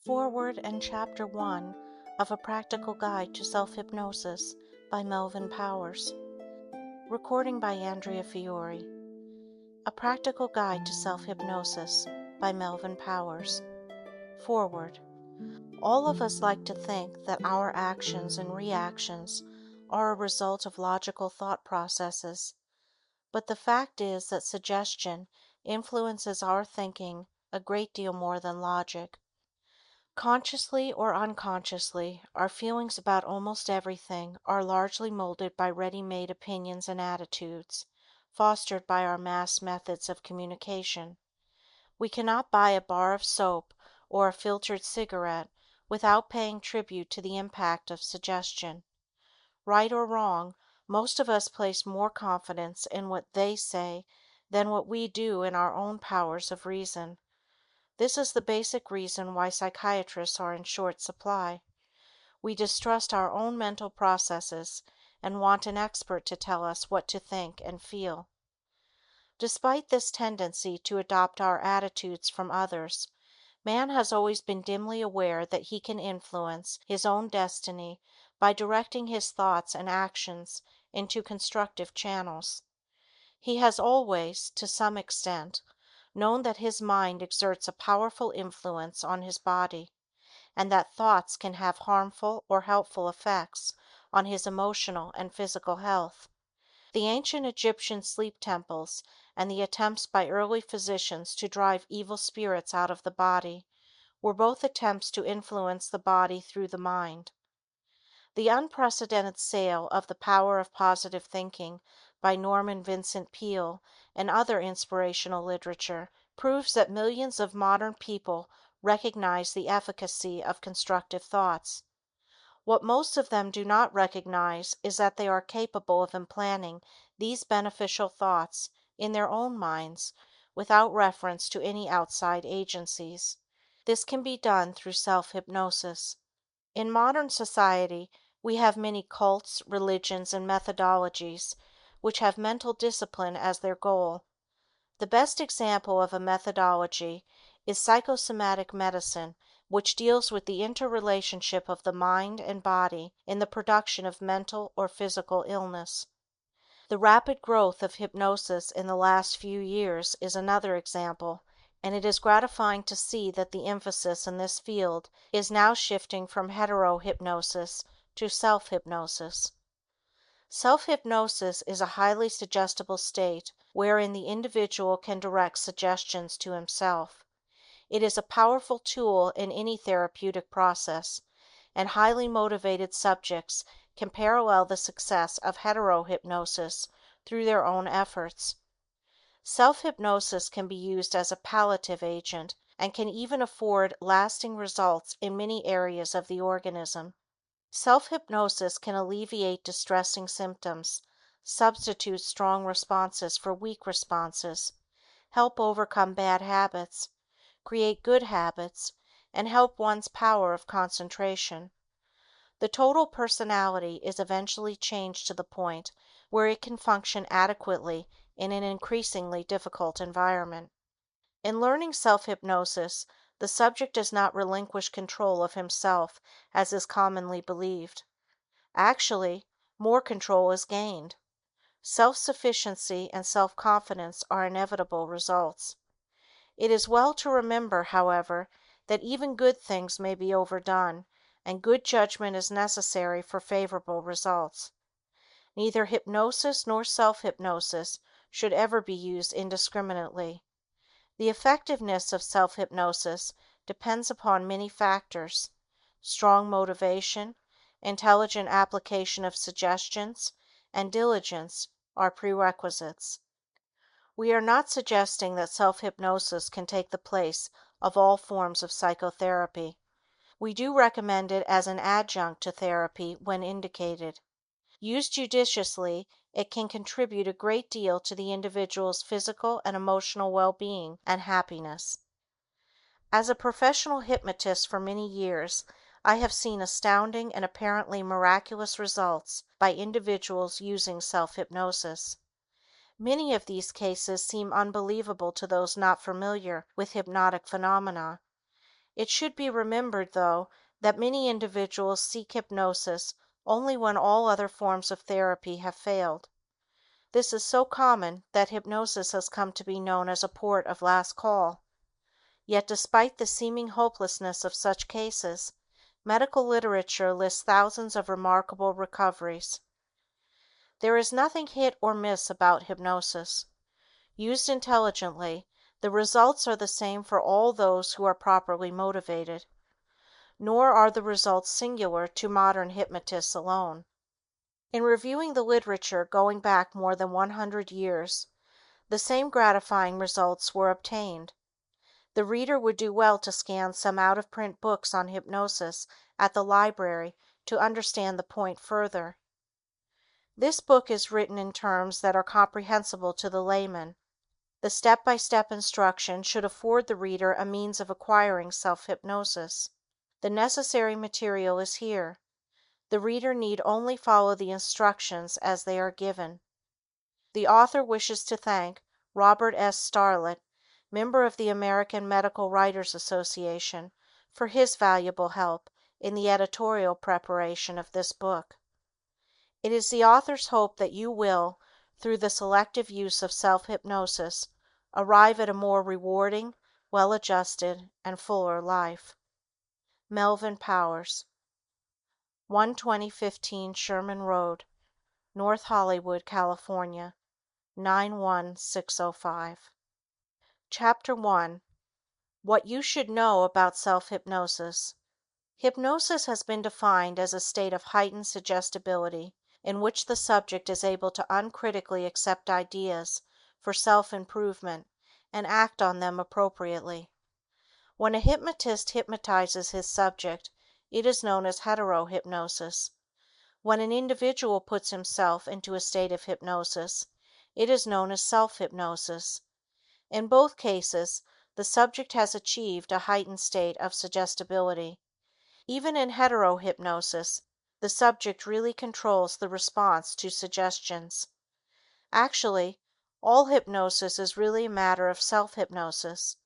Foreword and Chapter 1 of A Practical Guide to Self-Hypnosis by Melvin Powers. Recording by Andrea Fiore. A Practical Guide to Self-Hypnosis by Melvin Powers. Foreword. All of us like to think that our actions and reactions are a result of logical thought processes, but the fact is that suggestion influences our thinking a great deal more than logic. Consciously or unconsciously, our feelings about almost everything are largely molded by ready-made opinions and attitudes, fostered by our mass methods of communication. We cannot buy a bar of soap or a filtered cigarette without paying tribute to the impact of suggestion. Right or wrong, most of us place more confidence in what they say than what we do in our own powers of reason. This is the basic reason why psychiatrists are in short supply. We distrust our own mental processes and want an expert to tell us what to think and feel. Despite this tendency to adopt our attitudes from others, man has always been dimly aware that he can influence his own destiny by directing his thoughts and actions into constructive channels. He has always, to some extent, known that his mind exerts a powerful influence on his body, and that thoughts can have harmful or helpful effects on his emotional and physical health. The ancient Egyptian sleep temples and the attempts by early physicians to drive evil spirits out of the body were both attempts to influence the body through the mind. The unprecedented sale of The Power of Positive Thinking by Norman Vincent Peale and other inspirational literature proves that millions of modern people recognize the efficacy of constructive thoughts. What most of them do not recognize is that they are capable of implanting these beneficial thoughts in their own minds without reference to any outside agencies. This can be done through self-hypnosis. In modern society, we have many cults, religions, and methodologies which have mental discipline as their goal. The best example of a methodology is psychosomatic medicine, which deals with the interrelationship of the mind and body in the production of mental or physical illness. The rapid growth of hypnosis in the last few years is another example, and it is gratifying to see that the emphasis in this field is now shifting from hetero-hypnosis to self-hypnosis. Self-hypnosis is a highly suggestible state wherein the individual can direct suggestions to himself. It is a powerful tool in any therapeutic process, and highly motivated subjects can parallel the success of hetero-hypnosis through their own efforts. Self-hypnosis can be used as a palliative agent and can even afford lasting results in many areas of the organism. Self-hypnosis can alleviate distressing symptoms, substitute strong responses for weak responses, help overcome bad habits, create good habits, and help one's power of concentration. The total personality is eventually changed to the point where it can function adequately in an increasingly difficult environment. In learning self-hypnosis, the subject does not relinquish control of himself as is commonly believed. Actually, more control is gained. Self-sufficiency and self-confidence are inevitable results. It is well to remember, however, that even good things may be overdone, and good judgment is necessary for favorable results. Neither hypnosis nor self-hypnosis should ever be used indiscriminately. The effectiveness of self-hypnosis depends upon many factors. Strong motivation, intelligent application of suggestions, and diligence are prerequisites. We are not suggesting that self-hypnosis can take the place of all forms of psychotherapy. We do recommend it as an adjunct to therapy when indicated. Used judiciously, it can contribute a great deal to the individual's physical and emotional well-being and happiness. As a professional hypnotist for many years, I have seen astounding and apparently miraculous results by individuals using self-hypnosis. Many of these cases seem unbelievable to those not familiar with hypnotic phenomena. It should be remembered, though, that many individuals seek hypnosis only when all other forms of therapy have failed. This is so common that hypnosis has come to be known as a port of last call. Yet despite the seeming hopelessness of such cases, medical literature lists thousands of remarkable recoveries. There is nothing hit or miss about hypnosis. Used intelligently, the results are the same for all those who are properly motivated. Nor are the results singular to modern hypnotists alone. In reviewing the literature going back more than 100 years, the same gratifying results were obtained. The reader would do well to scan some out-of-print books on hypnosis at the library to understand the point further. This book is written in terms that are comprehensible to the layman. The step-by-step instruction should afford the reader a means of acquiring self-hypnosis. The necessary material is here. The reader need only follow the instructions as they are given. The author wishes to thank Robert S. Starlett, member of the American Medical Writers Association, for his valuable help in the editorial preparation of this book. It is the author's hope that you will, through the selective use of self-hypnosis, arrive at a more rewarding, well-adjusted, and fuller life. Melvin Powers, 12015 Sherman Road, North Hollywood, California, 91605. Chapter 1. What You Should Know About Self-Hypnosis. Hypnosis has been defined as a state of heightened suggestibility in which the subject is able to uncritically accept ideas for self-improvement and act on them appropriately. When a hypnotist hypnotizes his subject, it is known as hetero-hypnosis. When an individual puts himself into a state of hypnosis, it is known as self-hypnosis. In both cases, the subject has achieved a heightened state of suggestibility. Even in hetero-hypnosis, the subject really controls the response to suggestions. Actually, all hypnosis is really a matter of self-hypnosis.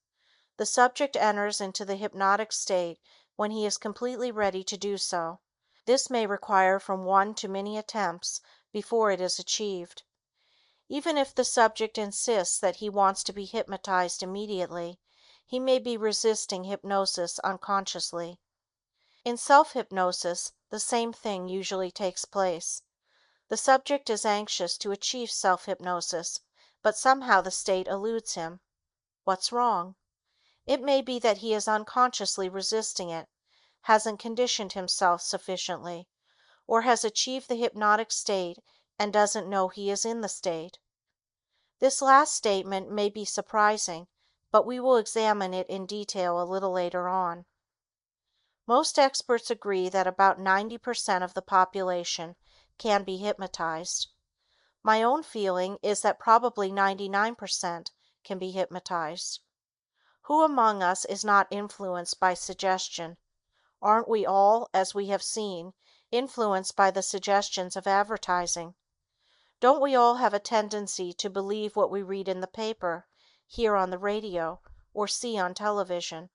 The subject enters into the hypnotic state when he is completely ready to do so. This may require from one to many attempts before it is achieved. Even if the subject insists that he wants to be hypnotized immediately, he may be resisting hypnosis unconsciously. In self-hypnosis, the same thing usually takes place. The subject is anxious to achieve self-hypnosis, but somehow the state eludes him. What's wrong? It may be that he is unconsciously resisting it, hasn't conditioned himself sufficiently, or has achieved the hypnotic state and doesn't know he is in the state. This last statement may be surprising, but we will examine it in detail a little later on. Most experts agree that about 90% of the population can be hypnotized. My own feeling is that probably 99% can be hypnotized. Who among us is not influenced by suggestion? Aren't we all, as we have seen, influenced by the suggestions of advertising? Don't we all have a tendency to believe what we read in the paper, hear on the radio, or see on television?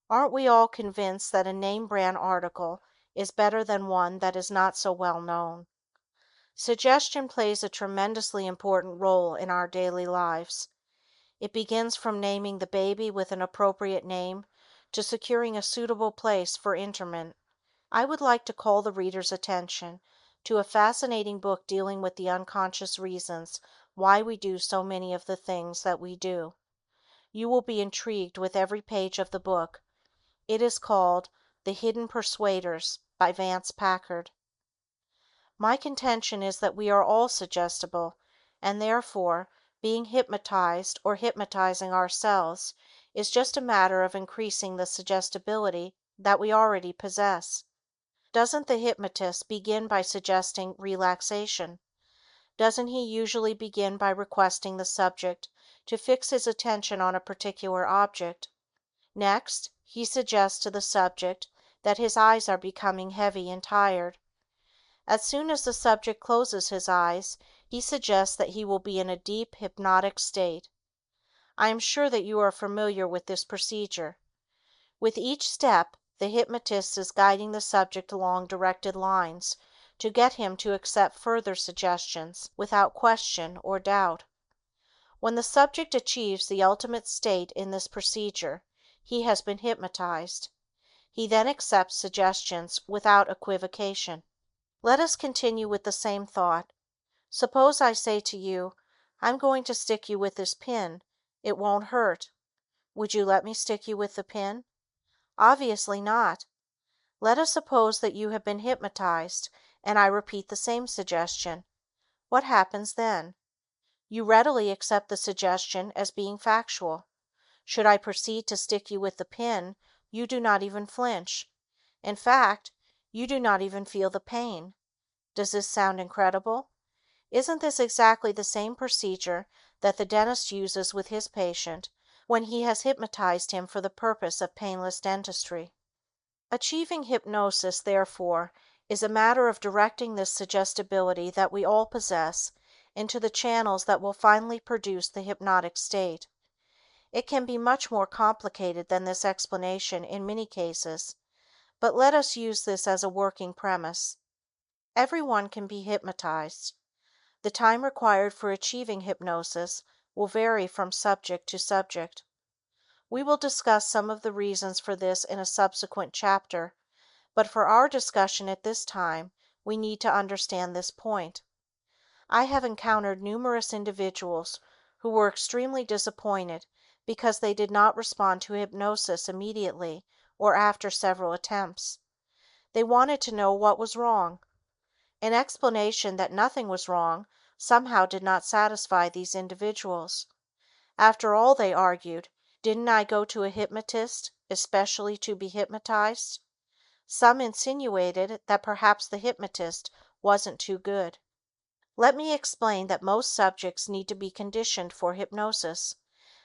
Aren't we all convinced that a name brand article is better than one that is not so well known? Suggestion plays a tremendously important role in our daily lives. It begins from naming the baby with an appropriate name to securing a suitable place for interment. I would like to call the reader's attention to a fascinating book dealing with the unconscious reasons why we do so many of the things that we do. You will be intrigued with every page of the book. It is called The Hidden Persuaders by Vance Packard. My contention is that we are all suggestible, and therefore, being hypnotized or hypnotizing ourselves is just a matter of increasing the suggestibility that we already possess. Doesn't the hypnotist begin by suggesting relaxation? Doesn't he usually begin by requesting the subject to fix his attention on a particular object? Next, he suggests to the subject that his eyes are becoming heavy and tired. As soon as the subject closes his eyes, he suggests that he will be in a deep hypnotic state. I am sure that you are familiar with this procedure. With each step, the hypnotist is guiding the subject along directed lines to get him to accept further suggestions without question or doubt. When the subject achieves the ultimate state in this procedure, he has been hypnotized. He then accepts suggestions without equivocation. Let us continue with the same thought. Suppose I say to you, "I'm going to stick you with this pin. It won't hurt." Would you let me stick you with the pin? Obviously not. Let us suppose that you have been hypnotized and I repeat the same suggestion. What happens then? You readily accept the suggestion as being factual. Should I proceed to stick you with the pin, you do not even flinch. In fact, you do not even feel the pain. Does this sound incredible? Isn't this exactly the same procedure that the dentist uses with his patient when he has hypnotized him for the purpose of painless dentistry? Achieving hypnosis, therefore, is a matter of directing this suggestibility that we all possess into the channels that will finally produce the hypnotic state. It can be much more complicated than this explanation in many cases, but let us use this as a working premise. Everyone can be hypnotized. The time required for achieving hypnosis will vary from subject to subject. We will discuss some of the reasons for this in a subsequent chapter, but for our discussion at this time, we need to understand this point. I have encountered numerous individuals who were extremely disappointed because they did not respond to hypnosis immediately or after several attempts. They wanted to know what was wrong. An explanation that nothing was wrong somehow did not satisfy these individuals. After all, they argued, didn't I go to a hypnotist especially to be hypnotized? Some insinuated that perhaps the hypnotist wasn't too good. Let me explain that most subjects need to be conditioned for hypnosis,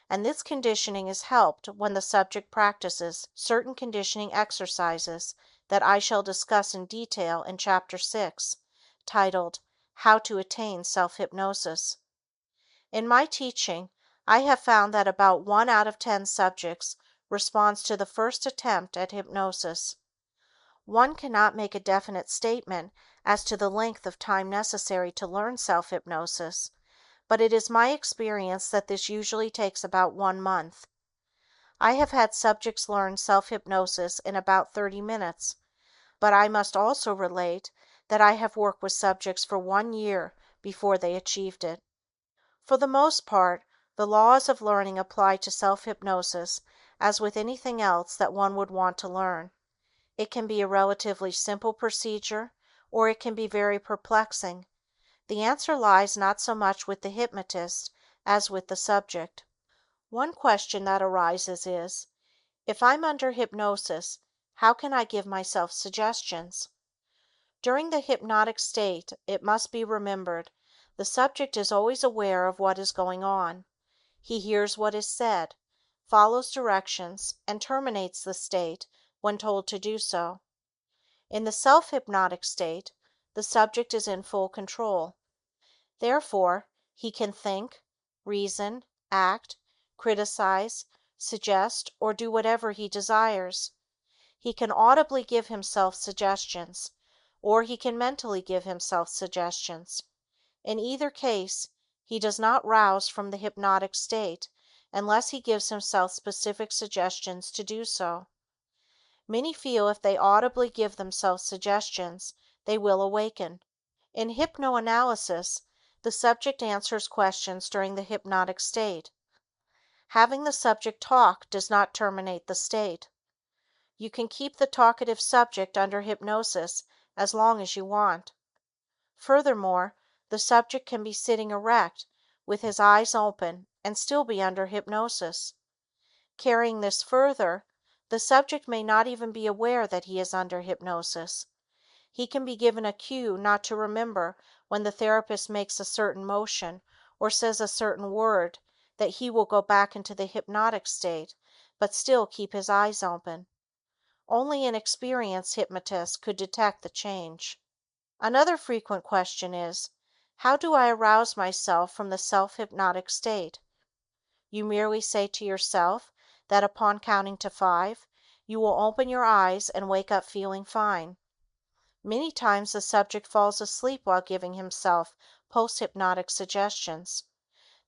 and this conditioning is helped when the subject practices certain conditioning exercises that I shall discuss in detail in Chapter 6, titled How to Attain Self-Hypnosis. In my teaching, I have found that about 1 out of 10 subjects responds to the first attempt at hypnosis. One cannot make a definite statement as to the length of time necessary to learn self-hypnosis, but it is my experience that this usually takes about 1 month. I have had subjects learn self-hypnosis in about 30 minutes, but I must also relate that I have worked with subjects for 1 year before they achieved it. For the most part, the laws of learning apply to self-hypnosis as with anything else that one would want to learn. It can be a relatively simple procedure, or it can be very perplexing. The answer lies not so much with the hypnotist as with the subject. One question that arises is, if I'm under hypnosis, how can I give myself suggestions? During the hypnotic state, it must be remembered, the subject is always aware of what is going on. He hears what is said, follows directions, and terminates the state when told to do so. In the self-hypnotic state, the subject is in full control. Therefore, he can think, reason, act, criticize, suggest, or do whatever he desires. He can audibly give himself suggestions, or he can mentally give himself suggestions. In either case, he does not rouse from the hypnotic state unless he gives himself specific suggestions to do so. Many feel if they audibly give themselves suggestions, they will awaken. In hypnoanalysis, the subject answers questions during the hypnotic state. Having the subject talk does not terminate the state. You can keep the talkative subject under hypnosis as long as you want. Furthermore, the subject can be sitting erect with his eyes open and still be under hypnosis. Carrying this further, the subject may not even be aware that he is under hypnosis. He can be given a cue not to remember when the therapist makes a certain motion or says a certain word that he will go back into the hypnotic state but still keep his eyes open. Only an experienced hypnotist could detect the change. Another frequent question is, how do I arouse myself from the self-hypnotic state? You merely say to yourself that upon counting to 5, You will open your eyes and wake up feeling fine. Many times the subject falls asleep while giving himself post-hypnotic suggestions.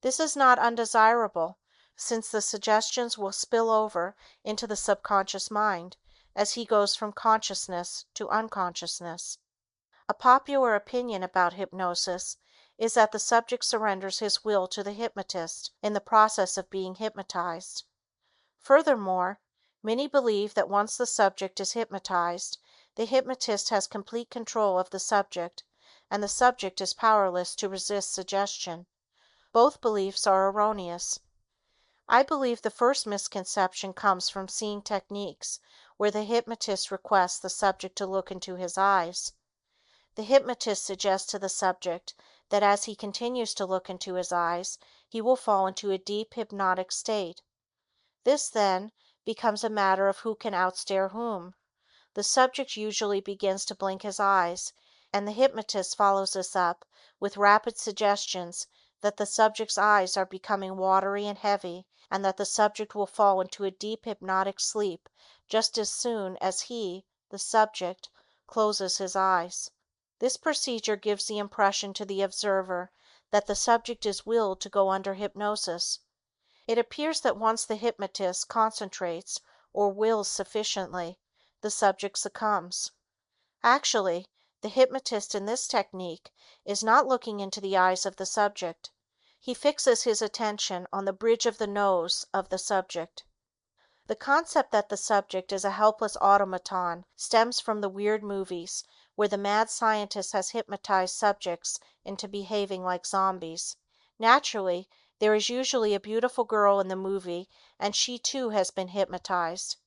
This is not undesirable, since the suggestions will spill over into the subconscious mind as he goes from consciousness to unconsciousness. A popular opinion about hypnosis is that the subject surrenders his will to the hypnotist in the process of being hypnotized. Furthermore, many believe that once the subject is hypnotized, the hypnotist has complete control of the subject, and the subject is powerless to resist suggestion. Both beliefs are erroneous. I believe the first misconception comes from seeing techniques where the hypnotist requests the subject to look into his eyes. The hypnotist suggests to the subject that as he continues to look into his eyes, he will fall into a deep hypnotic state. This, then, becomes a matter of who can outstare whom. The subject usually begins to blink his eyes, and the hypnotist follows this up with rapid suggestions that the subject's eyes are becoming watery and heavy, and that the subject will fall into a deep hypnotic sleep just as soon as he, the subject, closes his eyes. This procedure gives the impression to the observer that the subject is willed to go under hypnosis. It appears that once the hypnotist concentrates or wills sufficiently, the subject succumbs. Actually, the hypnotist in this technique is not looking into the eyes of the subject. He fixes his attention on the bridge of the nose of the subject. The concept that the subject is a helpless automaton stems from the weird movies where the mad scientist has hypnotized subjects into behaving like zombies. Naturally, there is usually a beautiful girl in the movie and she too has been hypnotized.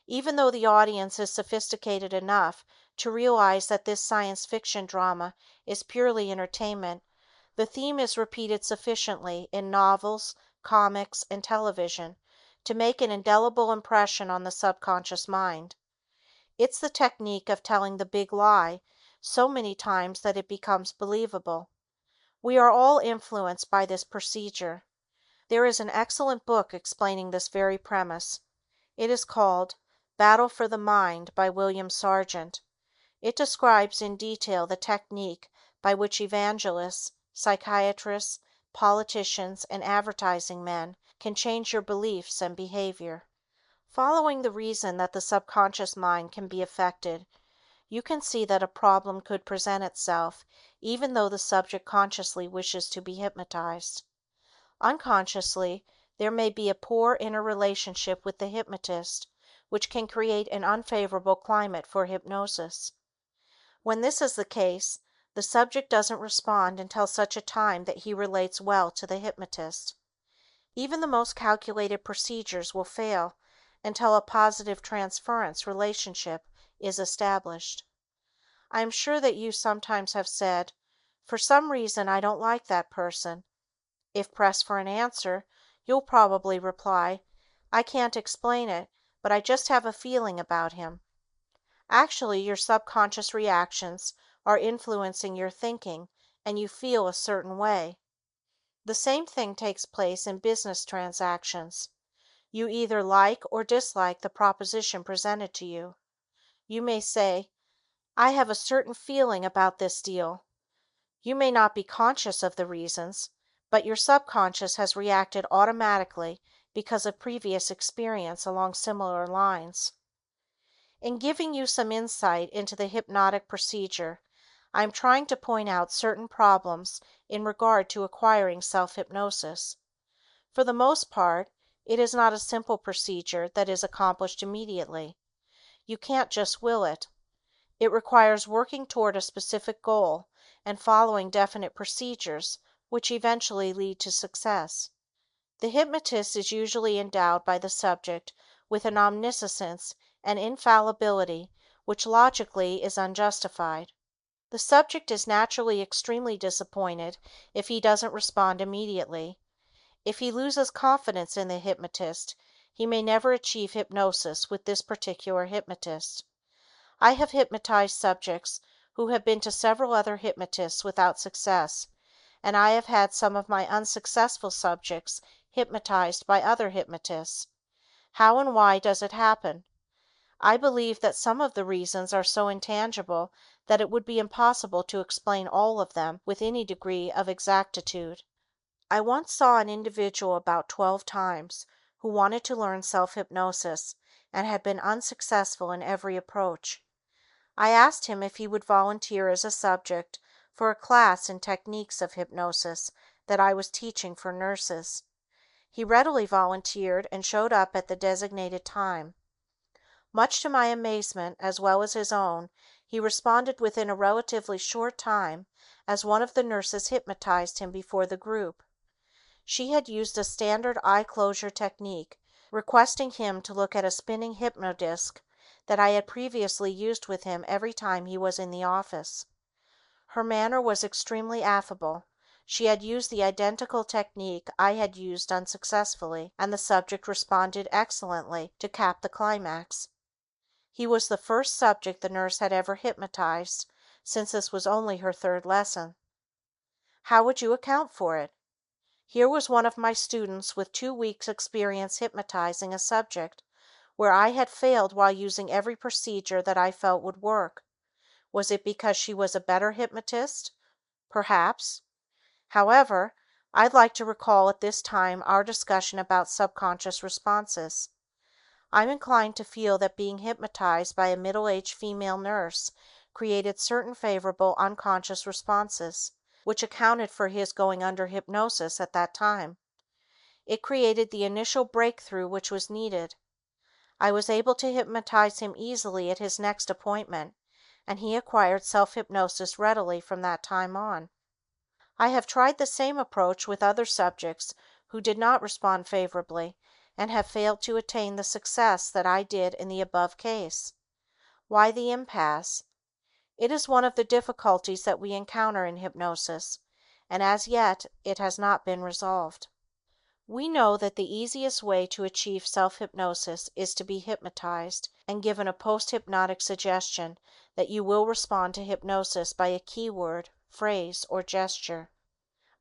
Even though the audience is sophisticated enough to realize that this science fiction drama is purely entertainment, the theme is repeated sufficiently in novels, comics, and television to make an indelible impression on the subconscious mind. It's the technique of telling the big lie so many times that it becomes believable. We are all influenced by this procedure. There is an excellent book explaining this very premise. It is called Battle for the Mind by William Sargent. It describes in detail the technique by which evangelists, psychiatrists, politicians, and advertising men can change your beliefs and behavior. Following the reason that the subconscious mind can be affected, you can see that a problem could present itself even though the subject consciously wishes to be hypnotized. Unconsciously, there may be a poor inner relationship with the hypnotist, which can create an unfavorable climate for hypnosis. When this is the case, the subject doesn't respond until such a time that he relates well to the hypnotist. Even the most calculated procedures will fail until a positive transference relationship is established. I am sure that you sometimes have said, "For some reason I don't like that person." If pressed for an answer, you'll probably reply, "I can't explain it, but I just have a feeling about him." Actually, your subconscious reactions are influencing your thinking and you feel a certain way. The same thing takes place in business transactions. You either like or dislike the proposition presented to you. You may say, "I have a certain feeling about this deal." You may not be conscious of the reasons, but your subconscious has reacted automatically because of previous experience along similar lines. In giving you some insight into the hypnotic procedure, I am trying to point out certain problems in regard to acquiring self-hypnosis. For the most part, it is not a simple procedure that is accomplished immediately. You can't just will it. It requires working toward a specific goal and following definite procedures which eventually lead to success. The hypnotist is usually endowed by the subject with an omniscience and infallibility which logically is unjustified. The subject is naturally extremely disappointed if he doesn't respond immediately. If he loses confidence in the hypnotist, he may never achieve hypnosis with this particular hypnotist. I have hypnotized subjects who have been to several other hypnotists without success, and I have had some of my unsuccessful subjects hypnotized by other hypnotists. How and why does it happen? I believe that some of the reasons are so intangible that it would be impossible to explain all of them with any degree of exactitude. I once saw an individual about 12 times who wanted to learn self hypnosis and had been unsuccessful in every approach. I asked him if he would volunteer as a subject for a class in techniques of hypnosis that I was teaching for nurses. He readily volunteered and showed up at the designated time. Much to my amazement, as well as his own, he responded within a relatively short time, as one of the nurses hypnotized him before the group. She had used a standard eye closure technique, requesting him to look at a spinning hypnodisc that I had previously used with him every time he was in the office. Her manner was extremely affable. She had used the identical technique I had used unsuccessfully, and the subject responded excellently to cap the climax. He was the first subject the nurse had ever hypnotized, since this was only her third lesson. How would you account for it? Here was one of my students with 2 weeks' experience hypnotizing a subject, where I had failed while using every procedure that I felt would work. Was it because she was a better hypnotist? Perhaps. However, I'd like to recall at this time our discussion about subconscious responses. I'm inclined to feel that being hypnotized by a middle-aged female nurse created certain favorable unconscious responses, which accounted for his going under hypnosis at that time. It created the initial breakthrough which was needed. I was able to hypnotize him easily at his next appointment, and he acquired self-hypnosis readily from that time on. I have tried the same approach with other subjects who did not respond favorably and have failed to attain the success that I did in the above case. Why the impasse? It is one of the difficulties that we encounter in hypnosis, and as yet it has not been resolved. We know that the easiest way to achieve self-hypnosis is to be hypnotized and given a post-hypnotic suggestion that you will respond to hypnosis by a keyword, phrase, or gesture.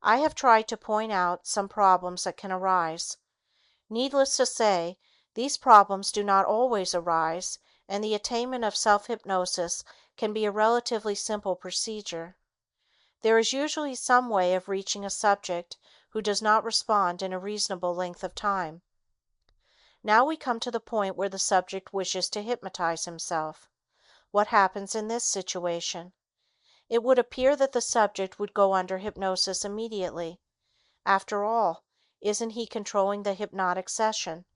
I have tried to point out some problems that can arise. Needless to say, these problems do not always arise, and the attainment of self-hypnosis can be a relatively simple procedure. There is usually some way of reaching a subject who does not respond in a reasonable length of time. Now we come to the point where the subject wishes to hypnotize himself. What happens in this situation? It would appear that the subject would go under hypnosis immediately. After all, isn't he controlling the hypnotic session?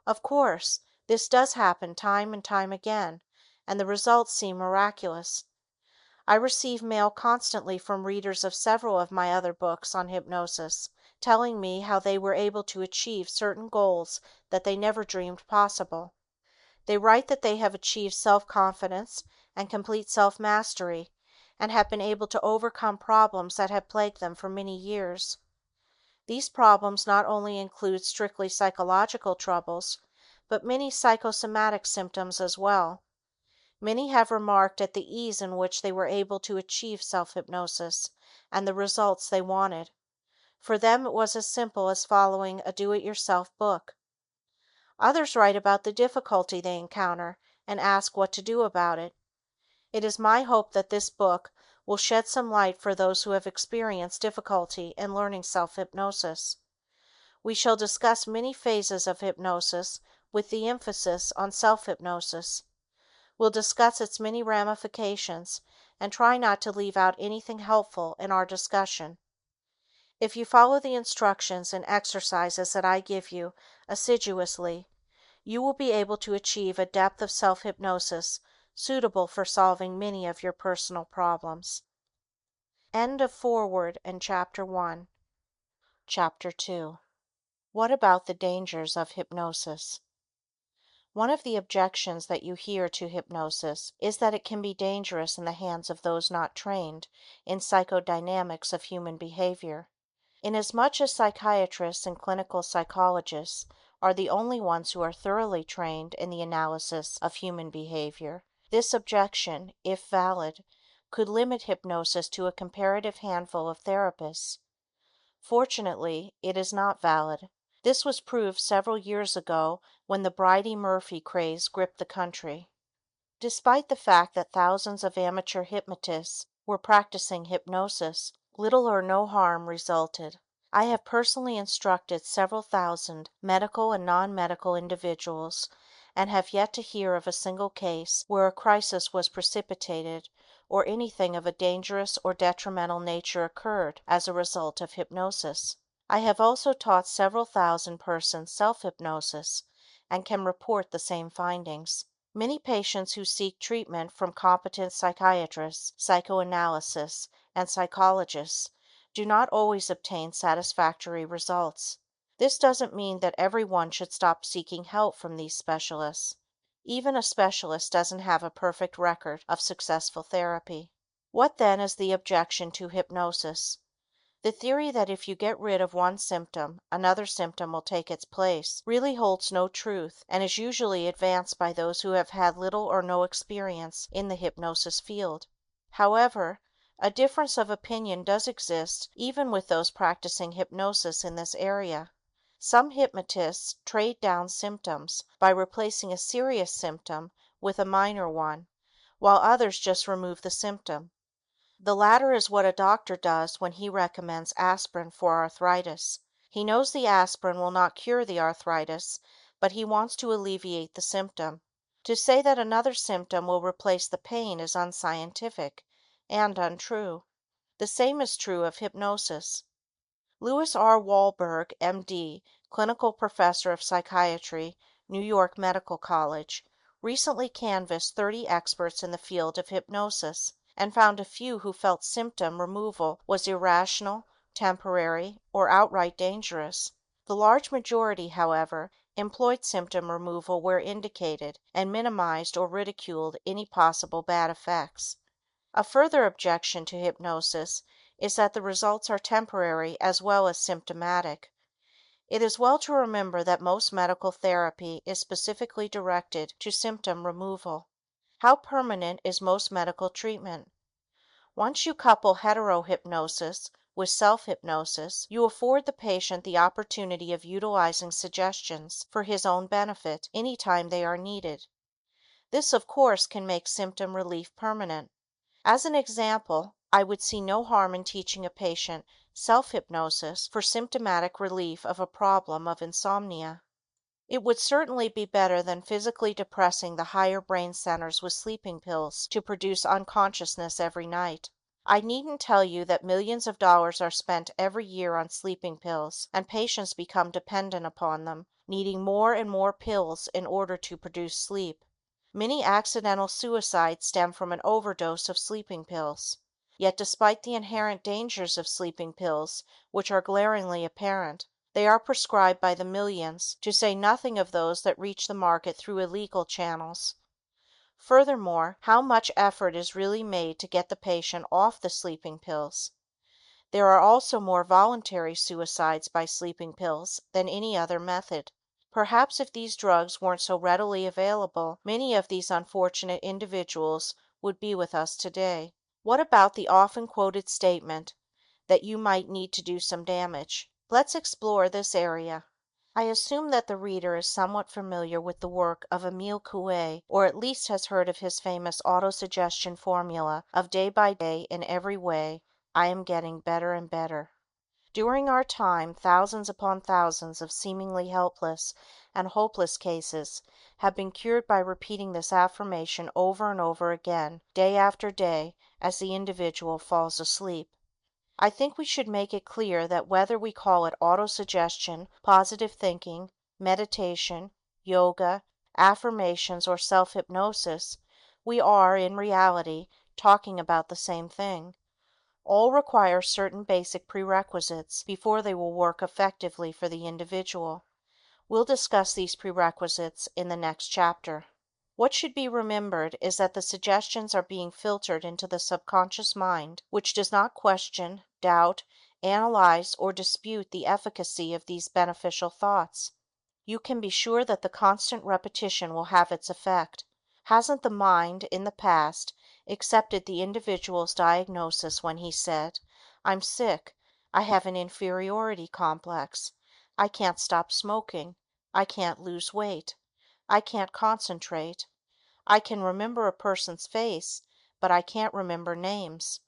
Of course, this does happen time and time again, and the results seem miraculous. I receive mail constantly from readers of several of my other books on hypnosis, telling me how they were able to achieve certain goals that they never dreamed possible. They write that they have achieved self-confidence and complete self-mastery, and have been able to overcome problems that had plagued them for many years. These problems not only include strictly psychological troubles, but many psychosomatic symptoms as well. Many have remarked at the ease in which they were able to achieve self-hypnosis and the results they wanted. For them it was as simple as following a do-it-yourself book. Others write about the difficulty they encounter and ask what to do about it. It is my hope that this book will shed some light for those who have experienced difficulty in learning self-hypnosis. We shall discuss many phases of hypnosis with the emphasis on self-hypnosis. We'll discuss its many ramifications and try not to leave out anything helpful in our discussion. If you follow the instructions and exercises that I give you assiduously, you will be able to achieve a depth of self-hypnosis suitable for solving many of your personal problems. End of foreword and Chapter 1. Chapter 2. What about the dangers of hypnosis? One of the objections that you hear to hypnosis is that it can be dangerous in the hands of those not trained in psychodynamics of human behavior. Inasmuch as psychiatrists and clinical psychologists are the only ones who are thoroughly trained in the analysis of human behavior, this objection, if valid, could limit hypnosis to a comparative handful of therapists. Fortunately, it is not valid. This was proved several years ago when the Bridey Murphy craze gripped the country. Despite the fact that thousands of amateur hypnotists were practicing hypnosis, little or no harm resulted. I have personally instructed several thousand medical and non-medical individuals and have yet to hear of a single case where a crisis was precipitated or anything of a dangerous or detrimental nature occurred as a result of hypnosis. I have also taught several thousand persons self-hypnosis and can report the same findings. Many patients who seek treatment from competent psychiatrists, psychoanalysts, and psychologists do not always obtain satisfactory results. This doesn't mean that everyone should stop seeking help from these specialists. Even a specialist doesn't have a perfect record of successful therapy. What then is the objection to hypnosis? The theory that if you get rid of one symptom, another symptom will take its place, really holds no truth and is usually advanced by those who have had little or no experience in the hypnosis field. However, a difference of opinion does exist even with those practicing hypnosis in this area. Some hypnotists trade down symptoms by replacing a serious symptom with a minor one, while others just remove the symptom. The latter is what a doctor does when he recommends aspirin for arthritis. He knows the aspirin will not cure the arthritis, but he wants to alleviate the symptom. To say that another symptom will replace the pain is unscientific and untrue. The same is true of hypnosis. Louis R. Wahlberg, M.D., clinical professor of psychiatry, New York Medical College, recently canvassed 30 experts in the field of hypnosis and found a few who felt symptom removal was irrational, temporary, or outright dangerous. The large majority, however, employed symptom removal where indicated and minimized or ridiculed any possible bad effects. A further objection to hypnosis is that the results are temporary as well as symptomatic. It is well to remember that most medical therapy is specifically directed to symptom removal. How permanent is most medical treatment? Once you couple hetero-hypnosis with self-hypnosis, you afford the patient the opportunity of utilizing suggestions for his own benefit anytime they are needed. This, of course, can make symptom relief permanent. As an example, I would see no harm in teaching a patient self-hypnosis for symptomatic relief of a problem of insomnia. It would certainly be better than physically depressing the higher brain centers with sleeping pills to produce unconsciousness every night. I needn't tell you that millions of dollars are spent every year on sleeping pills, and patients become dependent upon them, needing more and more pills in order to produce sleep. Many accidental suicides stem from an overdose of sleeping pills. Yet despite the inherent dangers of sleeping pills, which are glaringly apparent, they are prescribed by the millions, to say nothing of those that reach the market through illegal channels. Furthermore, how much effort is really made to get the patient off the sleeping pills? There are also more voluntary suicides by sleeping pills than any other method. Perhaps if these drugs weren't so readily available, many of these unfortunate individuals would be with us today. What about the often quoted statement that you might need to do some damage? Let's explore this area. I assume that the reader is somewhat familiar with the work of Emile Coué, or at least has heard of his famous autosuggestion formula of day by day in every way, I am getting better and better. During our time, thousands upon thousands of seemingly helpless and hopeless cases have been cured by repeating this affirmation over and over again, day after day, as the individual falls asleep. I think we should make it clear that whether we call it autosuggestion, positive thinking, meditation, yoga, affirmations, or self hypnosis, we are, in reality, talking about the same thing. All require certain basic prerequisites before they will work effectively for the individual. We'll discuss these prerequisites in the next chapter. What should be remembered is that the suggestions are being filtered into the subconscious mind, which does not question, doubt, analyze, or dispute the efficacy of these beneficial thoughts. You can be sure that the constant repetition will have its effect. Hasn't the mind, in the past, accepted the individual's diagnosis when he said, "I'm sick, I have an inferiority complex. I can't stop smoking. I can't lose weight. I can't concentrate. I can remember a person's face, but I can't remember names.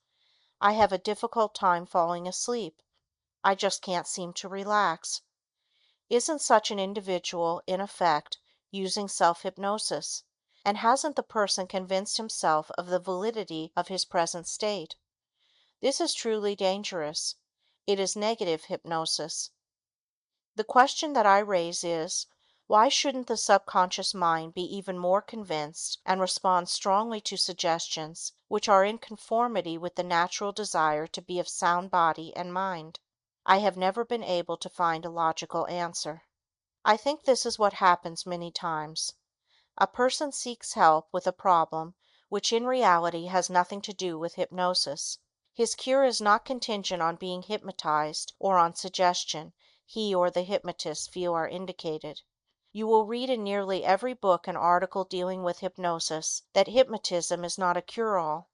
I have a difficult time falling asleep. I just can't seem to relax. Isn't such an individual, in effect, using self hypnosis? And hasn't the person convinced himself of the validity of his present state? This is truly dangerous. It is negative hypnosis. The question that I raise is, why shouldn't the subconscious mind be even more convinced and respond strongly to suggestions which are in conformity with the natural desire to be of sound body and mind? I have never been able to find a logical answer. I think this is what happens many times. A person seeks help with a problem which in reality has nothing to do with hypnosis. His cure is not contingent on being hypnotized or on suggestion he or the hypnotist feel are indicated. You will read in nearly every book and article dealing with hypnosis that hypnotism is not a cure-all.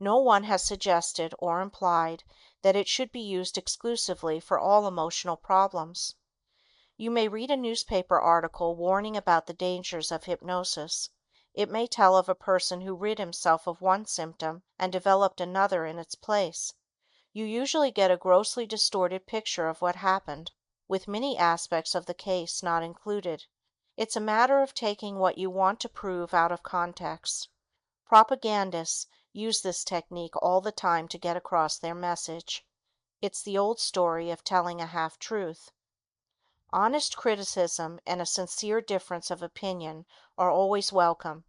No one has suggested or implied that it should be used exclusively for all emotional problems. You may read a newspaper article warning about the dangers of hypnosis. It may tell of a person who rid himself of one symptom and developed another in its place. You usually get a grossly distorted picture of what happened, with many aspects of the case not included. It's a matter of taking what you want to prove out of context. Propagandists use this technique all the time to get across their message. It's the old story of telling a half truth. Honest criticism and a sincere difference of opinion are always welcome,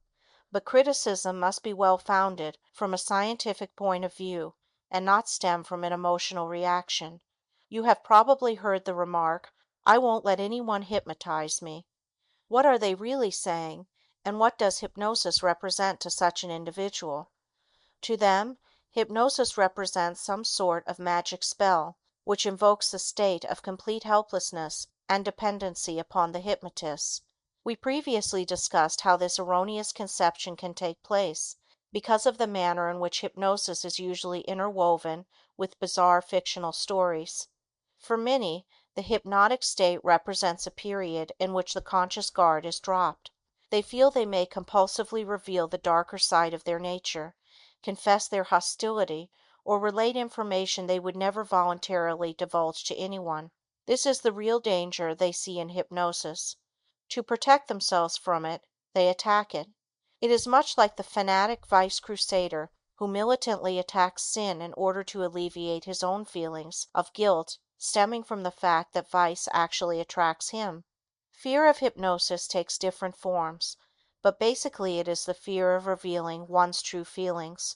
but criticism must be well founded from a scientific point of view and not stem from an emotional reaction. You have probably heard the remark, "I won't let anyone hypnotize me." What are they really saying, and what does hypnosis represent to such an individual? To them, hypnosis represents some sort of magic spell which invokes a state of complete helplessness and dependency upon the hypnotist. We previously discussed how this erroneous conception can take place because of the manner in which hypnosis is usually interwoven with bizarre fictional stories. For many, the hypnotic state represents a period in which the conscious guard is dropped. They feel they may compulsively reveal the darker side of their nature, confess their hostility, or relate information they would never voluntarily divulge to anyone. This is the real danger they see in hypnosis. To protect themselves from it, they attack it. It is much like the fanatic vice crusader who militantly attacks sin in order to alleviate his own feelings of guilt stemming from the fact that vice actually attracts him. Fear of hypnosis takes different forms, but basically it is the fear of revealing one's true feelings.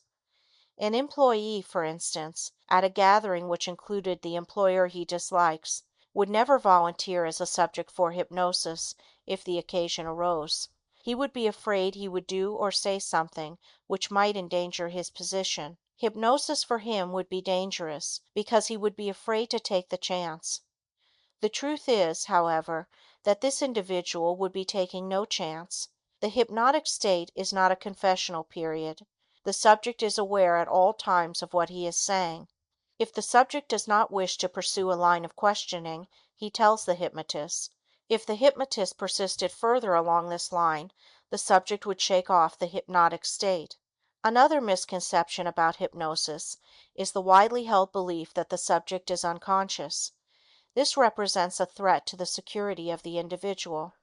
An employee, for instance, at a gathering which included the employer he dislikes, would never volunteer as a subject for hypnosis if the occasion arose. He would be afraid he would do or say something which might endanger his position. Hypnosis for him would be dangerous because he would be afraid to take the chance. The truth is, however, that this individual would be taking no chance. The hypnotic state is not a confessional period. The subject is aware at all times of what he is saying. If the subject does not wish to pursue a line of questioning, he tells the hypnotist. If the hypnotist persisted further along this line, the subject would shake off the hypnotic state. Another misconception about hypnosis is the widely held belief that the subject is unconscious. This represents a threat to the security of the individual.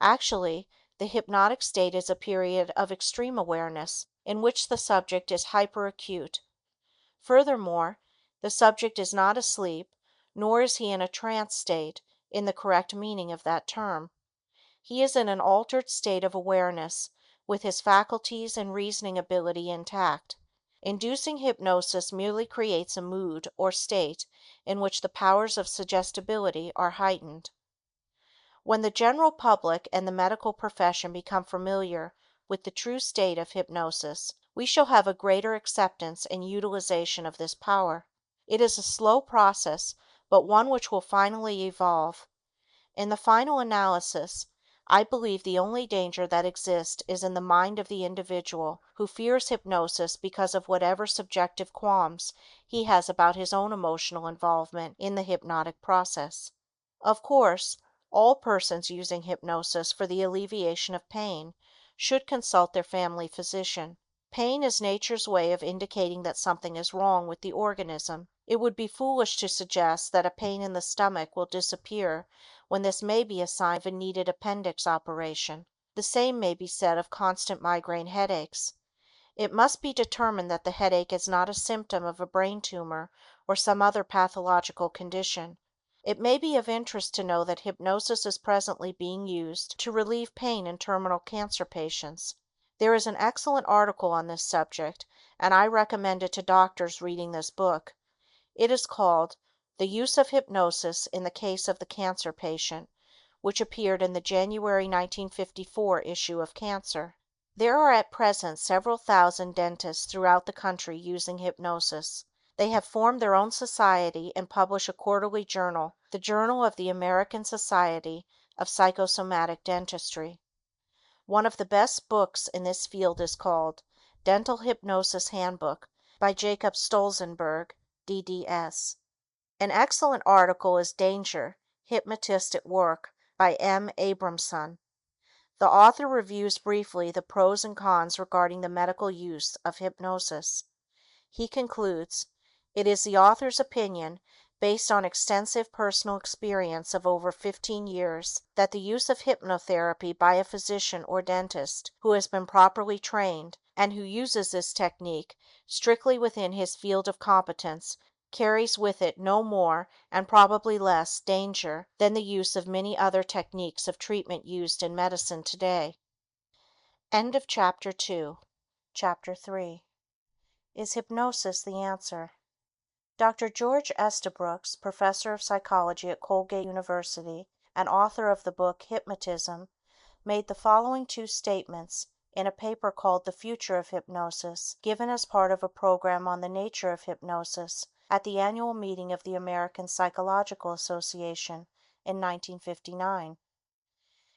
Actually, the hypnotic state is a period of extreme awareness in which the subject is hyperacute. Furthermore, the subject is not asleep, nor is he in a trance state in the correct meaning of that term. He is in an altered state of awareness with his faculties and reasoning ability intact. Inducing hypnosis merely creates a mood or state in which the powers of suggestibility are heightened. When the general public and the medical profession become familiar with the true state of hypnosis, we shall have a greater acceptance and utilization of this power. It is a slow process, but one which will finally evolve. In the final analysis, I believe the only danger that exists is in the mind of the individual who fears hypnosis because of whatever subjective qualms he has about his own emotional involvement in the hypnotic process. Of course, all persons using hypnosis for the alleviation of pain should consult their family physician. Pain is nature's way of indicating that something is wrong with the organism. It would be foolish to suggest that a pain in the stomach will disappear when this may be a sign of a needed appendix operation. The same may be said of constant migraine headaches. It must be determined that the headache is not a symptom of a brain tumor or some other pathological condition. It may be of interest to know that hypnosis is presently being used to relieve pain in terminal cancer patients. There is an excellent article on this subject, and I recommend it to doctors reading this book. It is called "The Use of Hypnosis in the Case of the Cancer Patient," which appeared in the January 1954 issue of Cancer. There are at present several thousand dentists throughout the country using hypnosis. They have formed their own society and publish a quarterly journal, the Journal of the American Society of Psychosomatic Dentistry. One of the best books in this field is called "Dental Hypnosis Handbook" by Jacob Stolzenberg, DDS. An excellent article is "Danger: Hypnotist at Work" by M. Abramson. The author reviews briefly the pros and cons regarding the medical use of hypnosis. He concludes, "It is the author's opinion, based on extensive personal experience of over 15 years, that the use of hypnotherapy by a physician or dentist who has been properly trained, and who uses this technique strictly within his field of competence, carries with it no more, and probably less, danger than the use of many other techniques of treatment used in medicine today." End of Chapter 2. Chapter 3. Is Hypnosis the Answer? Dr. George Estabrooks, professor of psychology at Colgate University and author of the book Hypnotism, made the following two statements in a paper called "The Future of Hypnosis," given as part of a program on the nature of hypnosis at the annual meeting of the American Psychological Association in 1959.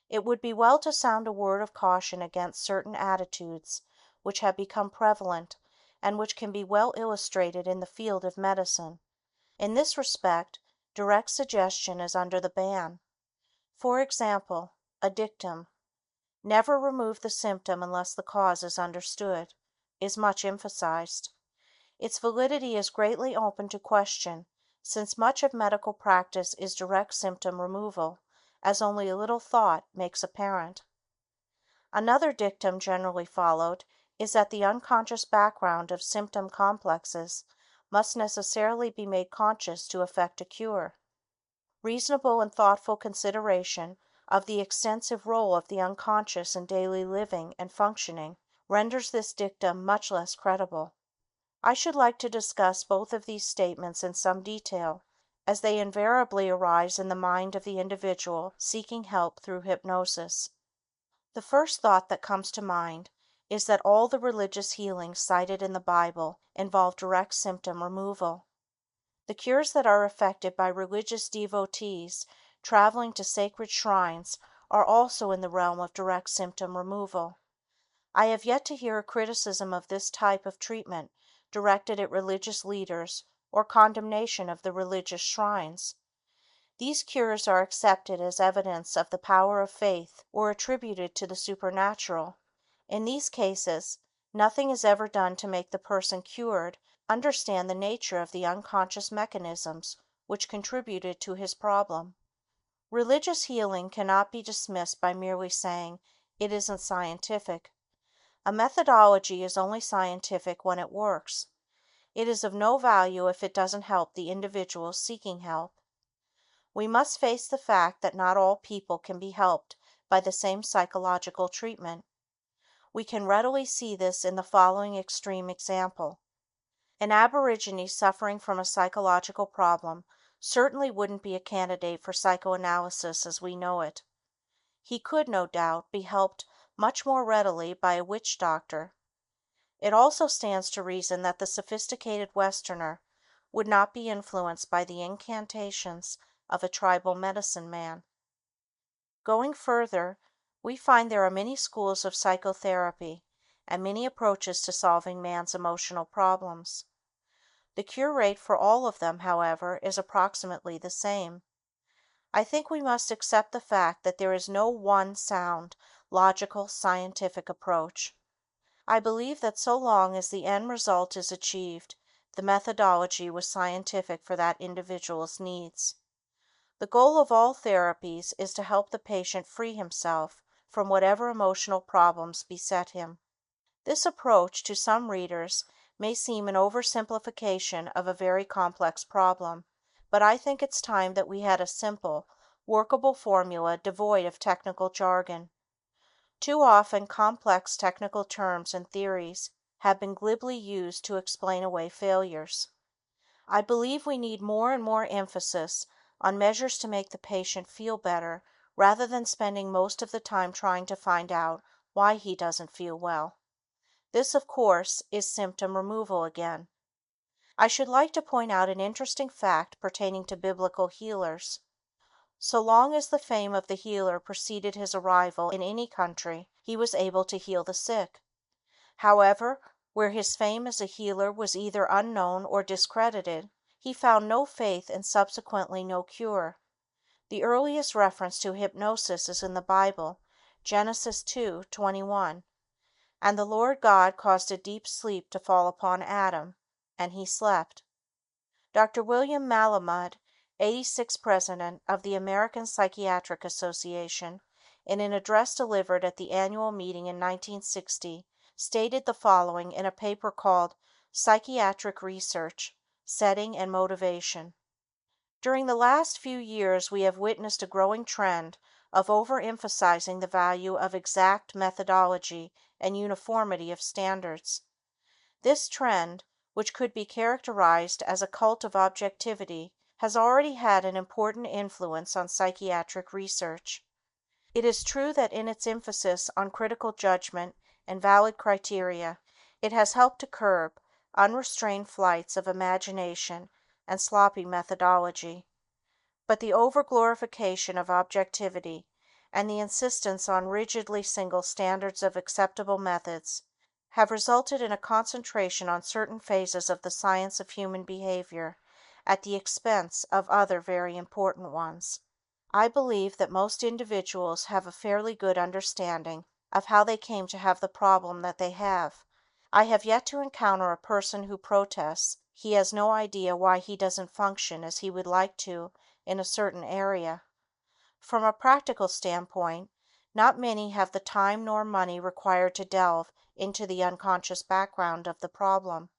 It would be well to sound a word of caution against certain attitudes which have become prevalent and which can be well illustrated in the field of medicine. In this respect, direct suggestion is under the ban. For example, a dictum, "Never remove the symptom unless the cause is understood," is much emphasized. Its validity is greatly open to question, since much of medical practice is direct symptom removal, as only a little thought makes apparent. Another dictum generally followed is that the unconscious background of symptom complexes must necessarily be made conscious to effect a cure. Reasonable and thoughtful consideration of the extensive role of the unconscious in daily living and functioning renders this dictum much less credible. I should like to discuss both of these statements in some detail, as they invariably arise in the mind of the individual seeking help through hypnosis. The first thought that comes to mind is that all the religious healings cited in the Bible involve direct symptom removal. The cures that are effected by religious devotees traveling to sacred shrines are also in the realm of direct symptom removal. I have yet to hear a criticism of this type of treatment directed at religious leaders or condemnation of the religious shrines. These cures are accepted as evidence of the power of faith or attributed to the supernatural. In these cases, nothing is ever done to make the person cured understand the nature of the unconscious mechanisms which contributed to his problem. Religious healing cannot be dismissed by merely saying, "It isn't scientific." A methodology is only scientific when it works. It is of no value if it doesn't help the individual seeking help. We must face the fact that not all people can be helped by the same psychological treatment. We can readily see this in the following extreme example. An aborigine suffering from a psychological problem certainly wouldn't be a candidate for psychoanalysis as we know it. He could, no doubt, be helped much more readily by a witch doctor. It also stands to reason that the sophisticated Westerner would not be influenced by the incantations of a tribal medicine man. Going further, we find there are many schools of psychotherapy and many approaches to solving man's emotional problems. The cure rate for all of them, however, is approximately the same. I think we must accept the fact that there is no one sound, logical, scientific approach. I believe that so long as the end result is achieved, the methodology was scientific for that individual's needs. The goal of all therapies is to help the patient free himself from whatever emotional problems beset him. This approach, to some readers, may seem an oversimplification of a very complex problem, but I think it's time that we had a simple, workable formula devoid of technical jargon. Too often complex technical terms and theories have been glibly used to explain away failures. I believe we need more and more emphasis on measures to make the patient feel better rather than spending most of the time trying to find out why he doesn't feel well. This, of course, is symptom removal again. I should like to point out an interesting fact pertaining to biblical healers. So long as the fame of the healer preceded his arrival in any country, he was able to heal the sick. However, where his fame as a healer was either unknown or discredited, he found no faith and subsequently no cure. The earliest reference to hypnosis is in the Bible, Genesis 2:21. And the Lord God caused a deep sleep to fall upon Adam, and he slept. Dr. William Malamud, 86th President of the American Psychiatric Association, in an address delivered at the annual meeting in 1960, stated the following in a paper called Psychiatric Research, Setting and Motivation. During the last few years we have witnessed a growing trend of overemphasizing the value of exact methodology and uniformity of standards. This trend, which could be characterized as a cult of objectivity, has already had an important influence on psychiatric research. It is true that in its emphasis on critical judgment and valid criteria, it has helped to curb unrestrained flights of imagination and sloppy methodology. But the over-glorification of objectivity and the insistence on rigidly single standards of acceptable methods have resulted in a concentration on certain phases of the science of human behavior at the expense of other very important ones. I believe that most individuals have a fairly good understanding of how they came to have the problem that they have. I have yet to encounter a person who protests he has no idea why he doesn't function as he would like to in a certain area. From a practical standpoint, not many have the time nor money required to delve into the unconscious background of the problem.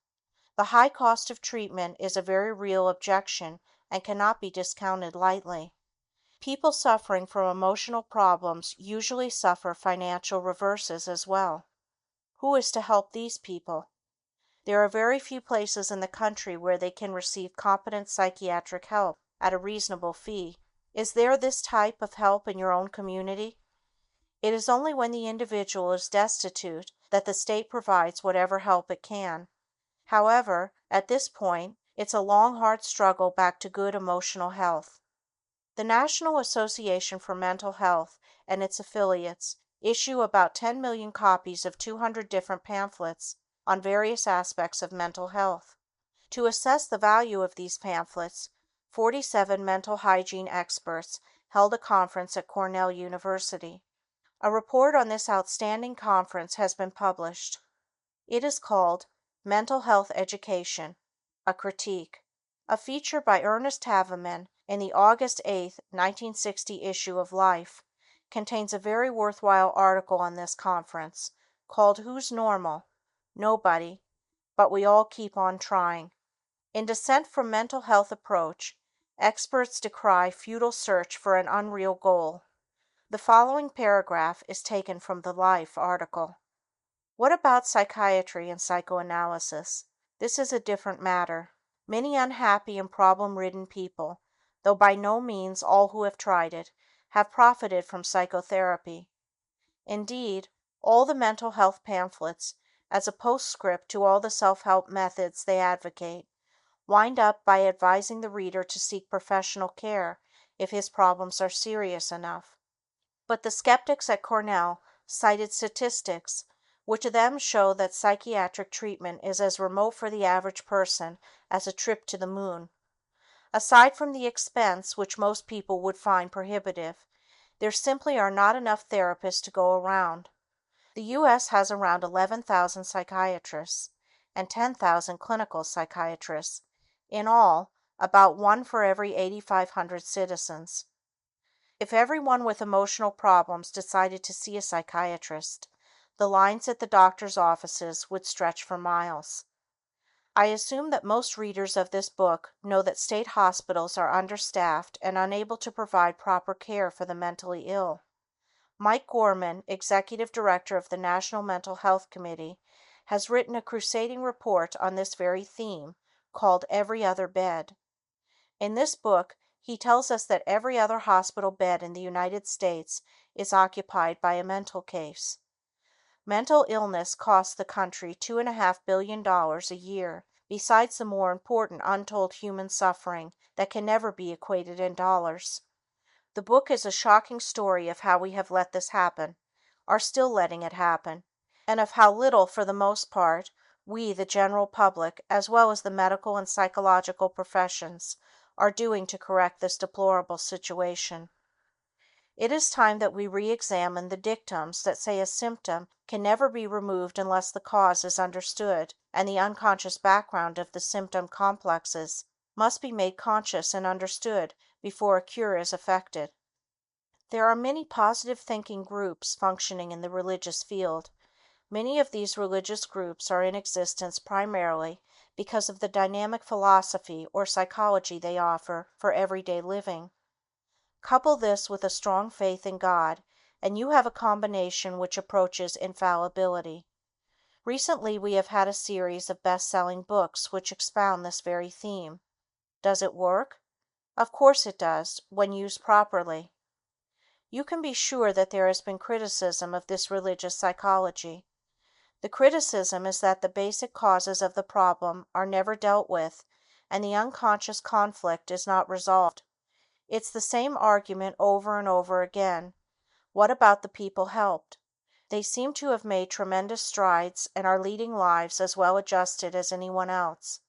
The high cost of treatment is a very real objection and cannot be discounted lightly. People suffering from emotional problems usually suffer financial reverses as well. Who is to help these people? There are very few places in the country where they can receive competent psychiatric help at a reasonable fee. Is there this type of help in your own community? It is only when the individual is destitute that the state provides whatever help it can. However, at this point, it's a long, hard struggle back to good emotional health. The National Association for Mental Health and its affiliates issue about 10 million copies of 200 different pamphlets on various aspects of mental health. To assess the value of these pamphlets, 47 mental hygiene experts held a conference at Cornell University. A report on this outstanding conference has been published. It is called Mental Health Education, a Critique. A feature by Ernest Havemann in the August 8, 1960 issue of Life contains a very worthwhile article on this conference, called Who's Normal? Nobody, but we all keep on trying. In Dissent from Mental Health Approach, experts decry futile search for an unreal goal. The following paragraph is taken from the Life article. What about psychiatry and psychoanalysis? This is a different matter. Many unhappy and problem-ridden people, though by no means all who have tried it, have profited from psychotherapy. Indeed, all the mental health pamphlets, as a postscript to all the self-help methods they advocate, wind up by advising the reader to seek professional care if his problems are serious enough. But the skeptics at Cornell cited statistics which to them show that psychiatric treatment is as remote for the average person as a trip to the moon. Aside from the expense, which most people would find prohibitive, there simply are not enough therapists to go around. The U.S. has around 11,000 psychiatrists and 10,000 clinical psychiatrists; in all, about one for every 8,500 citizens. If everyone with emotional problems decided to see a psychiatrist, the lines at the doctor's offices would stretch for miles. I assume that most readers of this book know that state hospitals are understaffed and unable to provide proper care for the mentally ill. Mike Gorman, executive director of the National Mental Health Committee, has written a crusading report on this very theme, called Every Other Bed. In this book, he tells us that every other hospital bed in the United States is occupied by a mental case. Mental illness costs the country $2.5 billion a year, besides the more important untold human suffering that can never be equated in dollars. The book is a shocking story of how we have let this happen, are still letting it happen, and of how little, for the most part, we, the general public, as well as the medical and psychological professions, are doing to correct this deplorable situation. It is time that we re-examine the dictums that say a symptom can never be removed unless the cause is understood, and the unconscious background of the symptom complexes must be made conscious and understood before a cure is effected. There are many positive thinking groups functioning in the religious field. Many of these religious groups are in existence primarily because of the dynamic philosophy or psychology they offer for everyday living. Couple this with a strong faith in God, and you have a combination which approaches infallibility. Recently we have had a series of best-selling books which expound this very theme. Does it work? Of course it does, when used properly. You can be sure that there has been criticism of this religious psychology. The criticism is that the basic causes of the problem are never dealt with and the unconscious conflict is not resolved. It's the same argument over and over again. What about the people helped? They seem to have made tremendous strides and are leading lives as well adjusted as anyone else.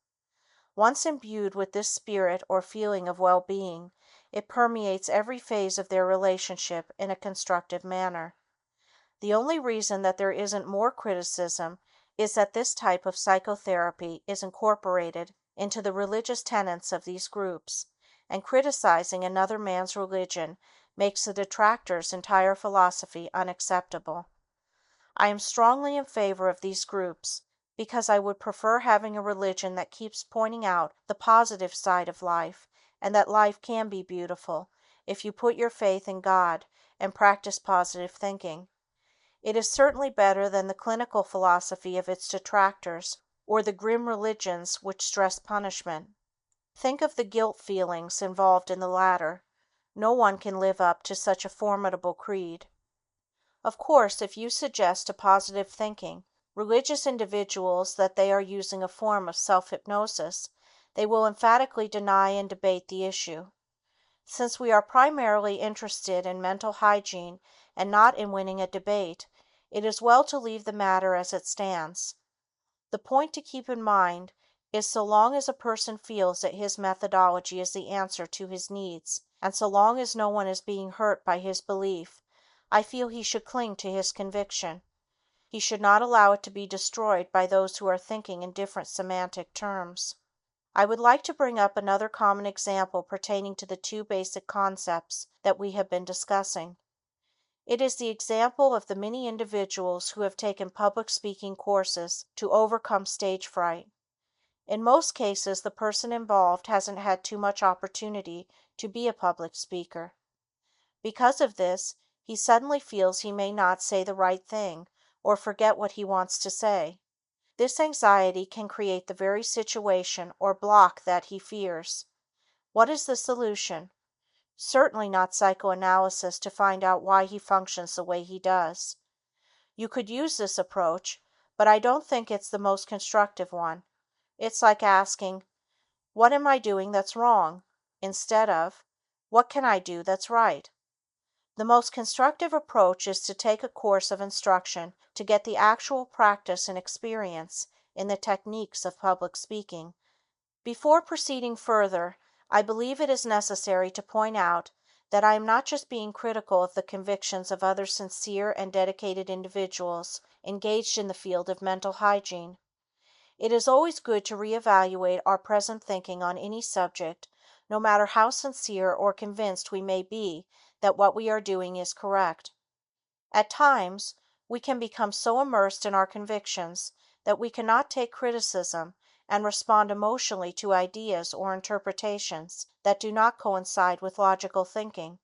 Once imbued with this spirit or feeling of well-being, it permeates every phase of their relationship in a constructive manner. The only reason that there isn't more criticism is that this type of psychotherapy is incorporated into the religious tenets of these groups, and criticizing another man's religion makes the detractor's entire philosophy unacceptable. I am strongly in favor of these groups because I would prefer having a religion that keeps pointing out the positive side of life and that life can be beautiful if you put your faith in God and practice positive thinking. It is certainly better than the clinical philosophy of its detractors or the grim religions which stress punishment. Think of the guilt feelings involved in the latter. No one can live up to such a formidable creed. Of course, if you suggest to positive thinking religious individuals that they are using a form of self-hypnosis, they will emphatically deny and debate the issue. Since we are primarily interested in mental hygiene and not in winning a debate, it is well to leave the matter as it stands. The point to keep in mind is so long as a person feels that his methodology is the answer to his needs, and so long as no one is being hurt by his belief, I feel he should cling to his conviction. He should not allow it to be destroyed by those who are thinking in different semantic terms. I would like to bring up another common example pertaining to the two basic concepts that we have been discussing. It is the example of the many individuals who have taken public speaking courses to overcome stage fright. In most cases, the person involved hasn't had too much opportunity to be a public speaker. Because of this, he suddenly feels he may not say the right thing or forget what he wants to say. This anxiety can create the very situation or block that he fears. What is the solution? Certainly not psychoanalysis to find out why he functions the way he does. You could use this approach, but I don't think it's the most constructive one. It's like asking, "What am I doing that's wrong?" instead of, "What can I do that's right?" The most constructive approach is to take a course of instruction to get the actual practice and experience in the techniques of public speaking. Before proceeding further, I believe it is necessary to point out that I am not just being critical of the convictions of other sincere and dedicated individuals engaged in the field of mental hygiene. It is always good to reevaluate our present thinking on any subject, no matter how sincere or convinced we may be that what we are doing is correct. At times, we can become so immersed in our convictions that we cannot take criticism and respond emotionally to ideas or interpretations that do not coincide with logical thinking.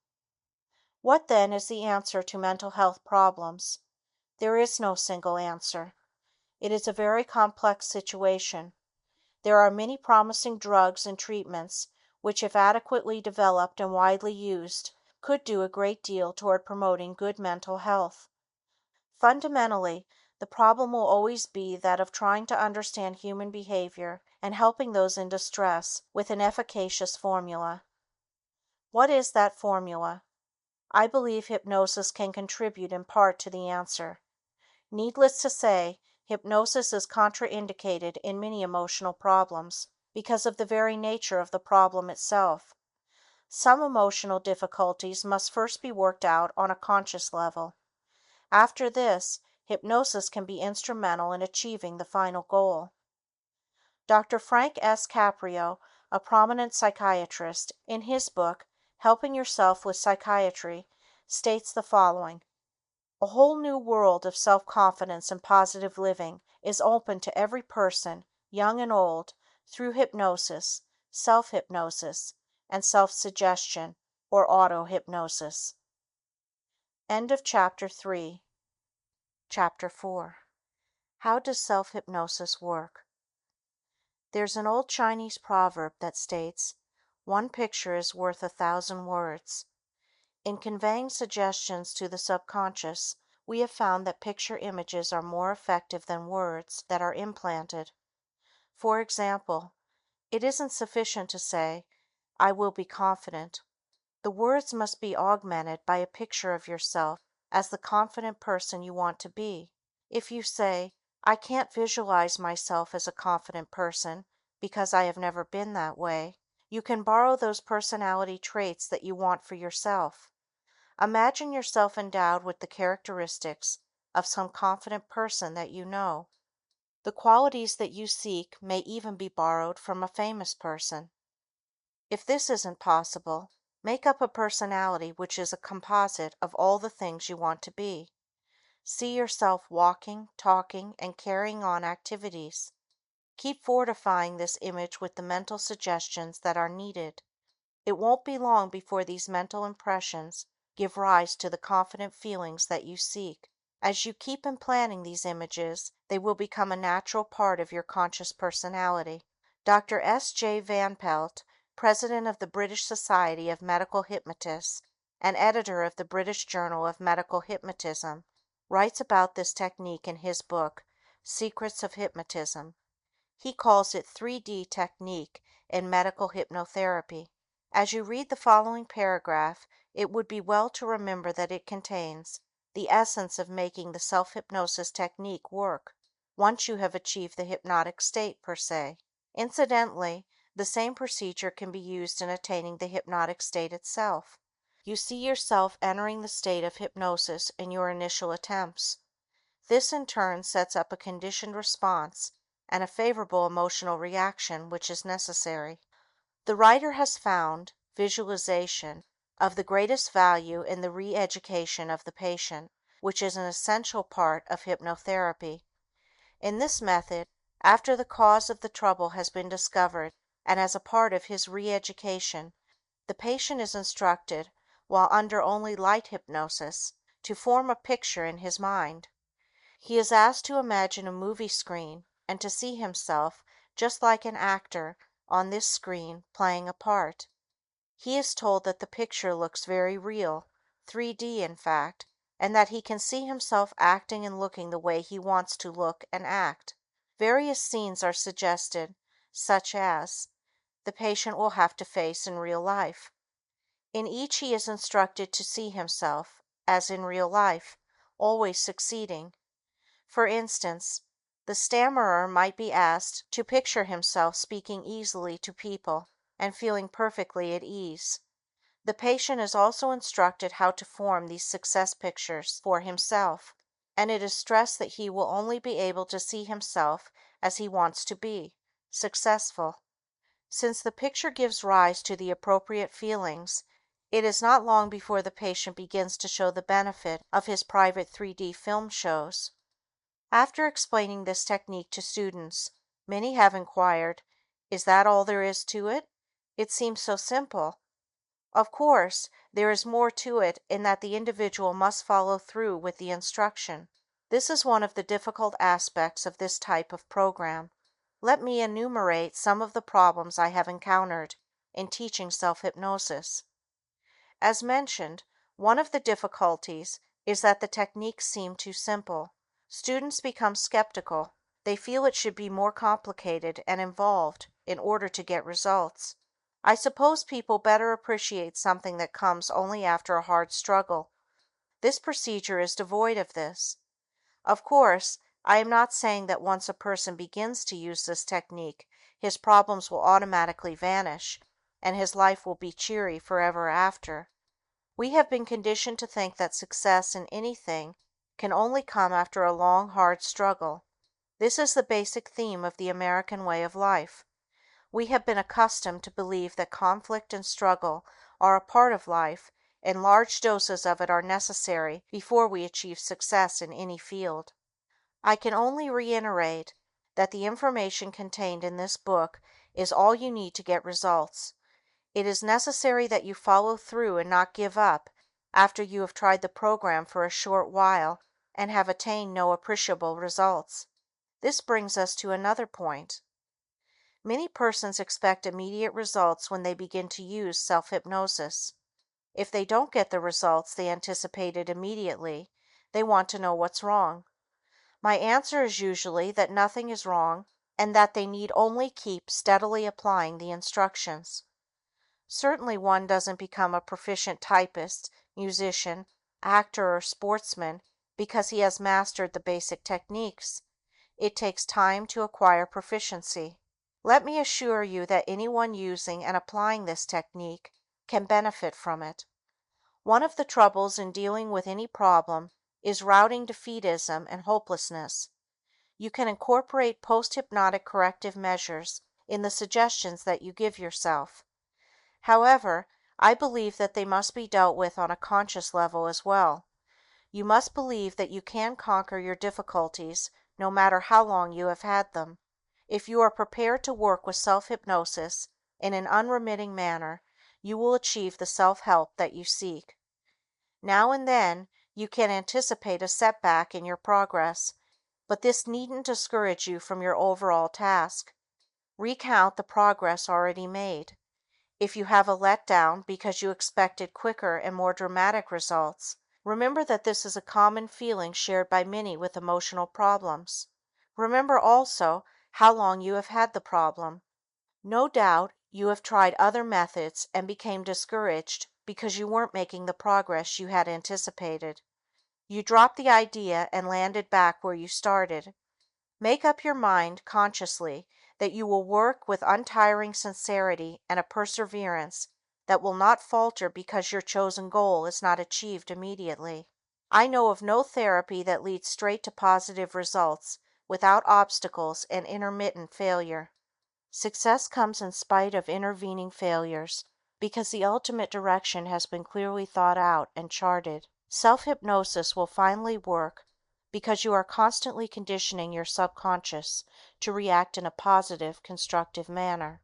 What then is the answer to mental health problems? There is no single answer. It is a very complex situation. There are many promising drugs and treatments which, if adequately developed and widely used, could do a great deal toward promoting good mental health. Fundamentally, the problem will always be that of trying to understand human behavior and helping those in distress with an efficacious formula. What is that formula? I believe hypnosis can contribute in part to the answer. Needless to say, hypnosis is contraindicated in many emotional problems because of the very nature of the problem itself. Some emotional difficulties must first be worked out on a conscious level. After this, hypnosis can be instrumental in achieving the final goal. Dr. Frank S. Caprio, a prominent psychiatrist, in his book, Helping Yourself with Psychiatry, states the following: "A whole new world of self-confidence and positive living is open to every person, young and old, through hypnosis, self-hypnosis, and self-suggestion or auto-hypnosis." End of chapter 3. Chapter 4. How does self-hypnosis work? There's an old Chinese proverb that states, "One picture is worth 1,000 words." In conveying suggestions to the subconscious, we have found that picture images are more effective than words that are implanted. For example, it isn't sufficient to say, "I will be confident." The words must be augmented by a picture of yourself as the confident person you want to be. If you say, "I can't visualize myself as a confident person because I have never been that way," you can borrow those personality traits that you want for yourself. Imagine yourself endowed with the characteristics of some confident person that you know. The qualities that you seek may even be borrowed from a famous person. If this isn't possible, make up a personality which is a composite of all the things you want to be. See yourself walking, talking, and carrying on activities. Keep fortifying this image with the mental suggestions that are needed. It won't be long before these mental impressions give rise to the confident feelings that you seek. As you keep implanting these images, they will become a natural part of your conscious personality. Dr. S. J. Van Pelt, president of the British Society of Medical Hypnotists and editor of the British Journal of Medical Hypnotism, writes about this technique in his book, Secrets of Hypnotism. He calls it 3D technique in medical hypnotherapy. As you read the following paragraph, it would be well to remember that it contains the essence of making the self-hypnosis technique work, once you have achieved the hypnotic state per se. Incidentally, the same procedure can be used in attaining the hypnotic state itself. You see yourself entering the state of hypnosis in your initial attempts. This in turn sets up a conditioned response and a favorable emotional reaction which is necessary. The writer has found visualization of the greatest value in the re-education of the patient, which is an essential part of hypnotherapy. In this method, after the cause of the trouble has been discovered and as a part of his re-education, the patient is instructed, while under only light hypnosis, to form a picture in his mind. He is asked to imagine a movie screen and to see himself, just like an actor, on this screen, playing a part. He is told that the picture looks very real, 3D in fact, and that he can see himself acting and looking the way he wants to look and act. Various scenes are suggested, such as the patient will have to face in real life. In each he is instructed to see himself, as in real life, always succeeding. For instance, the stammerer might be asked to picture himself speaking easily to people. and feeling perfectly at ease. The patient is also instructed how to form these success pictures for himself, and it is stressed that he will only be able to see himself as he wants to be, successful. Since the picture gives rise to the appropriate feelings, it is not long before the patient begins to show the benefit of his private 3D film shows. After explaining this technique to students, many have inquired, "Is that all there is to it? It seems so simple." Of course, there is more to it in that the individual must follow through with the instruction. This is one of the difficult aspects of this type of program. Let me enumerate some of the problems I have encountered in teaching self-hypnosis. As mentioned, one of the difficulties is that the techniques seem too simple. Students become skeptical. They feel it should be more complicated and involved in order to get results. I suppose people better appreciate something that comes only after a hard struggle. This procedure is devoid of this. Of course, I am not saying that once a person begins to use this technique, his problems will automatically vanish, and his life will be cheery forever after. We have been conditioned to think that success in anything can only come after a long, hard struggle. This is the basic theme of the American way of life. We have been accustomed to believe that conflict and struggle are a part of life, and large doses of it are necessary before we achieve success in any field. I can only reiterate that the information contained in this book is all you need to get results. It is necessary that you follow through and not give up after you have tried the program for a short while and have attained no appreciable results. This brings us to another point. Many persons expect immediate results when they begin to use self-hypnosis. If they don't get the results they anticipated immediately, they want to know what's wrong. My answer is usually that nothing is wrong and that they need only keep steadily applying the instructions. Certainly one doesn't become a proficient typist, musician, actor, or sportsman because he has mastered the basic techniques. It takes time to acquire proficiency. Let me assure you that anyone using and applying this technique can benefit from it. One of the troubles in dealing with any problem is routing defeatism and hopelessness. You can incorporate post-hypnotic corrective measures in the suggestions that you give yourself. However, I believe that they must be dealt with on a conscious level as well. You must believe that you can conquer your difficulties no matter how long you have had them. If you are prepared to work with self-hypnosis in an unremitting manner, you will achieve the self-help that you seek. Now and then, you can anticipate a setback in your progress, but this needn't discourage you from your overall task. Recount the progress already made. If you have a letdown because you expected quicker and more dramatic results, remember that this is a common feeling shared by many with emotional problems. Remember also how long you have had the problem. No doubt you have tried other methods and became discouraged because you weren't making the progress you had anticipated. You dropped the idea and landed back where you started. Make up your mind consciously that you will work with untiring sincerity and a perseverance that will not falter because your chosen goal is not achieved immediately. I know of no therapy that leads straight to positive results without obstacles and intermittent failure. Success comes in spite of intervening failures because the ultimate direction has been clearly thought out and charted. Self-hypnosis will finally work because you are constantly conditioning your subconscious to react in a positive, constructive manner.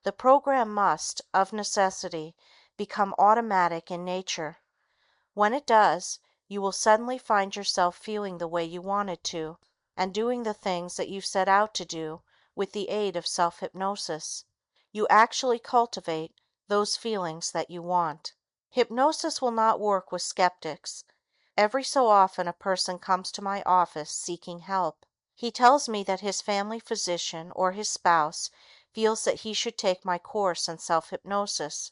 The program must, of necessity, become automatic in nature. When it does, you will suddenly find yourself feeling the way you wanted to, and doing the things that you set out to do with the aid of self-hypnosis. You actually cultivate those feelings that you want. Hypnosis will not work with skeptics. Every so often a person comes to my office seeking help. He tells me that his family physician or his spouse feels that he should take my course in self-hypnosis.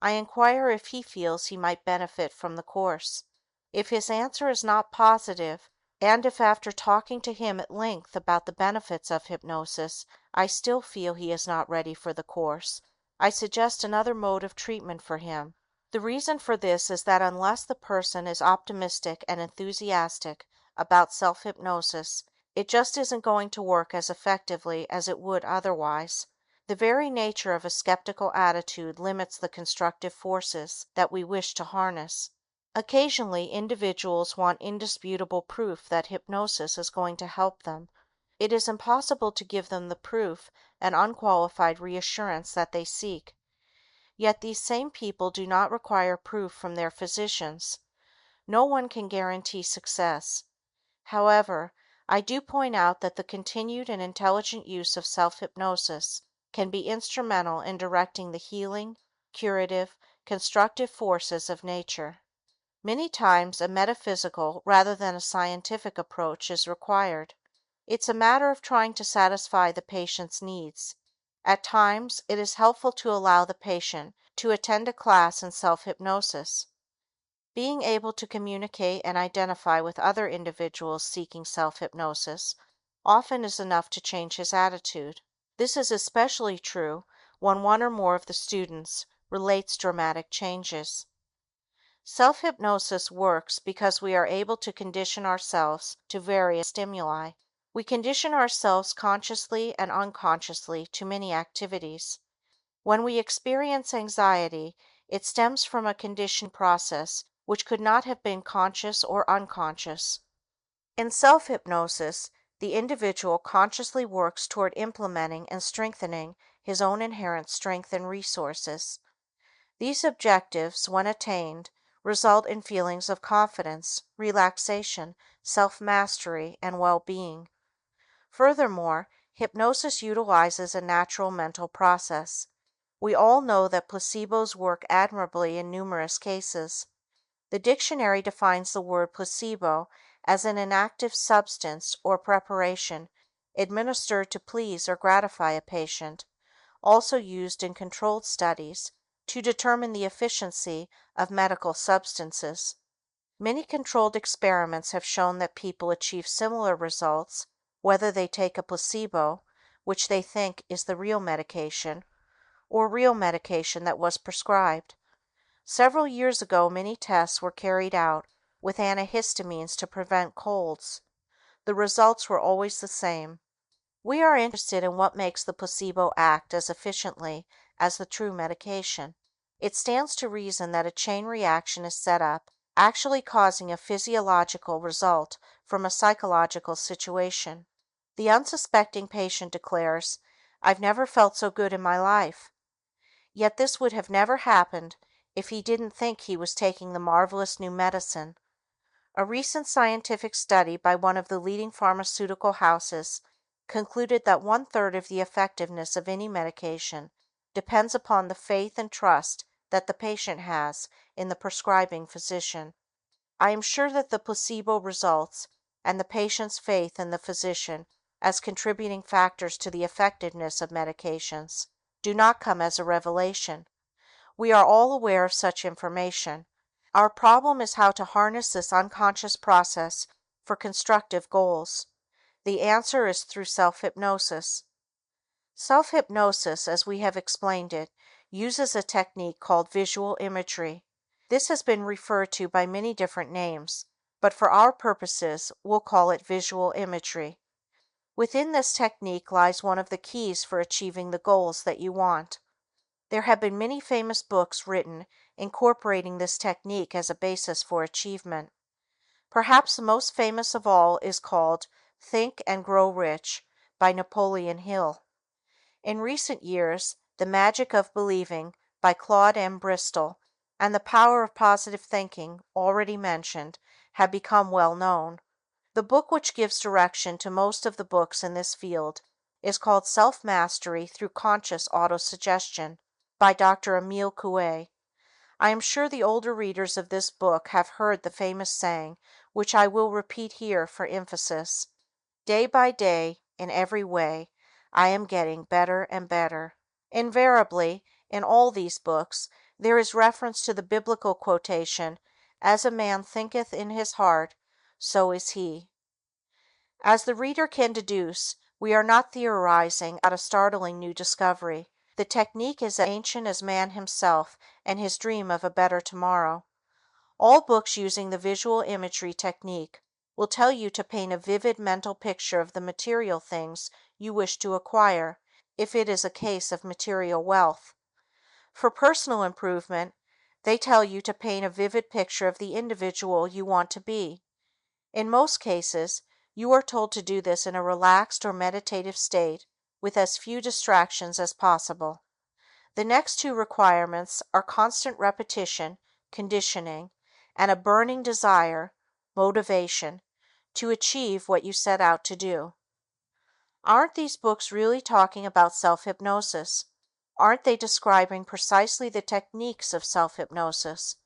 I inquire if he feels he might benefit from the course. If his answer is not positive, and if after talking to him at length about the benefits of hypnosis, I still feel he is not ready for the course, I suggest another mode of treatment for him. The reason for this is that unless the person is optimistic and enthusiastic about self-hypnosis, it just isn't going to work as effectively as it would otherwise. The very nature of a skeptical attitude limits the constructive forces that we wish to harness. Occasionally, individuals want indisputable proof that hypnosis is going to help them. It is impossible to give them the proof and unqualified reassurance that they seek. Yet these same people do not require proof from their physicians. No one can guarantee success. However, I do point out that the continued and intelligent use of self-hypnosis can be instrumental in directing the healing, curative, constructive forces of nature. Many times a metaphysical rather than a scientific approach is required. It's a matter of trying to satisfy the patient's needs. At times, it is helpful to allow the patient to attend a class in self-hypnosis. Being able to communicate and identify with other individuals seeking self-hypnosis often is enough to change his attitude. This is especially true when one or more of the students relates dramatic changes. Self-hypnosis works because we are able to condition ourselves to various stimuli. We condition ourselves consciously and unconsciously to many activities. When we experience anxiety, it stems from a conditioned process which could not have been conscious or unconscious. In self-hypnosis, the individual consciously works toward implementing and strengthening his own inherent strength and resources. These objectives, when attained, result in feelings of confidence, relaxation, self-mastery, and well-being. Furthermore, hypnosis utilizes a natural mental process. We all know that placebos work admirably in numerous cases. The dictionary defines the word placebo as an inactive substance or preparation administered to please or gratify a patient, also used in controlled studies to determine the efficiency of medical substances. Many controlled experiments have shown that people achieve similar results whether they take a placebo, which they think is the real medication, or real medication that was prescribed. Several years ago, many tests were carried out with antihistamines to prevent colds. The results were always the same. We are interested in what makes the placebo act as efficiently as the true medication. It stands to reason that a chain reaction is set up, actually causing a physiological result from a psychological situation. The unsuspecting patient declares, "I've never felt so good in my life." Yet this would have never happened if he didn't think he was taking the marvelous new medicine. A recent scientific study by one of the leading pharmaceutical houses concluded that one-third of the effectiveness of any medication depends upon the faith and trust that the patient has in the prescribing physician. I am sure that the placebo results and the patient's faith in the physician as contributing factors to the effectiveness of medications do not come as a revelation. We are all aware of such information. Our problem is how to harness this unconscious process for constructive goals. The answer is through self-hypnosis. Self-hypnosis, as we have explained it, uses a technique called visual imagery. This has been referred to by many different names, but for our purposes, we'll call it visual imagery. Within this technique lies one of the keys for achieving the goals that you want. There have been many famous books written incorporating this technique as a basis for achievement. Perhaps the most famous of all is called Think and Grow Rich by Napoleon Hill. In recent years, The Magic of Believing by Claude M. Bristol and The Power of Positive Thinking, already mentioned, have become well known. The book which gives direction to most of the books in this field is called Self-Mastery Through Conscious Autosuggestion by Dr. Emile Coué. I am sure the older readers of this book have heard the famous saying, which I will repeat here for emphasis: "Day by day, in every way, I am getting better and better." Invariably, in all these books, there is reference to the biblical quotation, "As a man thinketh in his heart, so is he." As the reader can deduce, we are not theorizing out a startling new discovery. The technique is as ancient as man himself and his dream of a better tomorrow. All books using the visual imagery technique will tell you to paint a vivid mental picture of the material things you wish to acquire, if it is a case of material wealth. For personal improvement, they tell you to paint a vivid picture of the individual you want to be. In most cases, you are told to do this in a relaxed or meditative state with as few distractions as possible. The next two requirements are constant repetition, conditioning, and a burning desire, motivation, to achieve what you set out to do. Aren't these books really talking about self-hypnosis? Aren't they describing precisely the techniques of self-hypnosis?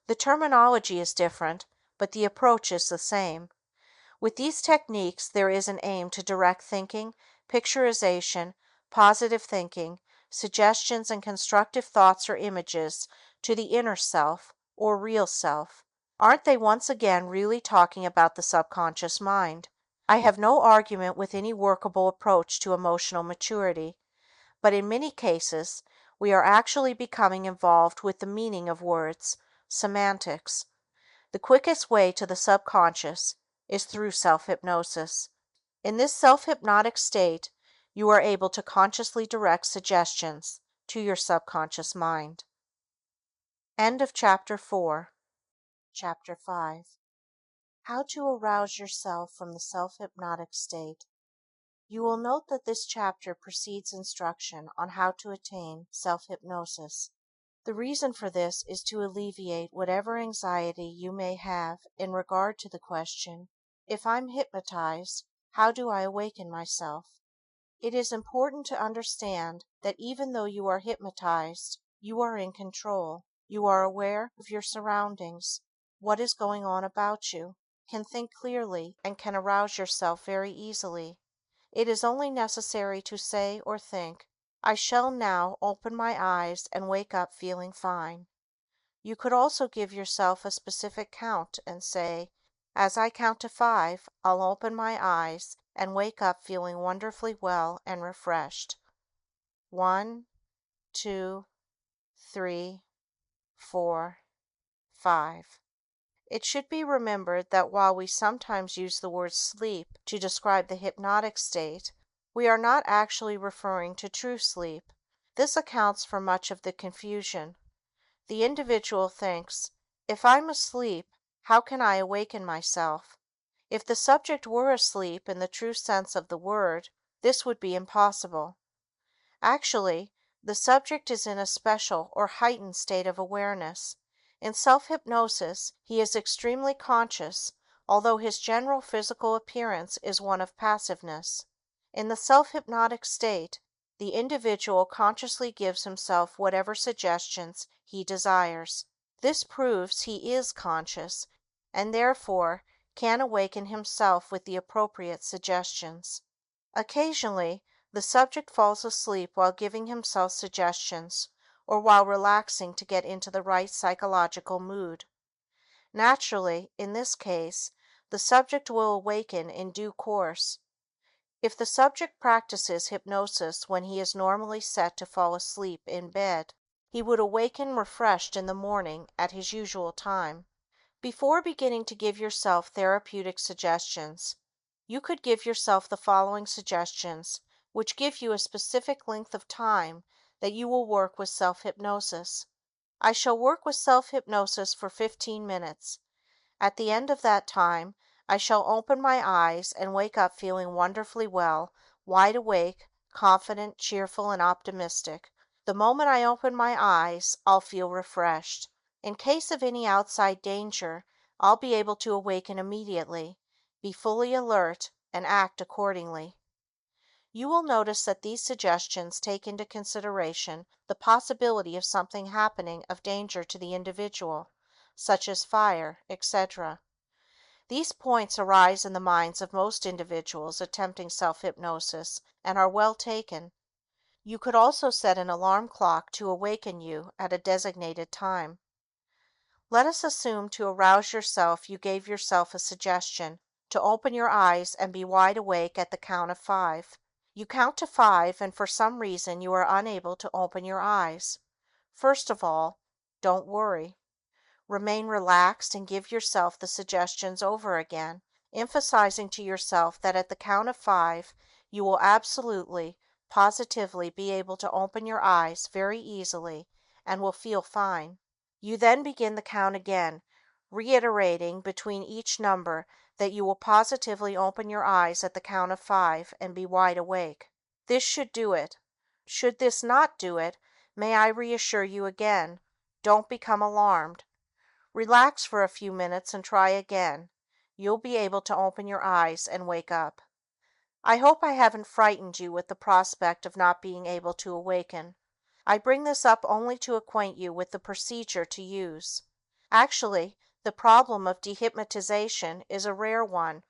The terminology is different, but the approach is the same. With these techniques, there is an aim to direct thinking, picturization, positive thinking, suggestions, and constructive thoughts or images to the inner self, or real self. Aren't they once again really talking about the subconscious mind? I have no argument with any workable approach to emotional maturity, but in many cases, we are actually becoming involved with the meaning of words, semantics. The quickest way to the subconscious is through self-hypnosis. In this self-hypnotic state, you are able to consciously direct suggestions to your subconscious mind. End of Chapter 4. Chapter 5. How to arouse yourself from the self-hypnotic state. You will note that this chapter precedes instruction on how to attain self-hypnosis. The reason for this is to alleviate whatever anxiety you may have in regard to the question, if I'm hypnotized, how do I awaken myself? It is important to understand that even though you are hypnotized, you are in control. You are aware of your surroundings, what is going on about you, can think clearly, and can arouse yourself very easily. It is only necessary to say or think, I shall now open my eyes and wake up feeling fine. You could also give yourself a specific count and say, as I count to 5, I'll open my eyes and wake up feeling wonderfully well and refreshed. 1, 2, 3, 4, 5. It should be remembered that while we sometimes use the word sleep to describe the hypnotic state, we are not actually referring to true sleep. This accounts for much of the confusion. The individual thinks, if I'm asleep, how can I awaken myself? If the subject were asleep in the true sense of the word, this would be impossible. Actually, the subject is in a special or heightened state of awareness. In self-hypnosis, he is extremely conscious, although his general physical appearance is one of passiveness. In the self-hypnotic state, the individual consciously gives himself whatever suggestions he desires. This proves he is conscious, and therefore can awaken himself with the appropriate suggestions. Occasionally, the subject falls asleep while giving himself suggestions or while relaxing to get into the right psychological mood. Naturally, in this case, the subject will awaken in due course. If the subject practices hypnosis when he is normally set to fall asleep in bed, he would awaken refreshed in the morning at his usual time. Before beginning to give yourself therapeutic suggestions, you could give yourself the following suggestions, which give you a specific length of time that you will work with self-hypnosis. I shall work with self-hypnosis for 15 minutes. At the end of that time, I shall open my eyes and wake up feeling wonderfully well, wide awake, confident, cheerful, and optimistic. The moment I open my eyes, I'll feel refreshed. In case of any outside danger, I'll be able to awaken immediately, be fully alert, and act accordingly. You will notice that these suggestions take into consideration the possibility of something happening of danger to the individual, such as fire, etc. These points arise in the minds of most individuals attempting self-hypnosis and are well taken. You could also set an alarm clock to awaken you at a designated time. Let us assume to arouse yourself you gave yourself a suggestion to open your eyes and be wide awake at the count of 5. You count to 5 and for some reason you are unable to open your eyes. First of all, don't worry. Remain relaxed and give yourself the suggestions over again, emphasizing to yourself that at the count of 5 you will absolutely, positively be able to open your eyes very easily and will feel fine. You then begin the count again, reiterating between each number that you will positively open your eyes at the count of 5 and be wide awake. This should do it. Should this not do it, may I reassure you again, don't become alarmed. Relax for a few minutes and try again. You'll be able to open your eyes and wake up. I hope I haven't frightened you with the prospect of not being able to awaken. I bring this up only to acquaint you with the procedure to use. Actually, the problem of dehypnotization is a rare one.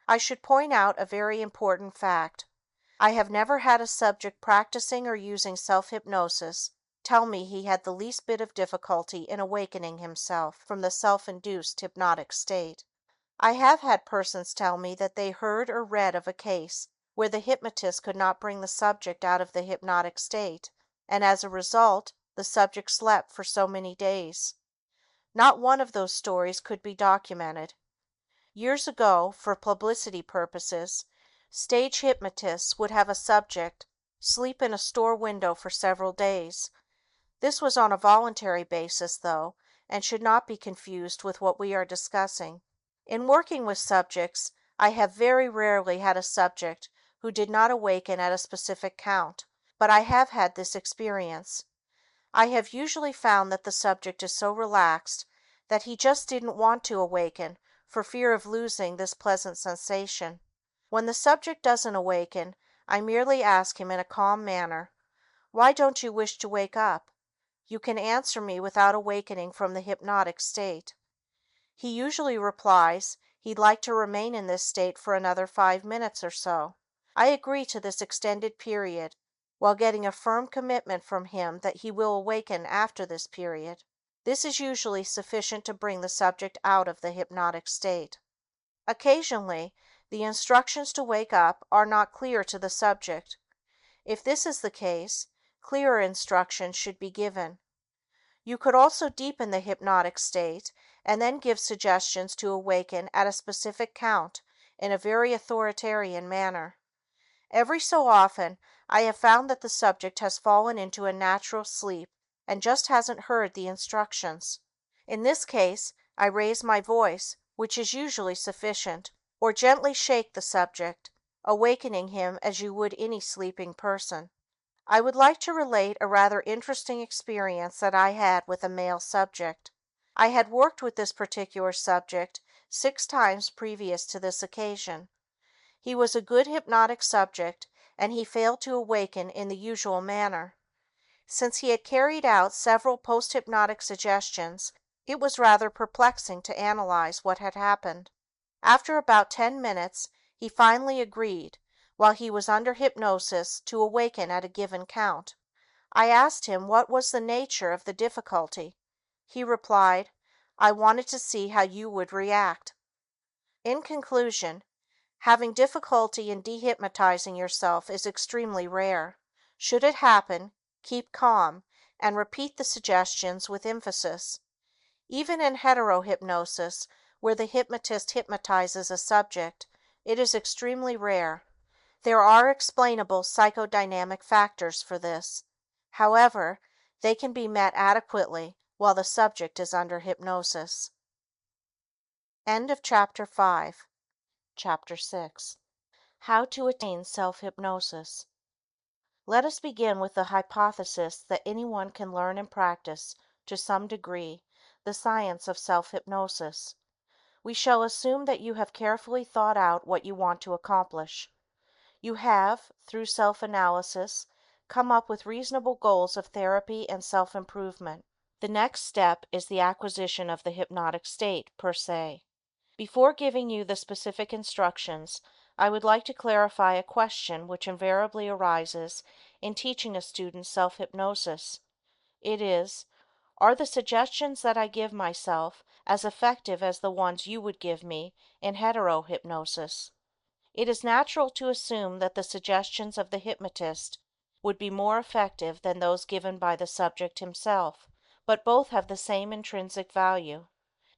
I should point out a very important fact. I have never had a subject practicing or using self-hypnosis tell me he had the least bit of difficulty in awakening himself from the self-induced hypnotic state. I have had persons tell me that they heard or read of a case where the hypnotist could not bring the subject out of the hypnotic state, and as a result, the subject slept for so many days. Not one of those stories could be documented. Years ago, for publicity purposes, stage hypnotists would have a subject sleep in a store window for several days. This was on a voluntary basis, though, and should not be confused with what we are discussing. In working with subjects, I have very rarely had a subject who did not awaken at a specific count, but I have had this experience. I have usually found that the subject is so relaxed that he just didn't want to awaken for fear of losing this pleasant sensation. When the subject doesn't awaken, I merely ask him in a calm manner, "Why don't you wish to wake up? You can answer me without awakening from the hypnotic state." He usually replies he'd like to remain in this state for another 5 minutes or so. I agree to this extended period, while getting a firm commitment from him that he will awaken after this period. This is usually sufficient to bring the subject out of the hypnotic state. Occasionally, the instructions to wake up are not clear to the subject. If this is the case, clearer instructions should be given. You could also deepen the hypnotic state and then give suggestions to awaken at a specific count in a very authoritarian manner. Every so often, I have found that the subject has fallen into a natural sleep and just hasn't heard the instructions. In this case, I raise my voice, which is usually sufficient, or gently shake the subject, awakening him as you would any sleeping person. I would like to relate a rather interesting experience that I had with a male subject. I had worked with this particular subject 6 times previous to this occasion. He was a good hypnotic subject, and he failed to awaken in the usual manner. Since he had carried out several post-hypnotic suggestions, it was rather perplexing to analyze what had happened. After about 10 minutes, he finally agreed, while he was under hypnosis, to awaken at a given count. I asked him what was the nature of the difficulty. He replied, "I wanted to see how you would react." In conclusion, having difficulty in dehypnotizing yourself is extremely rare. Should it happen, keep calm and repeat the suggestions with emphasis. Even in heterohypnosis, where the hypnotist hypnotizes a subject, it is extremely rare. There are explainable psychodynamic factors for this. However, they can be met adequately while the subject is under hypnosis. End of Chapter 5. Chapter 6. How to attain self-hypnosis. Let us begin with the hypothesis that anyone can learn and practice, to some degree, the science of self-hypnosis. We shall assume that you have carefully thought out what you want to accomplish. You have, through self-analysis, come up with reasonable goals of therapy and self-improvement. The next step is the acquisition of the hypnotic state, per se. Before giving you the specific instructions, I would like to clarify a question which invariably arises in teaching a student self-hypnosis. It is, are the suggestions that I give myself as effective as the ones you would give me in hetero-hypnosis? It is natural to assume that the suggestions of the hypnotist would be more effective than those given by the subject himself, but both have the same intrinsic value.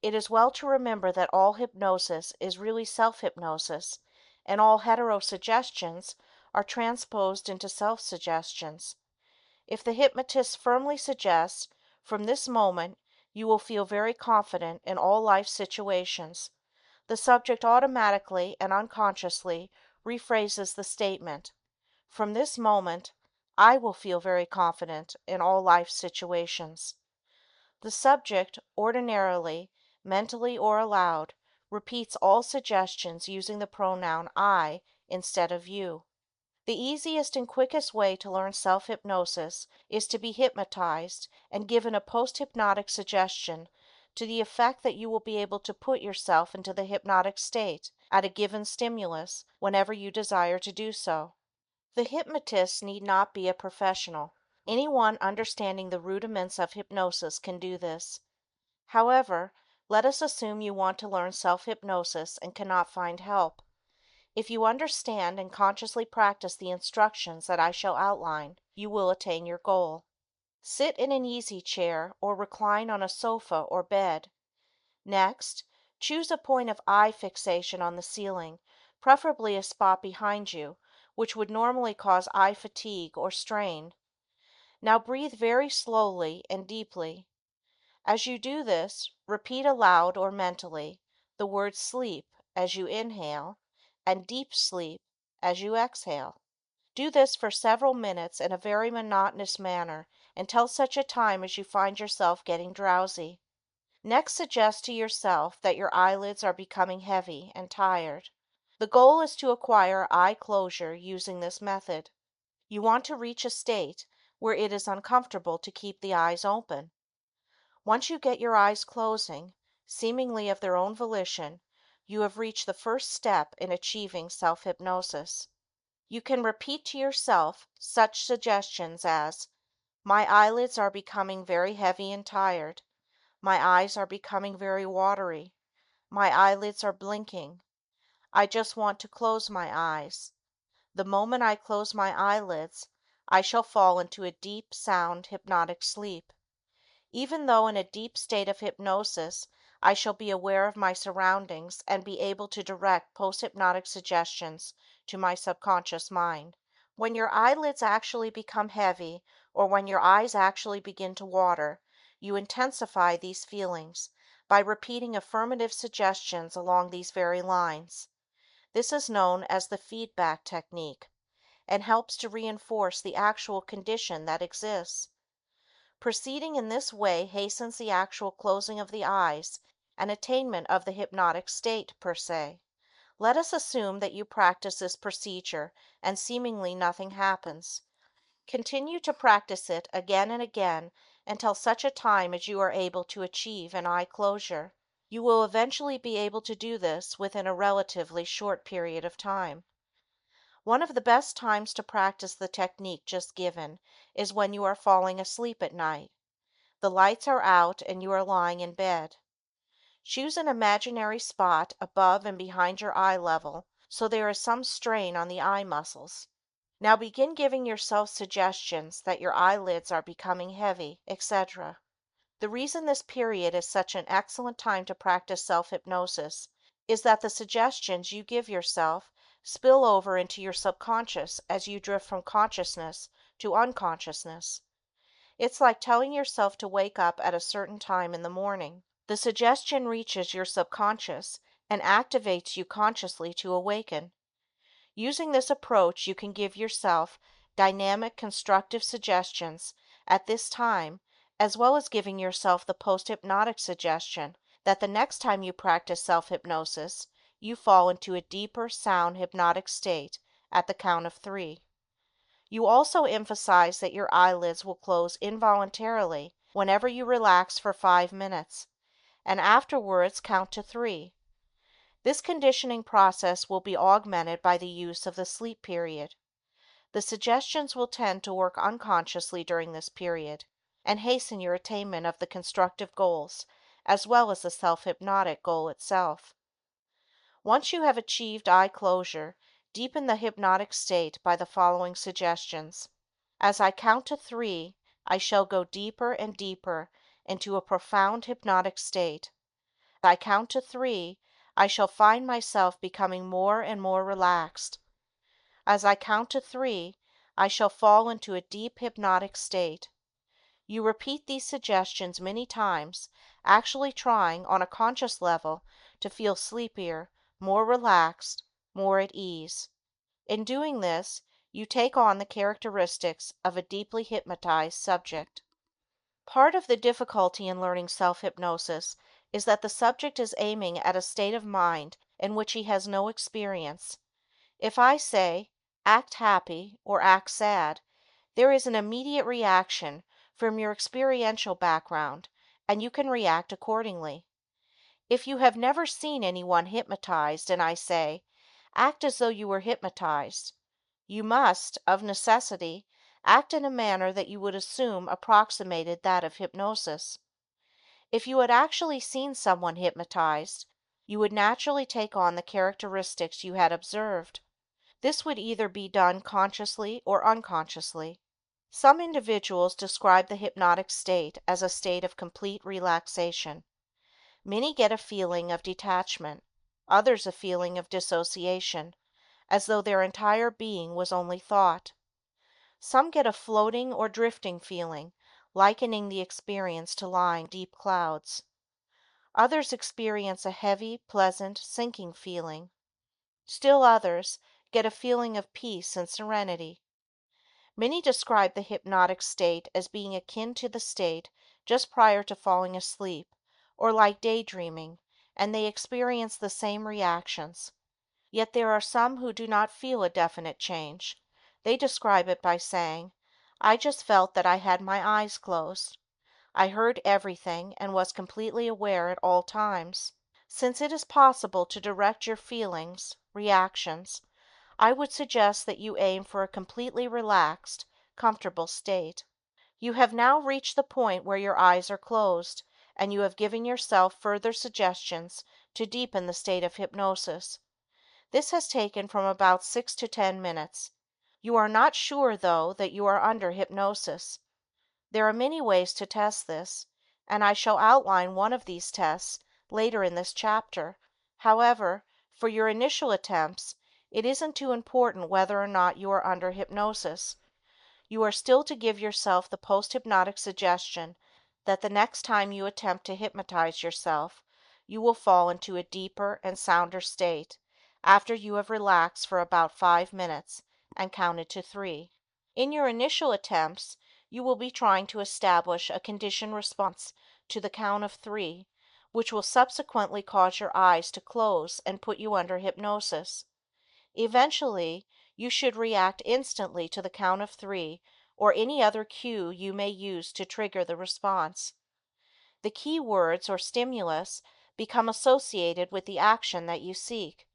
It is well to remember that all hypnosis is really self-hypnosis, and all heterosuggestions are transposed into self-suggestions. If the hypnotist firmly suggests, "From this moment you will feel very confident in all life situations," the subject automatically and unconsciously rephrases the statement, "From this moment, I will feel very confident in all life situations." The subject, ordinarily, mentally or aloud, repeats all suggestions using the pronoun I instead of you. The easiest and quickest way to learn self hypnosis is to be hypnotized and given a post hypnotic suggestion to the effect that you will be able to put yourself into the hypnotic state at a given stimulus whenever you desire to do so. The hypnotist need not be a professional. Anyone understanding the rudiments of hypnosis can do this. However, let us assume you want to learn self hypnosis and cannot find help. If you understand and consciously practice the instructions that I shall outline, you will attain your goal. Sit in an easy chair or recline on a sofa or bed. Next, choose a point of eye fixation on the ceiling, preferably a spot behind you, which would normally cause eye fatigue or strain. Now breathe very slowly and deeply. As you do this, repeat aloud or mentally the word sleep as you inhale and deep sleep as you exhale. Do this for several minutes in a very monotonous manner until such a time as you find yourself getting drowsy. Next, suggest to yourself that your eyelids are becoming heavy and tired. The goal is to acquire eye closure using this method. You want to reach a state where it is uncomfortable to keep the eyes open. Once you get your eyes closing, seemingly of their own volition, you have reached the first step in achieving self hypnosis. You can repeat to yourself such suggestions as, "My eyelids are becoming very heavy and tired. My eyes are becoming very watery. My eyelids are blinking. I just want to close my eyes. The moment I close my eyelids, I shall fall into a deep, sound, hypnotic sleep. Even though in a deep state of hypnosis, I shall be aware of my surroundings and be able to direct post-hypnotic suggestions to my subconscious mind." When your eyelids actually become heavy or when your eyes actually begin to water, you intensify these feelings by repeating affirmative suggestions along these very lines. This is known as the feedback technique and helps to reinforce the actual condition that exists. Proceeding in this way hastens the actual closing of the eyes and attainment of the hypnotic state per se. Let us assume that you practice this procedure and seemingly nothing happens. Continue to practice it again and again until such a time as you are able to achieve an eye closure. You will eventually be able to do this within a relatively short period of time. One of the best times to practice the technique just given is when you are falling asleep at night. The lights are out and you are lying in bed. Choose an imaginary spot above and behind your eye level so there is some strain on the eye muscles. Now begin giving yourself suggestions that your eyelids are becoming heavy, etc. The reason this period is such an excellent time to practice self hypnosis is that the suggestions you give yourself spill over into your subconscious as you drift from consciousness to unconsciousness. It's like telling yourself to wake up at a certain time in the morning. The suggestion reaches your subconscious and activates you consciously to awaken. Using this approach, you can give yourself dynamic, constructive suggestions at this time, as well as giving yourself the post hypnotic suggestion that the next time you practice self hypnosis, you fall into a deeper, sound, hypnotic state at the count of 3. You also emphasize that your eyelids will close involuntarily whenever you relax for 5 minutes, and afterwards count to 3. This conditioning process will be augmented by the use of the sleep period. The suggestions will tend to work unconsciously during this period and hasten your attainment of the constructive goals as well as the self hypnotic goal itself. Once you have achieved eye closure, Deepen the hypnotic state by the following suggestions. As I count to 3, I shall go deeper and deeper into a profound hypnotic state. As I count to 3, I shall find myself becoming more and more relaxed. As I count to 3, I shall fall into a deep hypnotic state. You repeat these suggestions many times, actually trying on a conscious level to feel sleepier, more relaxed, more at ease. In doing this, you take on the characteristics of a deeply hypnotized subject. Part of the difficulty in learning self hypnosis is that the subject is aiming at a state of mind in which he has no experience. If I say, act happy or act sad, there is an immediate reaction from your experiential background, and you can react accordingly. If you have never seen anyone hypnotized and I say, act as though you were hypnotized, you must, of necessity, act in a manner that you would assume approximated that of hypnosis. If you had actually seen someone hypnotized, you would naturally take on the characteristics you had observed. This would either be done consciously or unconsciously. Some individuals describe the hypnotic state as a state of complete relaxation. Many get a feeling of detachment, others a feeling of dissociation, as though their entire being was only thought. Some get a floating or drifting feeling, likening the experience to lying in deep clouds. Others experience a heavy, pleasant, sinking feeling. Still others get a feeling of peace and serenity. Many describe the hypnotic state as being akin to the state just prior to falling asleep, or like daydreaming, and they experience the same reactions. Yet there are some who do not feel a definite change. They describe it by saying, I just felt that I had my eyes closed. I heard everything and was completely aware at all times. Since it is possible to direct your feelings, reactions, I would suggest that you aim for a completely relaxed, comfortable state. You have now reached the point where your eyes are closed, and you have given yourself further suggestions to deepen the state of hypnosis. This has taken from about 6 to 10 minutes. You are not sure, though, that you are under hypnosis. There are many ways to test this, and I shall outline one of these tests later in this chapter. However, for your initial attempts, it isn't too important whether or not you are under hypnosis. You are still to give yourself the post-hypnotic suggestion that the next time you attempt to hypnotize yourself, you will fall into a deeper and sounder state after you have relaxed for about 5 minutes and counted to 3. In your initial attempts, you will be trying to establish a conditioned response to the count of 3, which will subsequently cause your eyes to close and put you under hypnosis. Eventually, you should react instantly to the count of 3 or any other cue you may use to trigger the response. The key words or stimulus become associated with the action that you seek.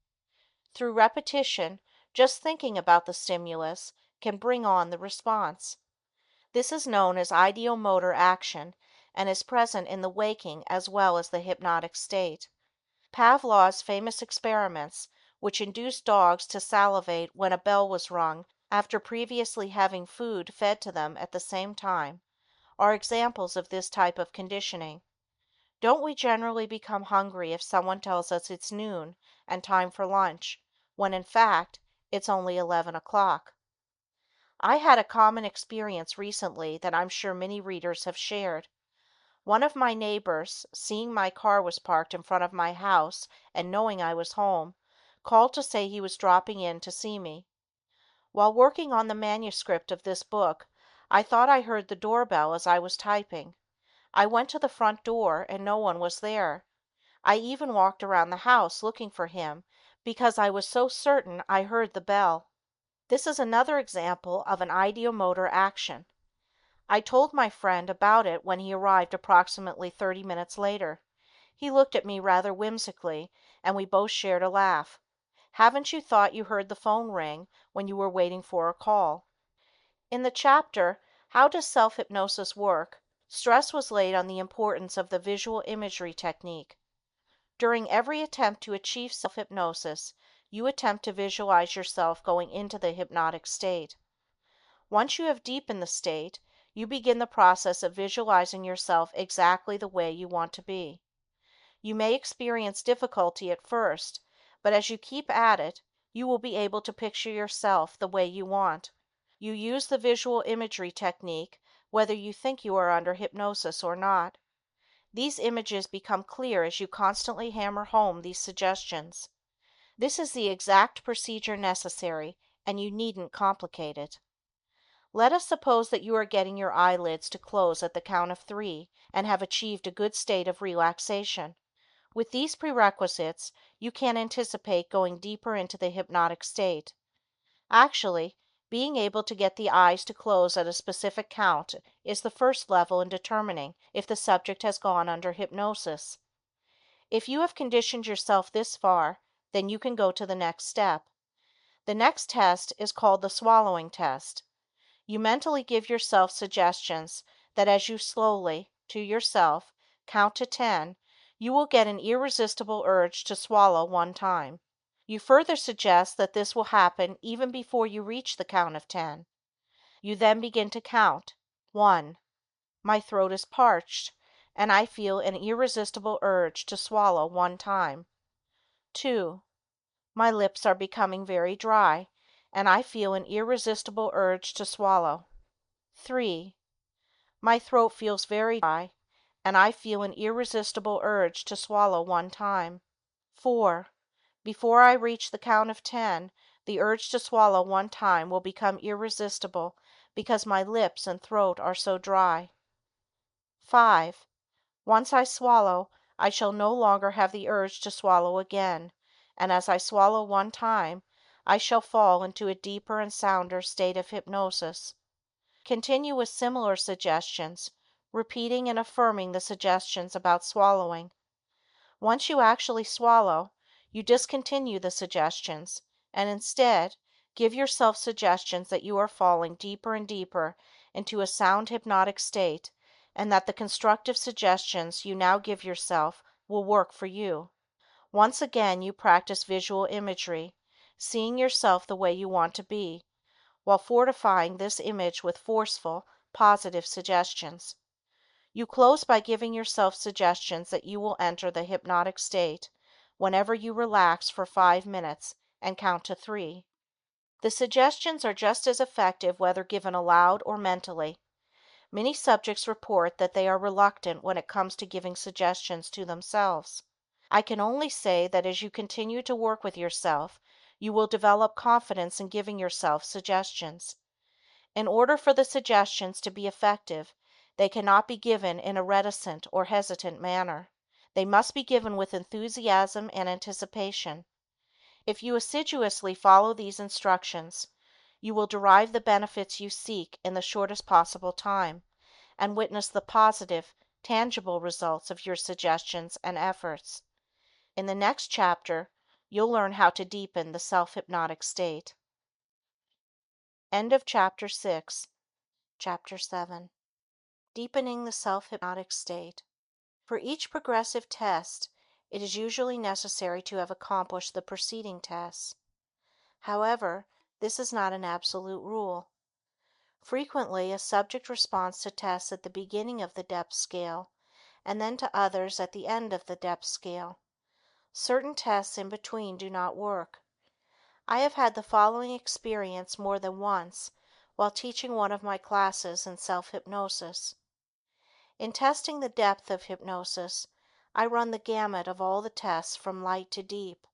Through repetition, just thinking about the stimulus can bring on the response. This is known as ideomotor action and is present in the waking as well as the hypnotic state. Pavlov's famous experiments, which induced dogs to salivate when a bell was rung after previously having food fed to them at the same time, are examples of this type of conditioning. Don't we generally become hungry if someone tells us it's noon and time for lunch, when in fact it's only 11 o'clock? I had a common experience recently that I'm sure many readers have shared. One of my neighbors, seeing my car was parked in front of my house and knowing I was home, called to say he was dropping in to see me. While working on the manuscript of this book, I thought I heard the doorbell as I was typing. I went to the front door and no one was there. I even walked around the house looking for him because I was so certain I heard the bell. This is another example of an ideomotor action. I told my friend about it when he arrived approximately 30 minutes later. He looked at me rather whimsically, and we both shared a laugh. Haven't you thought you heard the phone ring when you were waiting for a call? In the chapter, How Does Self-Hypnosis Work?, stress was laid on the importance of the visual imagery technique. During every attempt to achieve self-hypnosis, you attempt to visualize yourself going into the hypnotic state. Once you have deepened the state, you begin the process of visualizing yourself exactly the way you want to be. You may experience difficulty at first, but as you keep at it, you will be able to picture yourself the way you want. You use the visual imagery technique whether you think you are under hypnosis or not. These images become clear as you constantly hammer home these suggestions. This is the exact procedure necessary, and you needn't complicate it. Let us suppose that you are getting your eyelids to close at the count of 3 and have achieved a good state of relaxation. With these prerequisites, you can anticipate going deeper into the hypnotic state. Actually, being able to get the eyes to close at a specific count is the first level in determining if the subject has gone under hypnosis. If you have conditioned yourself this far, then you can go to the next step. The next test is called the swallowing test. You mentally give yourself suggestions that as you slowly, to yourself, count to 10, you will get an irresistible urge to swallow one time. You further suggest that this will happen even before you reach the count of 10. You then begin to count. 1. My throat is parched, and I feel an irresistible urge to swallow one time. 2. My lips are becoming very dry, and I feel an irresistible urge to swallow. 3. My throat feels very dry, and I feel an irresistible urge to swallow one time. 4. Before I reach the count of 10, the urge to swallow one time will become irresistible because my lips and throat are so dry. 5. Once I swallow, I shall no longer have the urge to swallow again, and as I swallow one time, I shall fall into a deeper and sounder state of hypnosis. Continue with similar suggestions, repeating and affirming the suggestions about swallowing. Once you actually swallow, you discontinue the suggestions and instead give yourself suggestions that you are falling deeper and deeper into a sound hypnotic state and that the constructive suggestions you now give yourself will work for you. Once again you practice visual imagery, seeing yourself the way you want to be, while fortifying this image with forceful, positive suggestions. You close by giving yourself suggestions that you will enter the hypnotic state whenever you relax for 5 minutes and count to 3. The suggestions are just as effective whether given aloud or mentally. Many subjects report that they are reluctant when it comes to giving suggestions to themselves. I can only say that as you continue to work with yourself, you will develop confidence in giving yourself suggestions. In order for the suggestions to be effective, they cannot be given in a reticent or hesitant manner. They must be given with enthusiasm and anticipation. If you assiduously follow these instructions, you will derive the benefits you seek in the shortest possible time, and witness the positive, tangible results of your suggestions and efforts. In the next chapter, you'll learn how to deepen the self-hypnotic state. End of Chapter 6. Chapter 7. Deepening the self-hypnotic state. For each progressive test, it is usually necessary to have accomplished the preceding tests. However, this is not an absolute rule. Frequently, a subject responds to tests at the beginning of the depth scale, and then to others at the end of the depth scale. Certain tests in between do not work. I have had the following experience more than once while teaching one of my classes in self-hypnosis. In testing the depth of hypnosis, I run the gamut of all the tests from light to deep.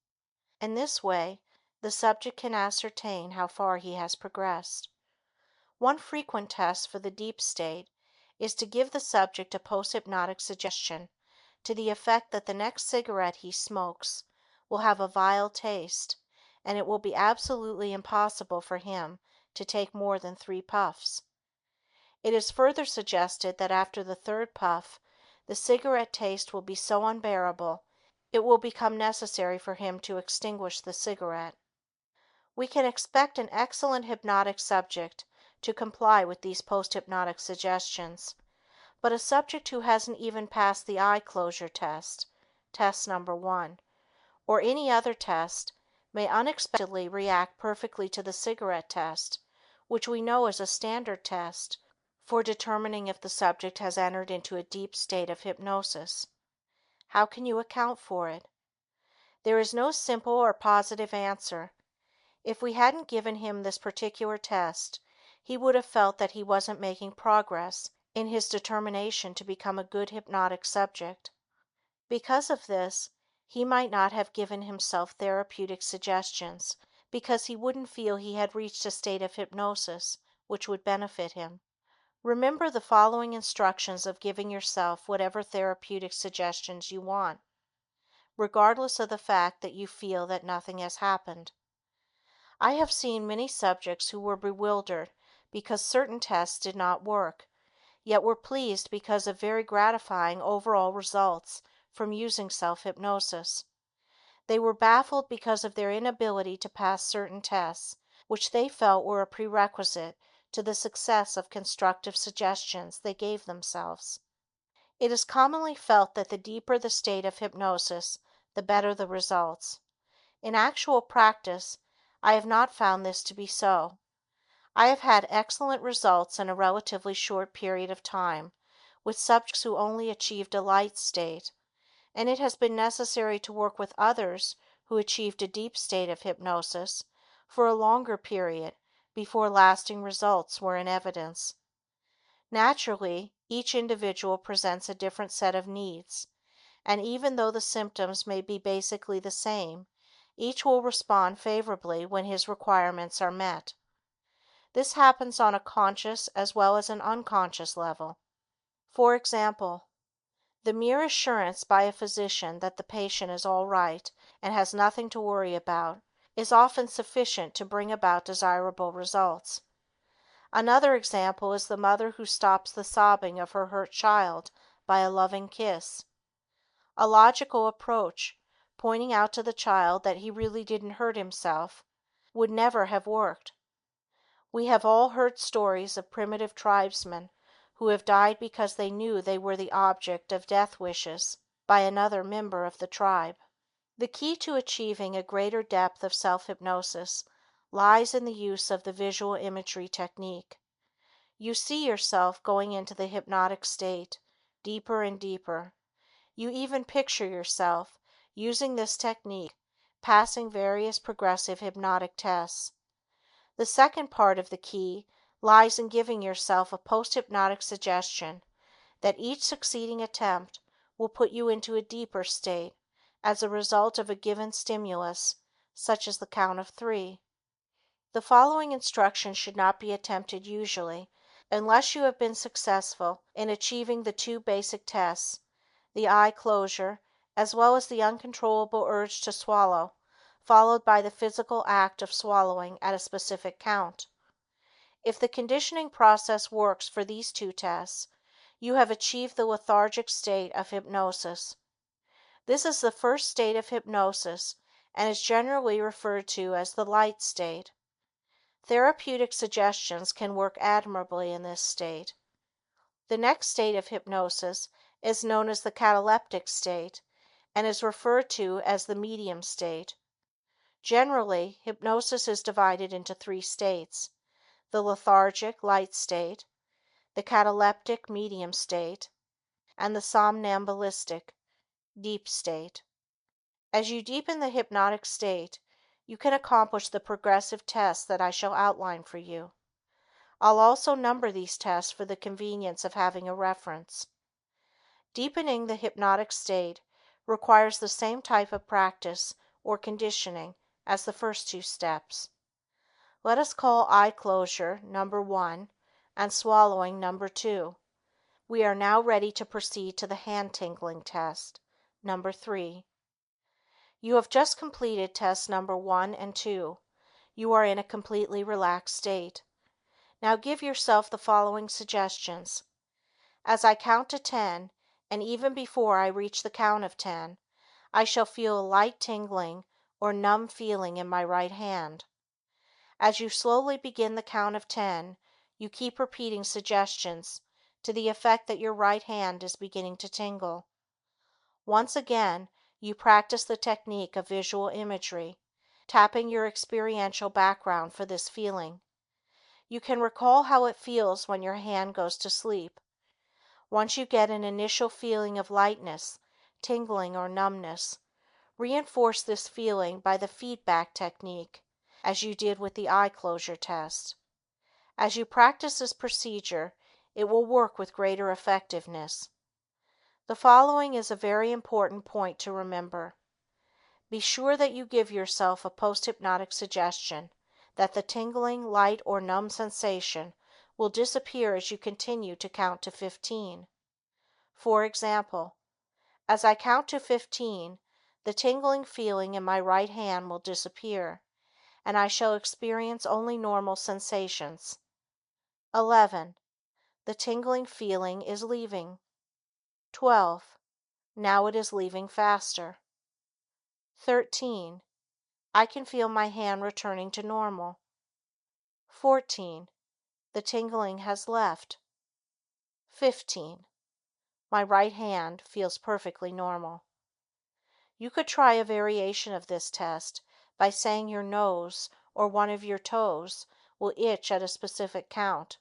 In this way, the subject can ascertain how far he has progressed. One frequent test for the deep state is to give the subject a post-hypnotic suggestion to the effect that the next cigarette he smokes will have a vile taste, and it will be absolutely impossible for him to take more than 3 puffs. It is further suggested that after the 3rd puff, the cigarette taste will be so unbearable it will become necessary for him to extinguish the cigarette. We can expect an excellent hypnotic subject to comply with these post-hypnotic suggestions, but a subject who hasn't even passed the eye closure test, test number 1, or any other test, may unexpectedly react perfectly to the cigarette test, which we know is a standard test for determining if the subject has entered into a deep state of hypnosis. How can you account for it? There is no simple or positive answer. If we hadn't given him this particular test, he would have felt that he wasn't making progress in his determination to become a good hypnotic subject. Because of this, he might not have given himself therapeutic suggestions because he wouldn't feel he had reached a state of hypnosis which would benefit him. Remember the following instructions of giving yourself whatever therapeutic suggestions you want, regardless of the fact that you feel that nothing has happened. I have seen many subjects who were bewildered because certain tests did not work, yet were pleased because of very gratifying overall results from using self-hypnosis. They were baffled because of their inability to pass certain tests, which they felt were a prerequisite to the success of constructive suggestions they gave themselves. It is commonly felt that the deeper the state of hypnosis, the better the results. In actual practice, I have not found this to be so. I have had excellent results in a relatively short period of time with subjects who only achieved a light state, and it has been necessary to work with others who achieved a deep state of hypnosis for a longer period before lasting results were in evidence. Naturally, each individual presents a different set of needs, and even though the symptoms may be basically the same, each will respond favorably when his requirements are met. This happens on a conscious as well as an unconscious level. For example, the mere assurance by a physician that the patient is all right and has nothing to worry about is often sufficient to bring about desirable results. Another example is the mother who stops the sobbing of her hurt child by a loving kiss. A logical approach, pointing out to the child that he really didn't hurt himself, would never have worked. We have all heard stories of primitive tribesmen who have died because they knew they were the object of death wishes by another member of the tribe. The key to achieving a greater depth of self-hypnosis lies in the use of the visual imagery technique. You see yourself going into the hypnotic state, deeper and deeper. You even picture yourself, using this technique, passing various progressive hypnotic tests. The second part of the key lies in giving yourself a post-hypnotic suggestion that each succeeding attempt will put you into a deeper state as a result of a given stimulus, such as the count of 3. The following instructions should not be attempted usually unless you have been successful in achieving the two basic tests, the eye closure as well as the uncontrollable urge to swallow, followed by the physical act of swallowing at a specific count. If the conditioning process works for these two tests, you have achieved the lethargic state of hypnosis. This is the first state of hypnosis and is generally referred to as the light state. Therapeutic suggestions can work admirably in this state. The next state of hypnosis is known as the cataleptic state and is referred to as the medium state. Generally, hypnosis is divided into 3 states: the lethargic light state, the cataleptic medium state, and the somnambulistic deep state. As you deepen the hypnotic state, you can accomplish the progressive tests that I shall outline for you. I'll also number these tests for the convenience of having a reference. Deepening the hypnotic state requires the same type of practice or conditioning as the first 2 steps. Let us call eye closure number 1 and swallowing number 2. We are now ready to proceed to the hand tingling test, number 3. You have just completed tests number 1 and 2. You are in a completely relaxed state. Now give yourself the following suggestions. As I count to 10, and even before I reach the count of 10, I shall feel a light tingling or numb feeling in my right hand. As you slowly begin the count of 10, you keep repeating suggestions to the effect that your right hand is beginning to tingle. Once again, you practice the technique of visual imagery, tapping your experiential background for this feeling. You can recall how it feels when your hand goes to sleep. Once you get an initial feeling of lightness, tingling, or numbness, reinforce this feeling by the feedback technique, as you did with the eye closure test. As you practice this procedure, it will work with greater effectiveness. The following is a very important point to remember. Be sure that you give yourself a post-hypnotic suggestion that the tingling, light, or numb sensation will disappear as you continue to count to 15. For example, as I count to 15, the tingling feeling in my right hand will disappear, and I shall experience only normal sensations. 11. The tingling feeling is leaving. 12. Now it is leaving faster. 13. I can feel my hand returning to normal. 14. The tingling has left. 15. My right hand feels perfectly normal. You could try a variation of this test by saying your nose or one of your toes will itch at a specific count.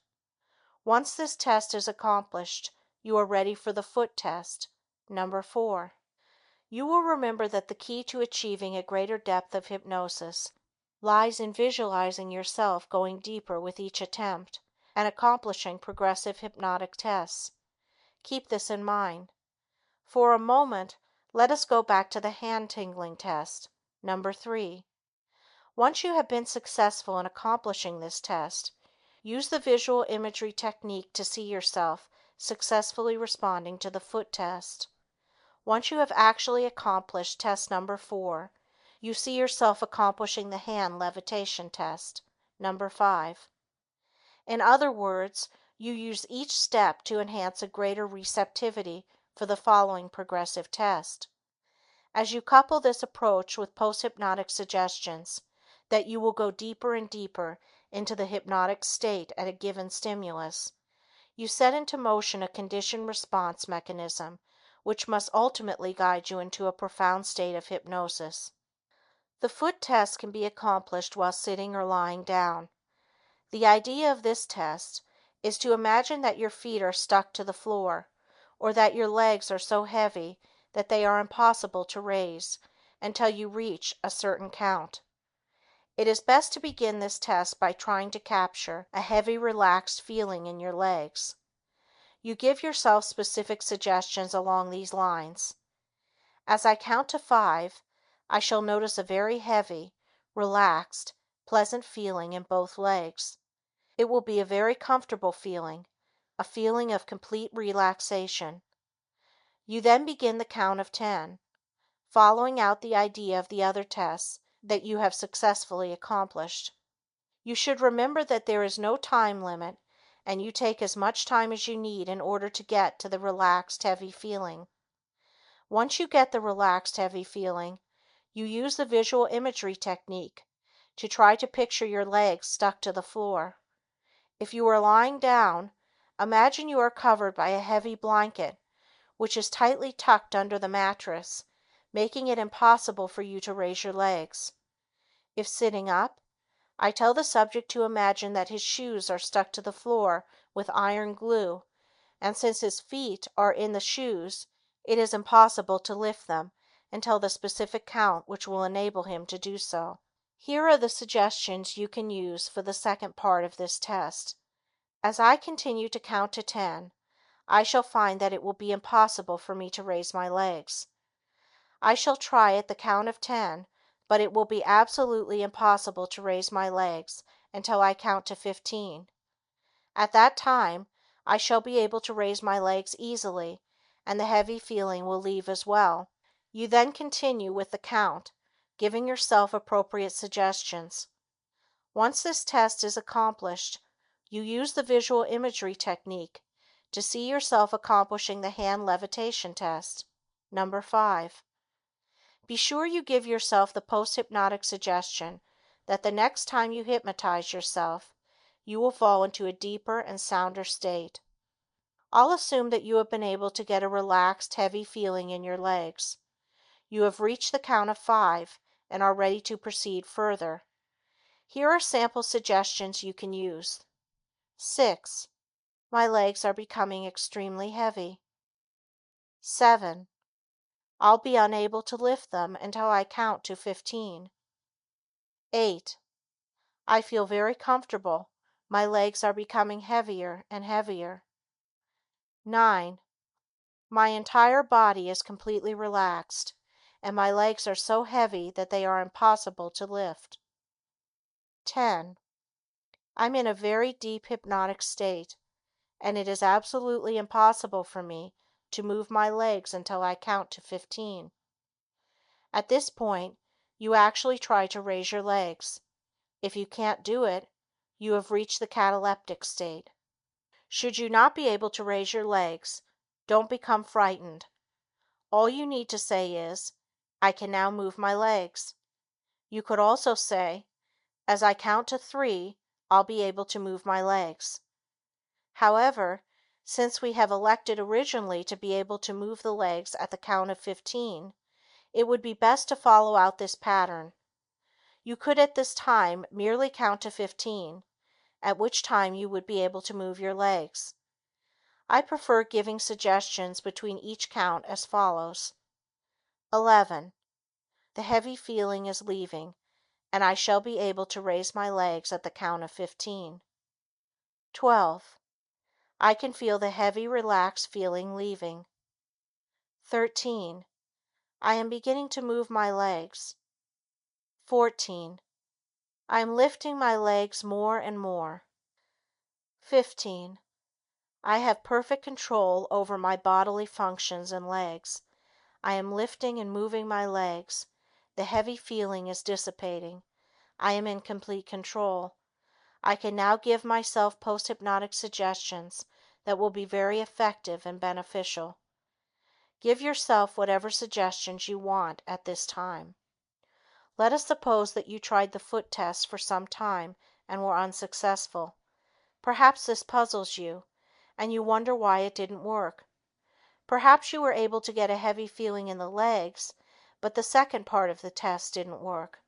Once this test is accomplished, you are ready for the foot test, number 4. You will remember that the key to achieving a greater depth of hypnosis lies in visualizing yourself going deeper with each attempt and accomplishing progressive hypnotic tests. Keep this in mind. For a moment, let us go back to the hand tingling test, number 3. Once you have been successful in accomplishing this test, use the visual imagery technique to see yourself successfully responding to the foot test. Once you have actually accomplished test number 4, you see yourself accomplishing the hand levitation test, number 5. In other words, you use each step to enhance a greater receptivity for the following progressive test. As you couple this approach with post-hypnotic suggestions that you will go deeper and deeper into the hypnotic state at a given stimulus, you set into motion a conditioned response mechanism which must ultimately guide you into a profound state of hypnosis. The foot test can be accomplished while sitting or lying down. The idea of this test is to imagine that your feet are stuck to the floor, or that your legs are so heavy that they are impossible to raise until you reach a certain count. It is best to begin this test by trying to capture a heavy, relaxed feeling in your legs. You give yourself specific suggestions along these lines. As I count to 5, I shall notice a very heavy, relaxed, pleasant feeling in both legs. It will be a very comfortable feeling, a feeling of complete relaxation. You then begin the count of 10, following out the idea of the other tests that you have successfully accomplished. You should remember that there is no time limit and you take as much time as you need in order to get to the relaxed, heavy feeling. Once you get the relaxed, heavy feeling, you use the visual imagery technique to try to picture your legs stuck to the floor. If you are lying down, imagine you are covered by a heavy blanket which is tightly tucked under the mattress, making it impossible for you to raise your legs. If sitting up, I tell the subject to imagine that his shoes are stuck to the floor with iron glue, and since his feet are in the shoes, it is impossible to lift them until the specific count which will enable him to do so. Here are the suggestions you can use for the second part of this test. As I continue to count to 10, I shall find that it will be impossible for me to raise my legs. I shall try at the count of 10, but it will be absolutely impossible to raise my legs until I count to 15. At that time, I shall be able to raise my legs easily, and the heavy feeling will leave as well. You then continue with the count, giving yourself appropriate suggestions. Once this test is accomplished, you use the visual imagery technique to see yourself accomplishing the hand levitation test, number 5. Be sure you give yourself the post-hypnotic suggestion that the next time you hypnotize yourself, you will fall into a deeper and sounder state. I'll assume that you have been able to get a relaxed, heavy feeling in your legs. You have reached the count of 5 and are ready to proceed further. Here are sample suggestions you can use. 6. My legs are becoming extremely heavy. 7. I'll be unable to lift them until I count to 15. 8. I feel very comfortable. My legs are becoming heavier and heavier. 9. My entire body is completely relaxed, and my legs are so heavy that they are impossible to lift. 10. I'm in a very deep hypnotic state, and it is absolutely impossible for me to move my legs until I count to 15. At this point, you actually try to raise your legs. If you can't do it, you have reached the cataleptic state. Should you not be able to raise your legs, don't become frightened. All you need to say is, I can now move my legs. You could also say, as I count to 3, I'll be able to move my legs. However, since we have elected originally to be able to move the legs at the count of 15, it would be best to follow out this pattern. You could at this time merely count to 15, at which time you would be able to move your legs. I prefer giving suggestions between each count as follows. 11. The heavy feeling is leaving, and I shall be able to raise my legs at the count of 15. 12. I can feel the heavy, relaxed feeling leaving. 13. I am beginning to move my legs. 14. I am lifting my legs more and more. 15. I have perfect control over my bodily functions and legs. I am lifting and moving my legs. The heavy feeling is dissipating. I am in complete control. I can now give myself post-hypnotic suggestions that will be very effective and beneficial. Give yourself whatever suggestions you want at this time. Let us suppose that you tried the foot test for some time and were unsuccessful. Perhaps this puzzles you, and you wonder why it didn't work. Perhaps you were able to get a heavy feeling in the legs, but the second part of the test didn't work.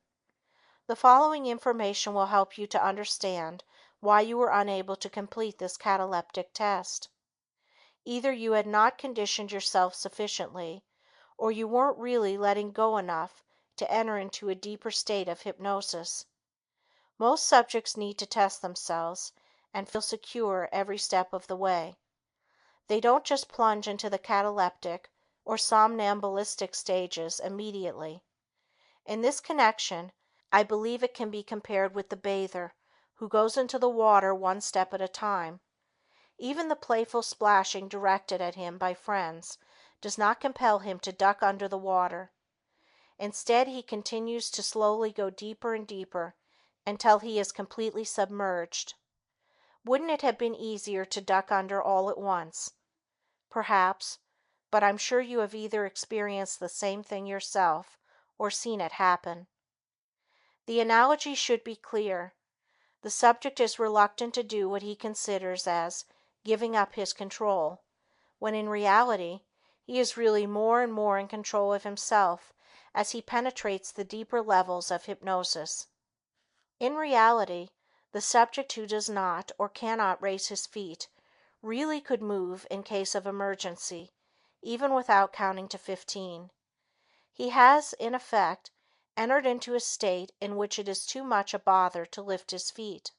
The following information will help you to understand why you were unable to complete this cataleptic test. Either you had not conditioned yourself sufficiently, or you weren't really letting go enough to enter into a deeper state of hypnosis. Most subjects need to test themselves and feel secure every step of the way. They don't just plunge into the cataleptic or somnambulistic stages immediately. In this connection, I believe it can be compared with the bather who goes into the water one step at a time. Even the playful splashing directed at him by friends does not compel him to duck under the water. Instead, he continues to slowly go deeper and deeper until he is completely submerged. Wouldn't it have been easier to duck under all at once? Perhaps, but I'm sure you have either experienced the same thing yourself or seen it happen. The analogy should be clear. The subject is reluctant to do what he considers as giving up his control, when in reality, he is really more and more in control of himself as he penetrates the deeper levels of hypnosis. In reality, the subject who does not or cannot raise his feet really could move in case of emergency, even without counting to 15. He has, in effect, entered into a state in which it is too much a bother to lift his feet.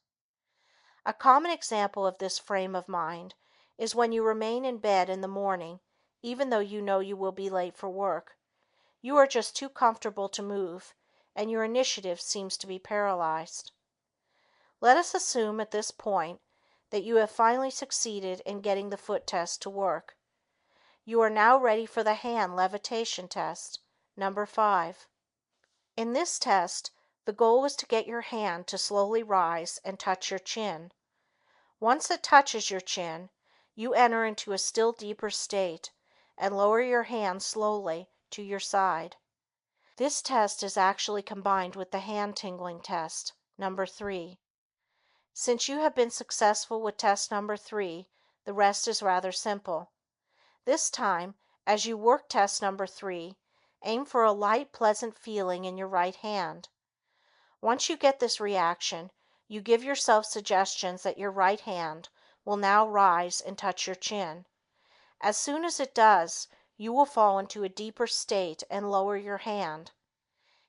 A common example of this frame of mind is when you remain in bed in the morning even though you know you will be late for work. You are just too comfortable to move, and your initiative seems to be paralyzed. Let us assume at this point that you have finally succeeded in getting the foot test to work. You are now ready for the hand levitation test, number 5. In this test, the goal is to get your hand to slowly rise and touch your chin. Once it touches your chin, you enter into a still deeper state and lower your hand slowly to your side. This test is actually combined with the hand tingling test, number 3. Since you have been successful with test number 3, the rest is rather simple. This time, as you work test number 3, Aim for a light, pleasant feeling in your right hand. Once you get this reaction, you give yourself suggestions that your right hand will now rise and touch your chin. As soon as it does, you will fall into a deeper state and lower your hand.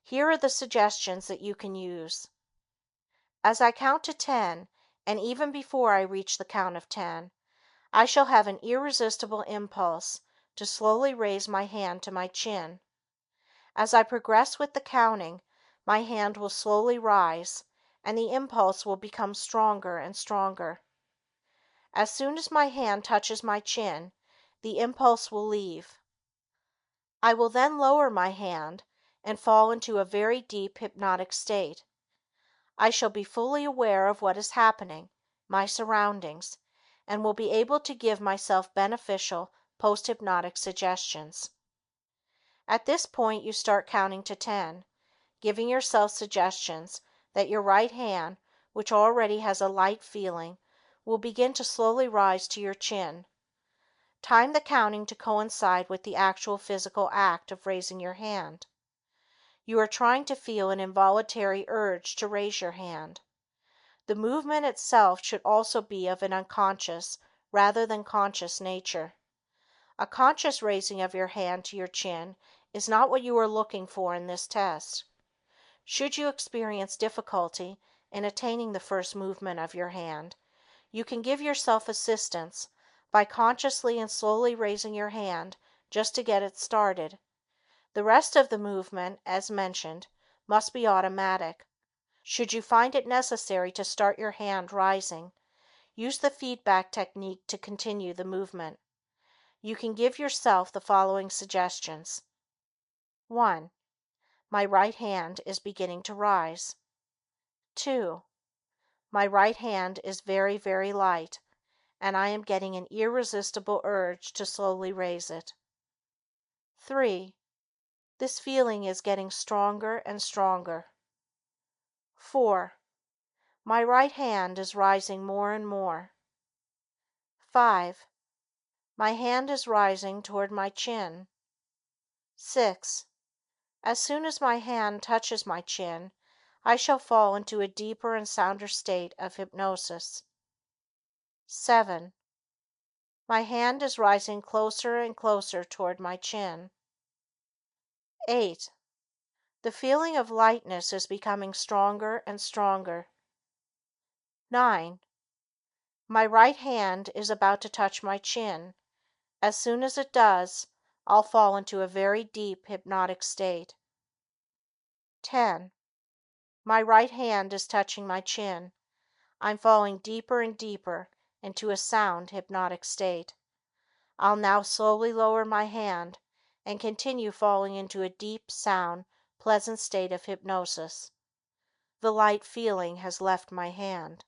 Here are the suggestions that you can use. As I count to 10, and even before I reach the count of 10, I shall have an irresistible impulse to slowly raise my hand to my chin. As I progress with the counting, my hand will slowly rise, and the impulse will become stronger and stronger. As soon as my hand touches my chin, the impulse will leave. I will then lower my hand and fall into a very deep hypnotic state. I shall be fully aware of what is happening, my surroundings, and will be able to give myself beneficial post-hypnotic suggestions. At this point, you start counting to 10, giving yourself suggestions that your right hand, which already has a light feeling, will begin to slowly rise to your chin. Time the counting to coincide with the actual physical act of raising your hand. You are trying to feel an involuntary urge to raise your hand. The movement itself should also be of an unconscious rather than conscious nature. A conscious raising of your hand to your chin is not what you are looking for in this test. Should you experience difficulty in attaining the first movement of your hand, you can give yourself assistance by consciously and slowly raising your hand just to get it started. The rest of the movement, as mentioned, must be automatic. Should you find it necessary to start your hand rising, use the feedback technique to continue the movement. You can give yourself the following suggestions. 1. My right hand is beginning to rise. 2. My right hand is very, very light, and I am getting an irresistible urge to slowly raise it. 3. This feeling is getting stronger and stronger. 4. My right hand is rising more and more. 5. My hand is rising toward my chin. 6. As soon as my hand touches my chin, I shall fall into a deeper and sounder state of hypnosis. 7. My hand is rising closer and closer toward my chin. 8. The feeling of lightness is becoming stronger and stronger. 9. My right hand is about to touch my chin. As soon as it does, I'll fall into a very deep hypnotic state. 10. My right hand is touching my chin. I'm falling deeper and deeper into a sound hypnotic state. I'll now slowly lower my hand and continue falling into a deep, sound, pleasant state of hypnosis. The light feeling has left my hand.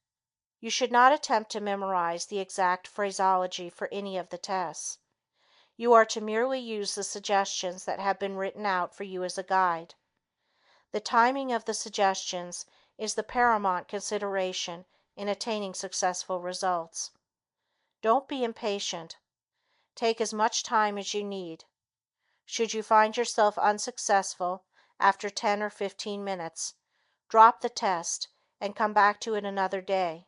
You should not attempt to memorize the exact phraseology for any of the tests. You are to merely use the suggestions that have been written out for you as a guide. The timing of the suggestions is the paramount consideration in attaining successful results. Don't be impatient. Take as much time as you need. Should you find yourself unsuccessful after 10 or 15 minutes, drop the test and come back to it another day.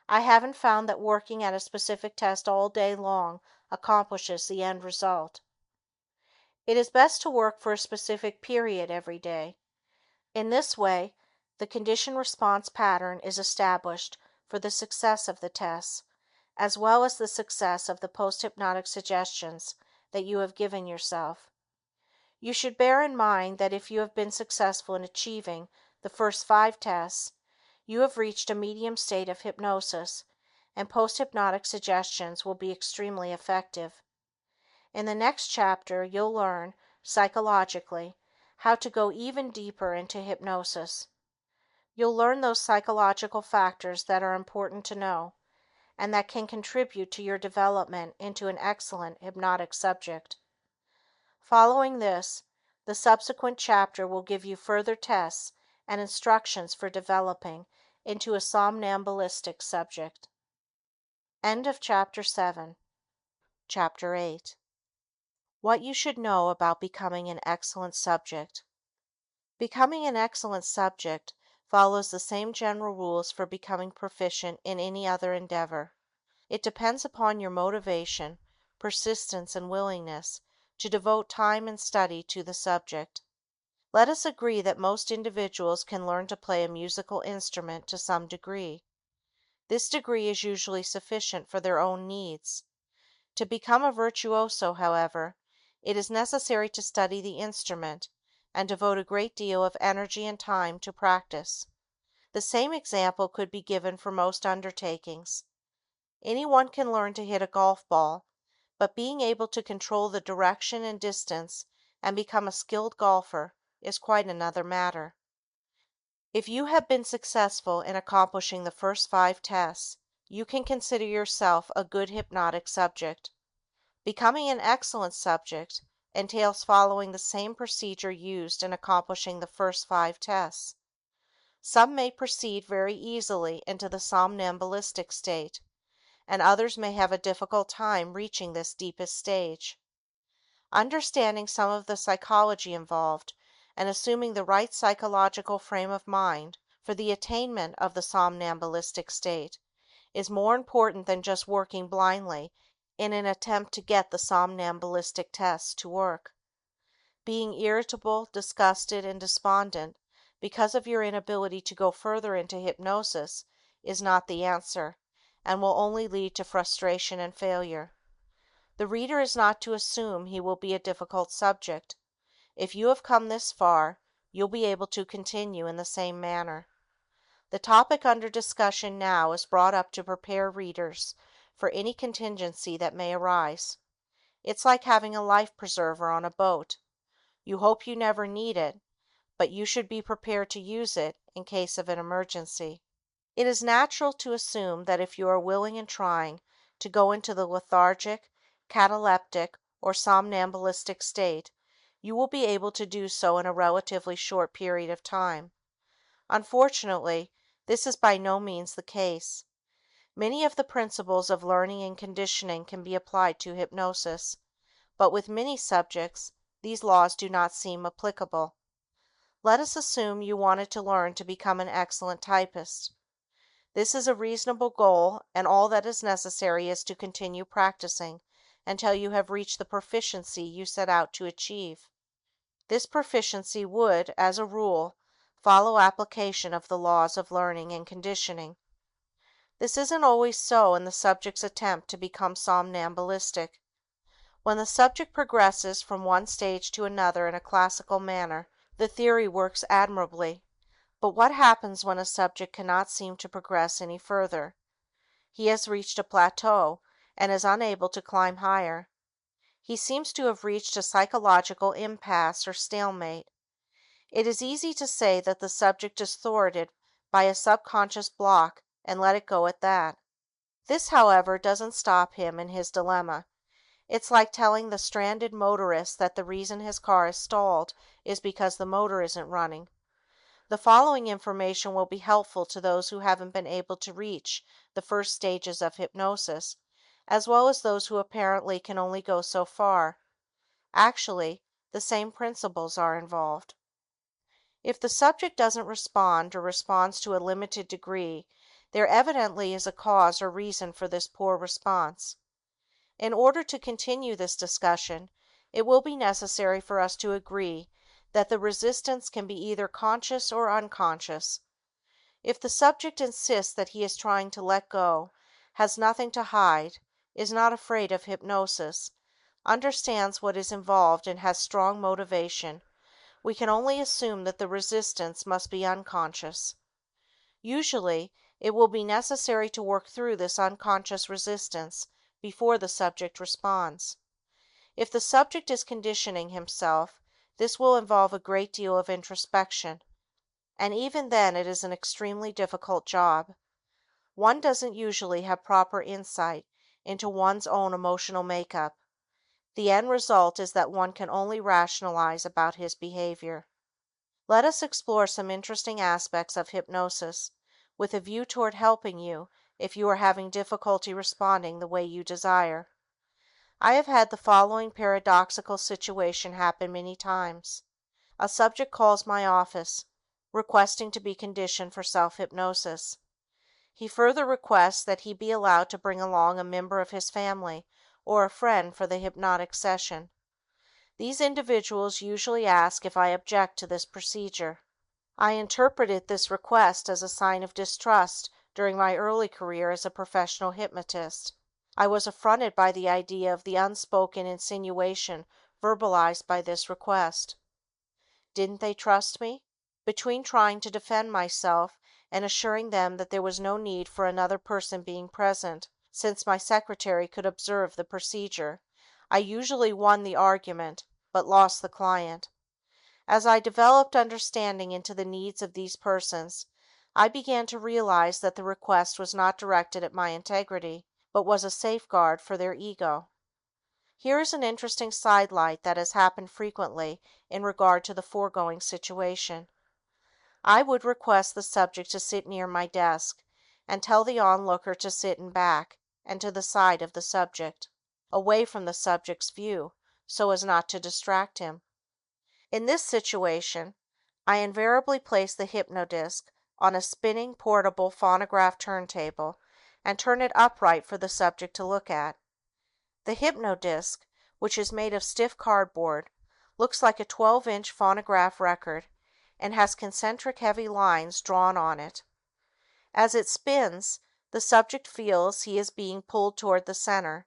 I haven't found that working at a specific test all day long accomplishes the end result. It is best to work for a specific period every day. In this way, the condition-response pattern is established for the success of the tests, as well as the success of the post-hypnotic suggestions that you have given yourself. You should bear in mind that if you have been successful in achieving the first 5 tests, you have reached a medium state of hypnosis, and post-hypnotic suggestions will be extremely effective. In the next chapter, you'll learn, psychologically, how to go even deeper into hypnosis. You'll learn those psychological factors that are important to know, and that can contribute to your development into an excellent hypnotic subject. Following this, the subsequent chapter will give you further tests and instructions for developing into a somnambulistic subject. End of Chapter 7. Chapter 8. What you should know about becoming an excellent subject. Becoming an excellent subject follows the same general rules for becoming proficient in any other endeavor. It depends upon your motivation, persistence, and willingness to devote time and study to the subject. Let us agree that most individuals can learn to play a musical instrument to some degree. This degree is usually sufficient for their own needs. To become a virtuoso, however, it is necessary to study the instrument and devote a great deal of energy and time to practice. The same example could be given for most undertakings. Anyone can learn to hit a golf ball, but being able to control the direction and distance and become a skilled golfer is quite another matter. If you have been successful in accomplishing the first 5 tests, you can consider yourself a good hypnotic subject. Becoming an excellent subject entails following the same procedure used in accomplishing the first 5 tests. Some may proceed very easily into the somnambulistic state, and others may have a difficult time reaching this deepest stage. Understanding some of the psychology involved and assuming the right psychological frame of mind for the attainment of the somnambulistic state is more important than just working blindly in an attempt to get the somnambulistic tests to work. Being irritable, disgusted, and despondent because of your inability to go further into hypnosis is not the answer, and will only lead to frustration and failure. The reader is not to assume he will be a difficult subject. If you have come this far, you'll be able to continue in the same manner. The topic under discussion now is brought up to prepare readers for any contingency that may arise. It's like having a life preserver on a boat. You hope you never need it, but you should be prepared to use it in case of an emergency. It is natural to assume that if you are willing and trying to go into the lethargic, cataleptic, or somnambulistic state, you will be able to do so in a relatively short period of time. Unfortunately, this is by no means the case. Many of the principles of learning and conditioning can be applied to hypnosis, but with many subjects, these laws do not seem applicable. Let us assume you wanted to learn to become an excellent typist. This is a reasonable goal, and all that is necessary is to continue practicing until you have reached the proficiency you set out to achieve. This proficiency would, as a rule, follow application of the laws of learning and conditioning. This isn't always so in the subject's attempt to become somnambulistic. When the subject progresses from one stage to another in a classical manner, the theory works admirably. But what happens when a subject cannot seem to progress any further? He has reached a plateau and is unable to climb higher. He seems to have reached a psychological impasse or stalemate. It is easy to say that the subject is thwarted by a subconscious block and let it go at that. This, however, doesn't stop him in his dilemma. It's like telling the stranded motorist that the reason his car is stalled is because the motor isn't running. The following information will be helpful to those who haven't been able to reach the first stages of hypnosis, as well as those who apparently can only go so far. Actually, the same principles are involved. If the subject doesn't respond or responds to a limited degree, there evidently is a cause or reason for this poor response. In order to continue this discussion, it will be necessary for us to agree that the resistance can be either conscious or unconscious. If the subject insists that he is trying to let go, has nothing to hide, is not afraid of hypnosis, understands what is involved and has strong motivation, we can only assume that the resistance must be unconscious. Usually, it will be necessary to work through this unconscious resistance before the subject responds. If the subject is conditioning himself, this will involve a great deal of introspection, and even then it is an extremely difficult job. One doesn't usually have proper insight into one's own emotional makeup. The end result is that one can only rationalize about his behavior. Let us explore some interesting aspects of hypnosis, with a view toward helping you if you are having difficulty responding the way you desire. I have had the following paradoxical situation happen many times. A subject calls my office, requesting to be conditioned for self-hypnosis. He further requests that he be allowed to bring along a member of his family or a friend for the hypnotic session. These individuals usually ask if I object to this procedure. I interpreted this request as a sign of distrust during my early career as a professional hypnotist. I was affronted by the idea of the unspoken insinuation verbalized by this request. Didn't they trust me? Between trying to defend myself and assuring them that there was no need for another person being present, since my secretary could observe the procedure, I usually won the argument, but lost the client. As I developed understanding into the needs of these persons, I began to realize that the request was not directed at my integrity, but was a safeguard for their ego. Here is an interesting sidelight that has happened frequently in regard to the foregoing situation. I would request the subject to sit near my desk, and tell the onlooker to sit in back and to the side of the subject, away from the subject's view, so as not to distract him. In this situation, I invariably place the hypnodisc on a spinning portable phonograph turntable and turn it upright for the subject to look at. The hypnodisc, which is made of stiff cardboard, looks like a 12-inch phonograph record and has concentric heavy lines drawn on it. As it spins, the subject feels he is being pulled toward the center.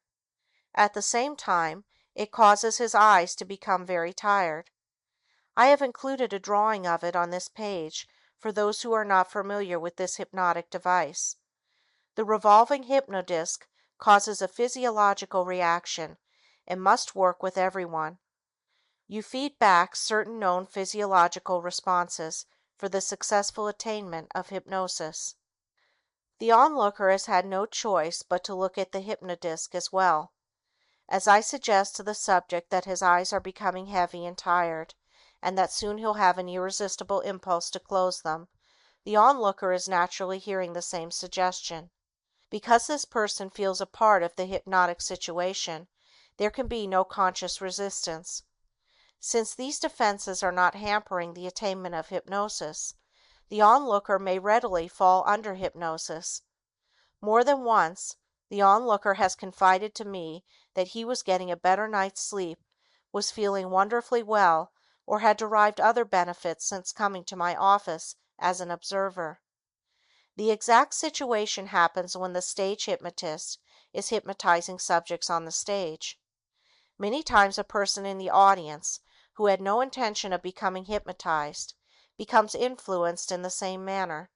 At the same time, it causes his eyes to become very tired. I have included a drawing of it on this page for those who are not familiar with this hypnotic device. The revolving hypnodisc causes a physiological reaction and must work with everyone. You feed back certain known physiological responses for the successful attainment of hypnosis. The onlooker has had no choice but to look at the hypnodisc as well. As I suggest to the subject that his eyes are becoming heavy and tired, and that soon he'll have an irresistible impulse to close them, the onlooker is naturally hearing the same suggestion. Because this person feels a part of the hypnotic situation, there can be no conscious resistance. Since these defenses are not hampering the attainment of hypnosis, the onlooker may readily fall under hypnosis. More than once, the onlooker has confided to me that he was getting a better night's sleep, was feeling wonderfully well, or had derived other benefits since coming to my office as an observer. The exact situation happens when the stage hypnotist is hypnotizing subjects on the stage. Many times a person in the audience, who had no intention of becoming hypnotized, becomes influenced in the same manner.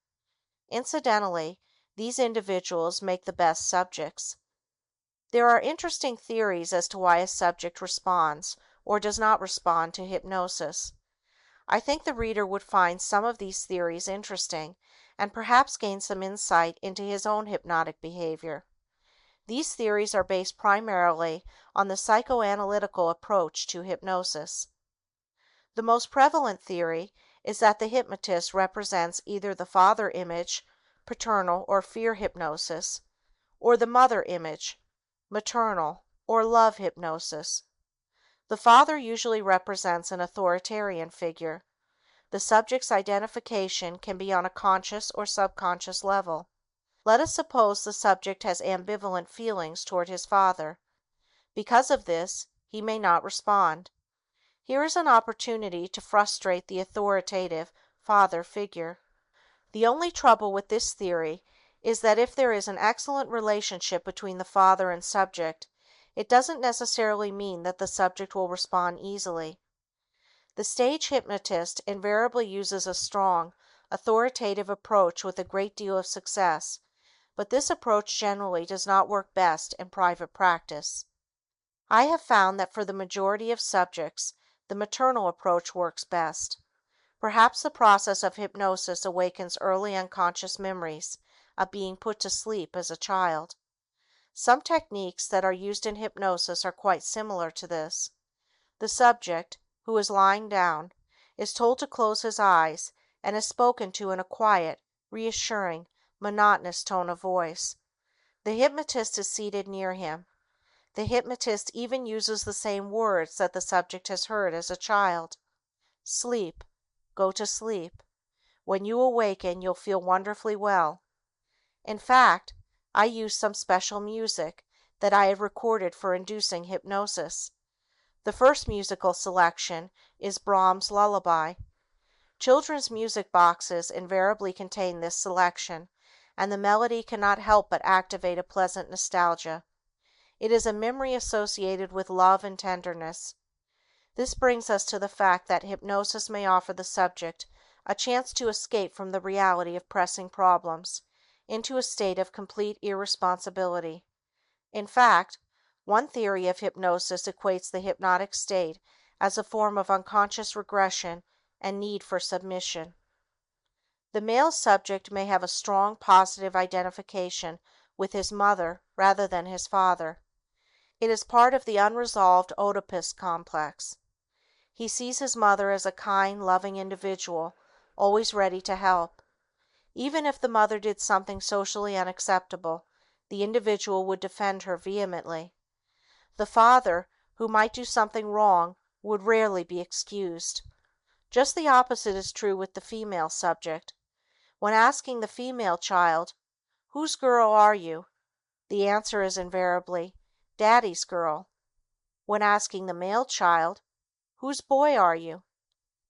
Incidentally, these individuals make the best subjects. There are interesting theories as to why a subject responds or does not respond to hypnosis. I think the reader would find some of these theories interesting and perhaps gain some insight into his own hypnotic behavior. These theories are based primarily on the psychoanalytical approach to hypnosis. The most prevalent theory is that the hypnotist represents either the father image, paternal or fear hypnosis, or the mother image, maternal or love hypnosis. The father usually represents an authoritarian figure. The subject's identification can be on a conscious or subconscious level. Let us suppose the subject has ambivalent feelings toward his father. Because of this, he may not respond. Here is an opportunity to frustrate the authoritative father figure. The only trouble with this theory is that if there is an excellent relationship between the father and subject, it doesn't necessarily mean that the subject will respond easily. The stage hypnotist invariably uses a strong, authoritative approach with a great deal of success, but this approach generally does not work best in private practice. I have found that for the majority of subjects, the maternal approach works best. Perhaps the process of hypnosis awakens early unconscious memories of being put to sleep as a child. Some techniques that are used in hypnosis are quite similar to this. The subject, who is lying down, is told to close his eyes and is spoken to in a quiet, reassuring, monotonous tone of voice. The hypnotist is seated near him. The hypnotist even uses the same words that the subject has heard as a child. Sleep. Go to sleep. When you awaken, you'll feel wonderfully well. In fact, I use some special music that I have recorded for inducing hypnosis. The first musical selection is Brahms' Lullaby. Children's music boxes invariably contain this selection, and the melody cannot help but activate a pleasant nostalgia. It is a memory associated with love and tenderness. This brings us to the fact that hypnosis may offer the subject a chance to escape from the reality of pressing problems into a state of complete irresponsibility. In fact, one theory of hypnosis equates the hypnotic state as a form of unconscious regression and need for submission. The male subject may have a strong positive identification with his mother rather than his father. It is part of the unresolved Oedipus complex. He sees his mother as a kind, loving individual, always ready to help. Even if the mother did something socially unacceptable, the individual would defend her vehemently. The father, who might do something wrong, would rarely be excused. Just the opposite is true with the female subject. When asking the female child, "Whose girl are you?" the answer is invariably, "Daddy's girl." When asking the male child, "Whose boy are you?"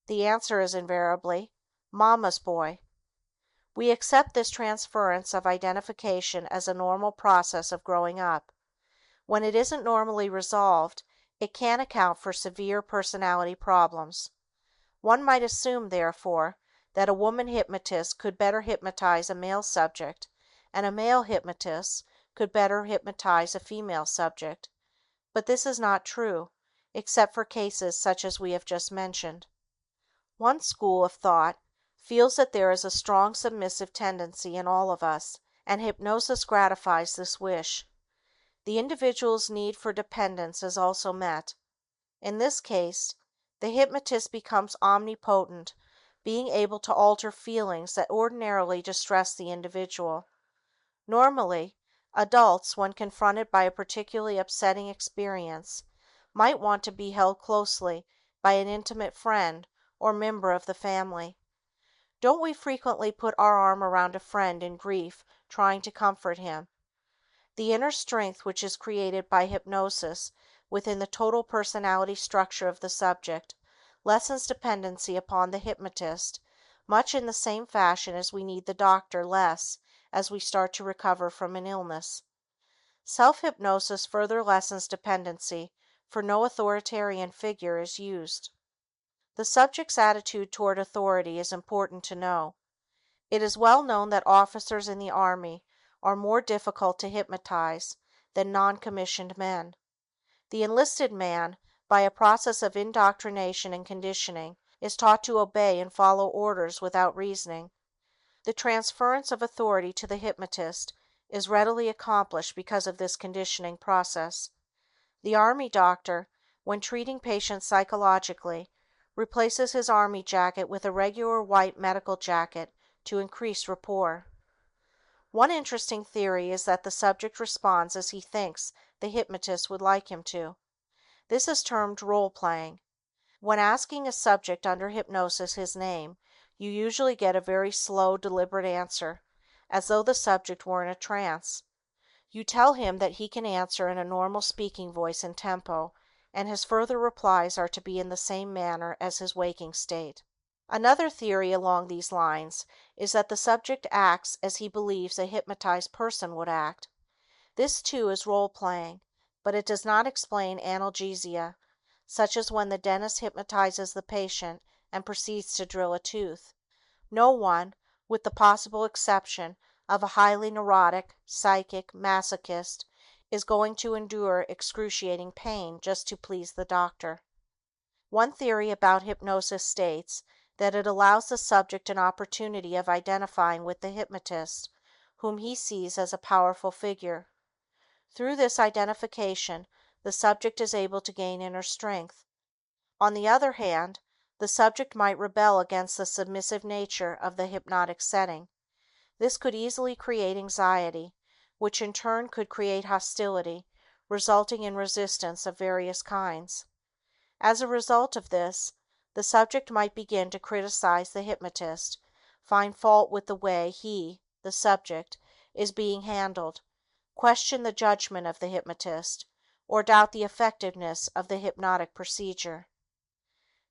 the answer is invariably, "Mama's boy." We accept this transference of identification as a normal process of growing up. When it isn't normally resolved, it can account for severe personality problems. One might assume, therefore, that a woman hypnotist could better hypnotize a male subject, and a male hypnotist could better hypnotize a female subject. But this is not true, except for cases such as we have just mentioned. One school of thought feels that there is a strong submissive tendency in all of us, and hypnosis gratifies this wish. The individual's need for dependence is also met. In this case, the hypnotist becomes omnipotent, being able to alter feelings that ordinarily distress the individual. Normally, adults, when confronted by a particularly upsetting experience, might want to be held closely by an intimate friend or member of the family. Don't we frequently put our arm around a friend in grief, trying to comfort him? The inner strength which is created by hypnosis within the total personality structure of the subject lessens dependency upon the hypnotist, much in the same fashion as we need the doctor less as we start to recover from an illness. Self-hypnosis further lessens dependency, for no authoritarian figure is used. The subject's attitude toward authority is important to know. It is well known that officers in the Army are more difficult to hypnotize than non-commissioned men. The enlisted man, by a process of indoctrination and conditioning, is taught to obey and follow orders without reasoning. The transference of authority to the hypnotist is readily accomplished because of this conditioning process. The Army doctor, when treating patients psychologically, replaces his Army jacket with a regular white medical jacket to increase rapport. One interesting theory is that the subject responds as he thinks the hypnotist would like him to. This is termed role playing. When asking a subject under hypnosis his name, you usually get a very slow, deliberate answer, as though the subject were in a trance. You tell him that he can answer in a normal speaking voice and tempo, and his further replies are to be in the same manner as his waking state. Another theory along these lines is that the subject acts as he believes a hypnotized person would act. This too is role playing, but it does not explain analgesia, such as when the dentist hypnotizes the patient and proceeds to drill a tooth. No one, with the possible exception of a highly neurotic, psychic masochist, is going to endure excruciating pain just to please the doctor. One theory about hypnosis states that it allows the subject an opportunity of identifying with the hypnotist, whom he sees as a powerful figure. Through this identification, the subject is able to gain inner strength. On the other hand, the subject might rebel against the submissive nature of the hypnotic setting. This could easily create anxiety, which in turn could create hostility, resulting in resistance of various kinds. As a result of this, the subject might begin to criticize the hypnotist, find fault with the way he, the subject, is being handled, question the judgment of the hypnotist, or doubt the effectiveness of the hypnotic procedure.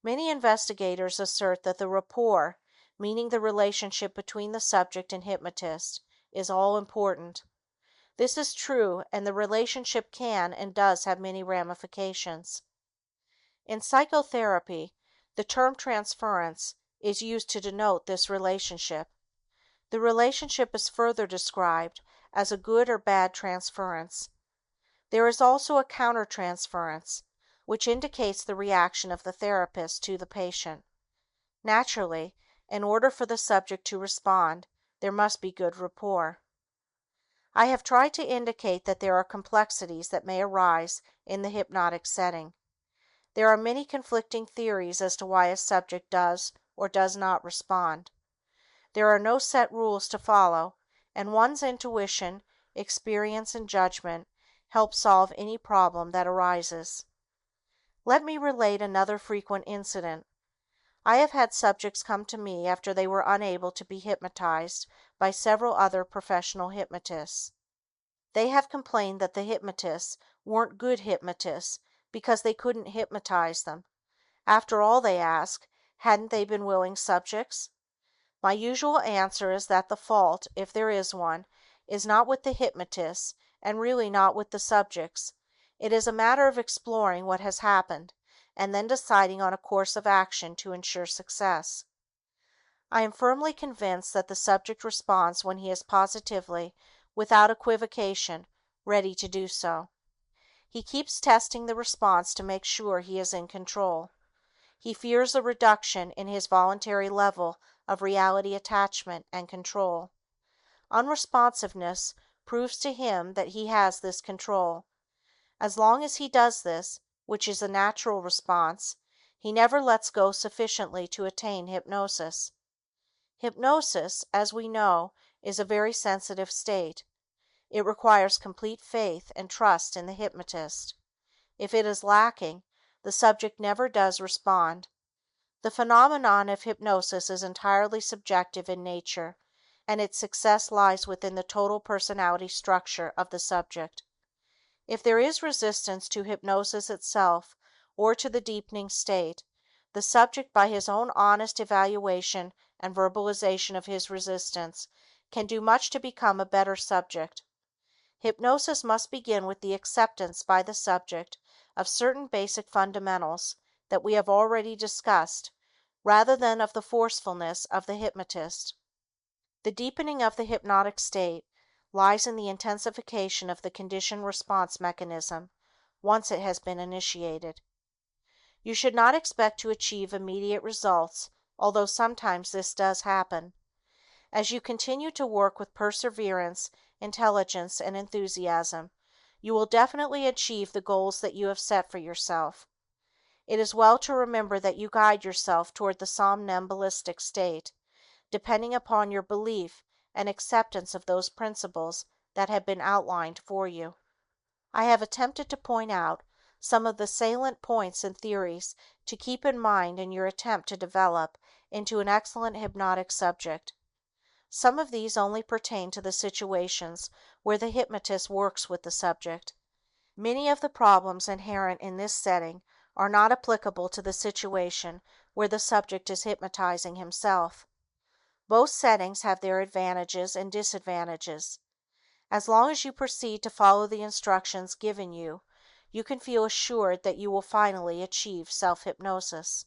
Many investigators assert that the rapport, meaning the relationship between the subject and hypnotist, is all important. This is true, and the relationship can and does have many ramifications. In psychotherapy, the term transference is used to denote this relationship. The relationship is further described as a good or bad transference. There is also a countertransference, which indicates the reaction of the therapist to the patient. Naturally, in order for the subject to respond, there must be good rapport. I have tried to indicate that there are complexities that may arise in the hypnotic setting. There are many conflicting theories as to why a subject does or does not respond. There are no set rules to follow, and one's intuition, experience, and judgment help solve any problem that arises. Let me relate another frequent incident. I have had subjects come to me after they were unable to be hypnotized by several other professional hypnotists. They have complained that the hypnotists weren't good hypnotists because they couldn't hypnotize them. After all, they ask, hadn't they been willing subjects? My usual answer is that the fault, if there is one, is not with the hypnotists and really not with the subjects. It is a matter of exploring what has happened and then deciding on a course of action to ensure success. I am firmly convinced that the subject responds when he is positively, without equivocation, ready to do so. He keeps testing the response to make sure he is in control. He fears a reduction in his voluntary level of reality attachment and control. Unresponsiveness proves to him that he has this control. As long as he does this, which is a natural response, he never lets go sufficiently to attain hypnosis. Hypnosis, as we know, is a very sensitive state. It requires complete faith and trust in the hypnotist. If it is lacking, the subject never does respond. The phenomenon of hypnosis is entirely subjective in nature, and its success lies within the total personality structure of the subject. If there is resistance to hypnosis itself or to the deepening state, the subject, by his own honest evaluation and verbalization of his resistance, can do much to become a better subject. Hypnosis must begin with the acceptance by the subject of certain basic fundamentals that we have already discussed, rather than of the forcefulness of the hypnotist. The deepening of the hypnotic state lies in the intensification of the conditioned response mechanism once it has been initiated. You should not expect to achieve immediate results, although sometimes this does happen. As you continue to work with perseverance, intelligence, and enthusiasm, you will definitely achieve the goals that you have set for yourself. It is well to remember that you guide yourself toward the somnambulistic state, depending upon your belief and acceptance of those principles that have been outlined for you. I have attempted to point out some of the salient points and theories to keep in mind in your attempt to develop into an excellent hypnotic subject. Some of these only pertain to the situations where the hypnotist works with the subject. Many of the problems inherent in this setting are not applicable to the situation where the subject is hypnotizing himself. Both settings have their advantages and disadvantages. As long as you proceed to follow the instructions given you, you can feel assured that you will finally achieve self-hypnosis.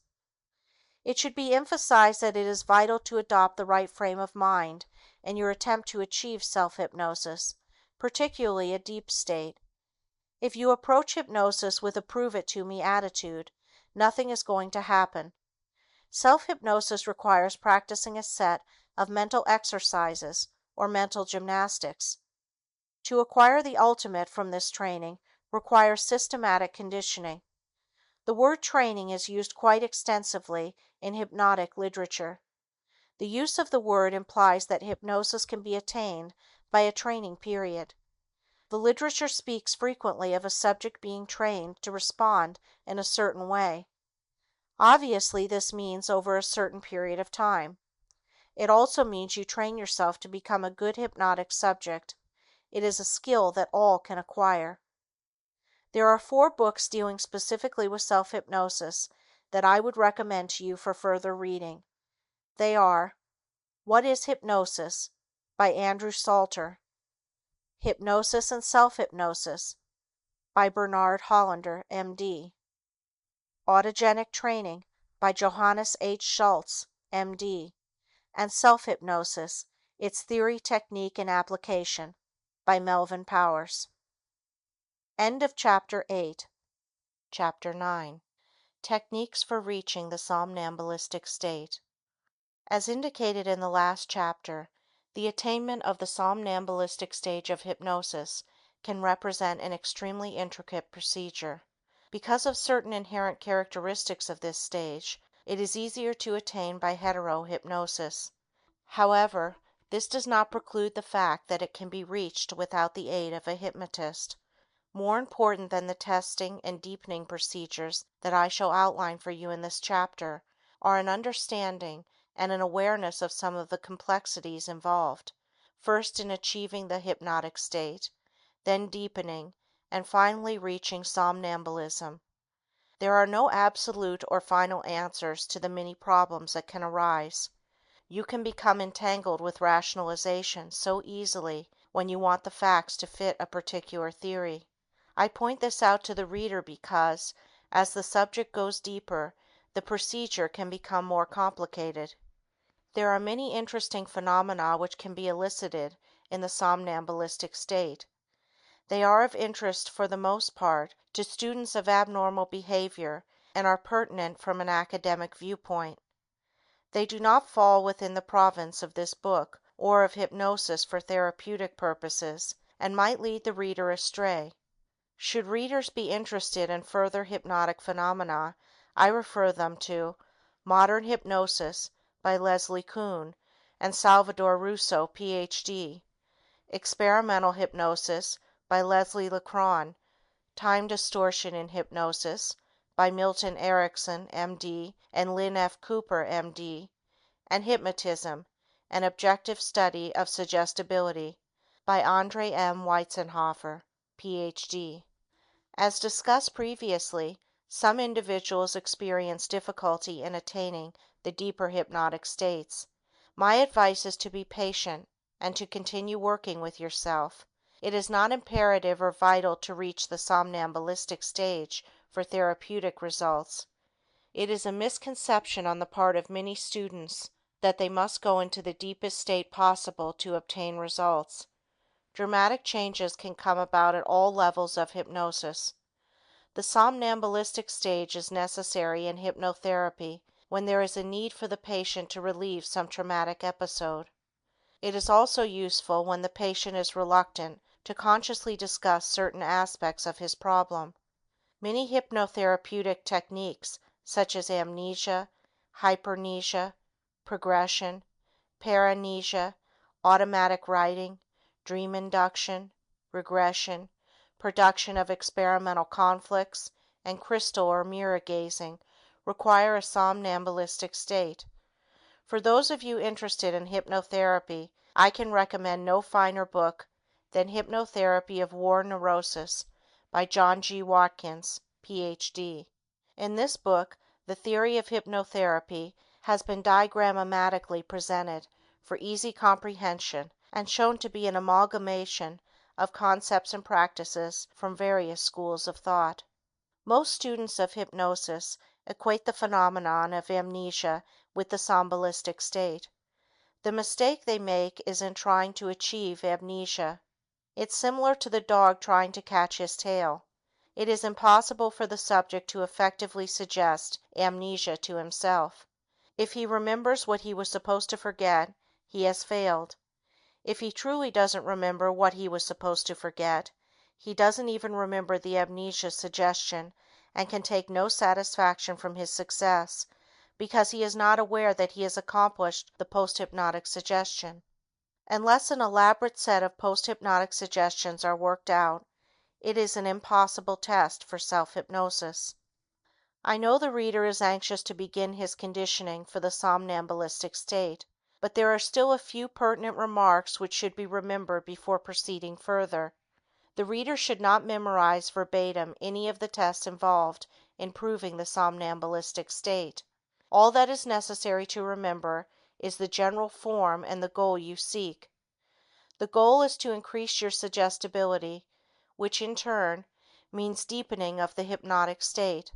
It should be emphasized that it is vital to adopt the right frame of mind in your attempt to achieve self-hypnosis, particularly a deep state. If you approach hypnosis with a prove-it-to-me attitude, nothing is going to happen. Self-hypnosis requires practicing a set of mental exercises or mental gymnastics. To acquire the ultimate from this training requires systematic conditioning. The word training is used quite extensively in hypnotic literature. The use of the word implies that hypnosis can be attained by a training period. The literature speaks frequently of a subject being trained to respond in a certain way. Obviously, this means over a certain period of time. It also means you train yourself to become a good hypnotic subject. It is a skill that all can acquire. There are 4 books dealing specifically with self-hypnosis that I would recommend to you for further reading. They are What is Hypnosis? By Andrew Salter. Hypnosis and Self-Hypnosis by Bernard Hollander, M.D. Autogenic Training by Johannes H. Schultz, M.D. and Self-Hypnosis, Its Theory, Technique, and Application by Melvin Powers. End of Chapter 8. Chapter 9. Techniques for Reaching the Somnambulistic State. As indicated in the last chapter, the attainment of the somnambulistic stage of hypnosis can represent an extremely intricate procedure. Because of certain inherent characteristics of this stage, it is easier to attain by hetero-hypnosis. However, this does not preclude the fact that it can be reached without the aid of a hypnotist. More important than the testing and deepening procedures that I shall outline for you in this chapter are an understanding and an awareness of some of the complexities involved, first in achieving the hypnotic state, then deepening, and finally reaching somnambulism. There are no absolute or final answers to the many problems that can arise. You can become entangled with rationalization so easily when you want the facts to fit a particular theory. I point this out to the reader because, as the subject goes deeper, the procedure can become more complicated. There are many interesting phenomena which can be elicited in the somnambulistic state. They are of interest for the most part to students of abnormal behavior and are pertinent from an academic viewpoint. They do not fall within the province of this book or of hypnosis for therapeutic purposes and might lead the reader astray. Should readers be interested in further hypnotic phenomena, I refer them to Modern Hypnosis by Leslie Kuhn and Salvador Russo, Ph.D., Experimental Hypnosis by Leslie Lecron, Time Distortion in Hypnosis by Milton Erickson, M.D., and Lynn F. Cooper, M.D., and Hypnotism, An Objective Study of Suggestibility by Andre M. Weizenhofer, Ph.D. As discussed previously, some individuals experience difficulty in attaining the deeper hypnotic states. My advice is to be patient and to continue working with yourself. It is not imperative or vital to reach the somnambulistic stage for therapeutic results. It is a misconception on the part of many students that they must go into the deepest state possible to obtain results. Dramatic changes can come about at all levels of hypnosis. The somnambulistic stage is necessary in hypnotherapy when there is a need for the patient to relieve some traumatic episode. It is also useful when the patient is reluctant to consciously discuss certain aspects of his problem. Many hypnotherapeutic techniques such as amnesia, hypermnesia, progression, paramnesia, automatic writing, dream induction, regression, production of experimental conflicts, and crystal or mirror gazing require a somnambulistic state. For those of you interested in hypnotherapy, I can recommend no finer book than Hypnotherapy of War Neurosis by John G. Watkins, Ph.D. In this book, the theory of hypnotherapy has been diagrammatically presented for easy comprehension and shown to be an amalgamation of concepts and practices from various schools of thought. Most students of hypnosis equate the phenomenon of amnesia with the somnambulistic state. The mistake they make is in trying to achieve amnesia. It's similar to the dog trying to catch his tail. It is impossible for the subject to effectively suggest amnesia to himself. If he remembers what he was supposed to forget, he has failed. If he truly doesn't remember what he was supposed to forget, he doesn't even remember the amnesia suggestion and can take no satisfaction from his success because he is not aware that he has accomplished the post-hypnotic suggestion. Unless an elaborate set of post-hypnotic suggestions are worked out, it is an impossible test for self-hypnosis. I know the reader is anxious to begin his conditioning for the somnambulistic state, but there are still a few pertinent remarks which should be remembered before proceeding further. The reader should not memorize verbatim any of the tests involved in proving the somnambulistic state. All that is necessary to remember is the general form and the goal you seek. The goal is to increase your suggestibility, which in turn means deepening of the hypnotic state.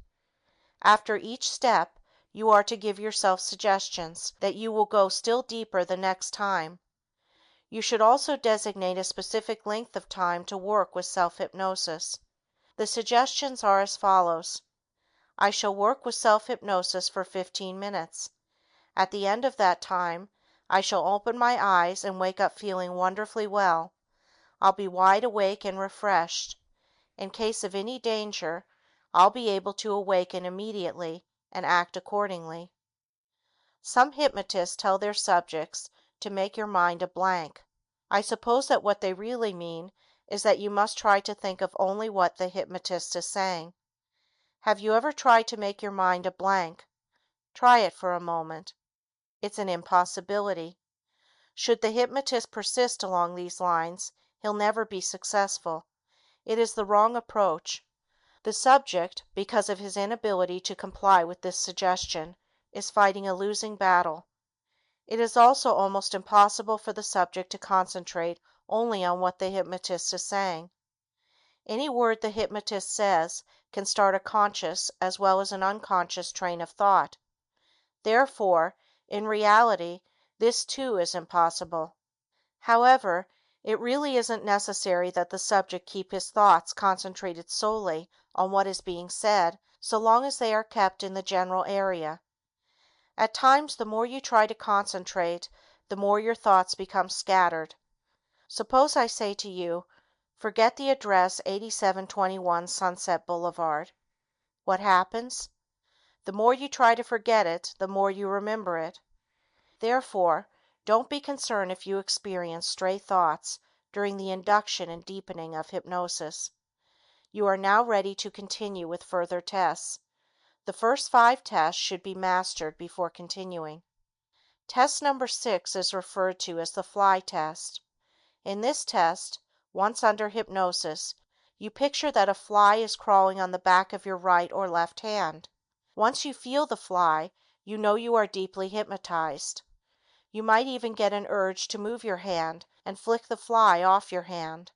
After each step, you are to give yourself suggestions that you will go still deeper the next time. You should also designate a specific length of time to work with self-hypnosis. The suggestions are as follows: I shall work with self-hypnosis for 15 minutes. At the end of that time, I shall open my eyes and wake up feeling wonderfully well. I'll be wide awake and refreshed. In case of any danger, I'll be able to awaken immediately and act accordingly. Some hypnotists tell their subjects to make your mind a blank. I suppose that what they really mean is that you must try to think of only what the hypnotist is saying. Have you ever tried to make your mind a blank? Try it for a moment. It's an impossibility. Should the hypnotist persist along these lines, he'll never be successful. It is the wrong approach. The subject, because of his inability to comply with this suggestion, is fighting a losing battle. It is also almost impossible for the subject to concentrate only on what the hypnotist is saying. Any word the hypnotist says can start a conscious as well as an unconscious train of thought. Therefore, in reality, this too is impossible. However, it really isn't necessary that the subject keep his thoughts concentrated solely on what is being said so long as they are kept in the general area. At times, the more you try to concentrate, the more your thoughts become scattered. Suppose I say to you, forget the address 8721 Sunset Boulevard. What happens? The more you try to forget it, the more you remember it. Therefore, don't be concerned if you experience stray thoughts during the induction and deepening of hypnosis. You are now ready to continue with further tests. The first 5 tests should be mastered before continuing. Test number 6 is referred to as the fly test. In this test, once under hypnosis, you picture that a fly is crawling on the back of your right or left hand. Once you feel the fly, you know you are deeply hypnotized. You might even get an urge to move your hand and flick the fly off your hand.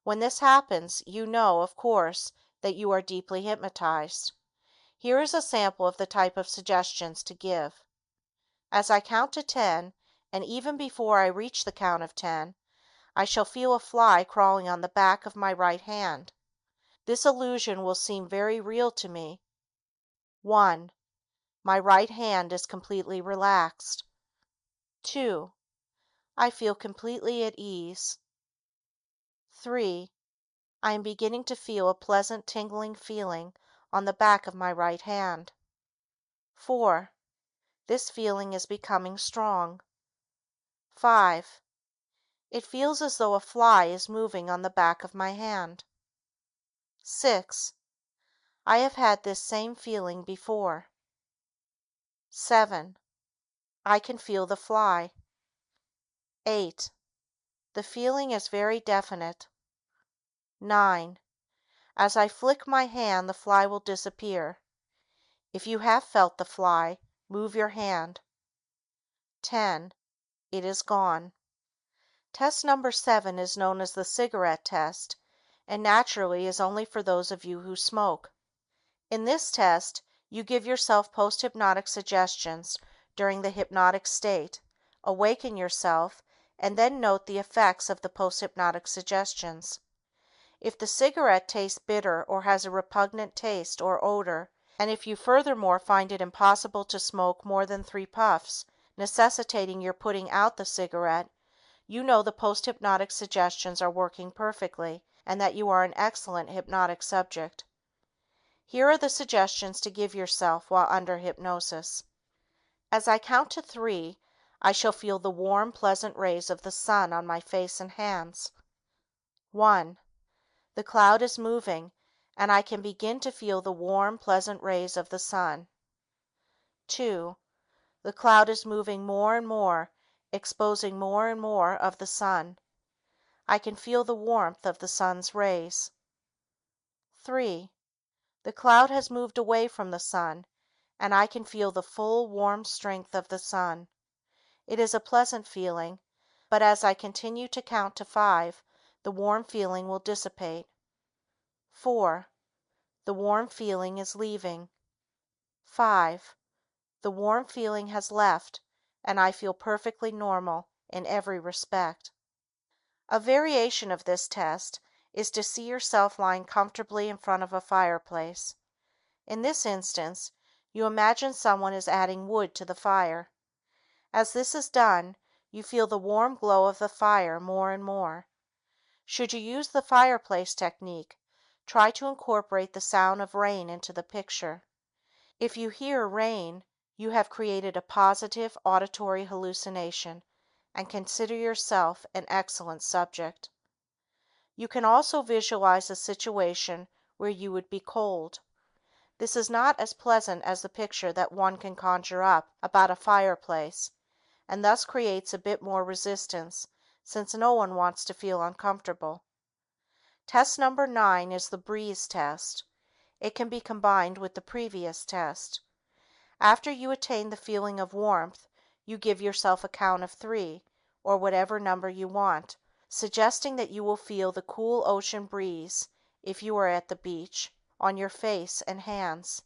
When this happens, you know, of course, that you are deeply hypnotized. Here is a sample of the type of suggestions to give. As I count to 10, and even before I reach the count of 10, I shall feel a fly crawling on the back of my right hand. This illusion will seem very real to me. 1. My right hand is completely relaxed. 2. I feel completely at ease. 3. I am beginning to feel a pleasant tingling feeling on the back of my right hand. 4. This feeling is becoming strong. 5. It feels as though a fly is moving on the back of my hand. 6. I have had this same feeling before. 7. I can feel the fly. 8. The feeling is very definite. 9. As I flick my hand, the fly will disappear. If you have felt the fly, move your hand. 10. It is gone. Test number 7 is known as the cigarette test, and naturally is only for those of you who smoke. In this test, you give yourself post-hypnotic suggestions during the hypnotic state, awaken yourself, and then note the effects of the post-hypnotic suggestions. If the cigarette tastes bitter or has a repugnant taste or odor, and if you furthermore find it impossible to smoke more than 3 puffs, necessitating your putting out the cigarette, you know the post-hypnotic suggestions are working perfectly and that you are an excellent hypnotic subject. Here are the suggestions to give yourself while under hypnosis. As I count to 3, I shall feel the warm, pleasant rays of the sun on my face and hands. 1. The cloud is moving, and I can begin to feel the warm, pleasant rays of the sun. 2. The cloud is moving more and more, exposing more and more of the sun. I can feel the warmth of the sun's rays. 3. The cloud has moved away from the sun, and I can feel the full, warm strength of the sun. It is a pleasant feeling, but as I continue to count to 5, the warm feeling will dissipate. 4. The warm feeling is leaving. 5. The warm feeling has left, and I feel perfectly normal in every respect. A variation of this test is to see yourself lying comfortably in front of a fireplace. In this instance, you imagine someone is adding wood to the fire. As this is done, you feel the warm glow of the fire more and more. Should you use the fireplace technique, try to incorporate the sound of rain into the picture. If you hear rain, you have created a positive auditory hallucination and consider yourself an excellent subject. You can also visualize a situation where you would be cold. This is not as pleasant as the picture that one can conjure up about a fireplace, and thus creates a bit more resistance since no one wants to feel uncomfortable. Test number 9 is the breeze test. It can be combined with the previous test. After you attain the feeling of warmth, you give yourself a count of 3, or whatever number you want, suggesting that you will feel the cool ocean breeze, if you are at the beach, on your face and hands.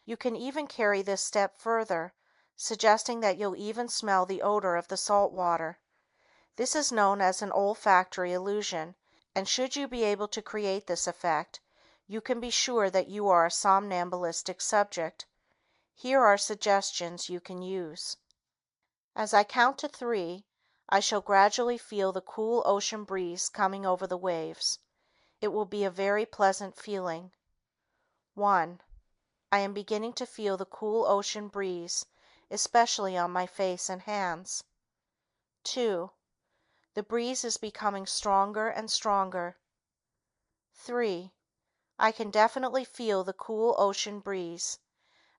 You can even carry this step further, suggesting that you'll even smell the odor of the salt water. This is known as an olfactory illusion, and should you be able to create this effect, you can be sure that you are a somnambulistic subject. Here are suggestions you can use. As I count to 3, I shall gradually feel the cool ocean breeze coming over the waves. It will be a very pleasant feeling. 1. I am beginning to feel the cool ocean breeze, especially on my face and hands. 2. The breeze is becoming stronger and stronger. 3. I can definitely feel the cool ocean breeze.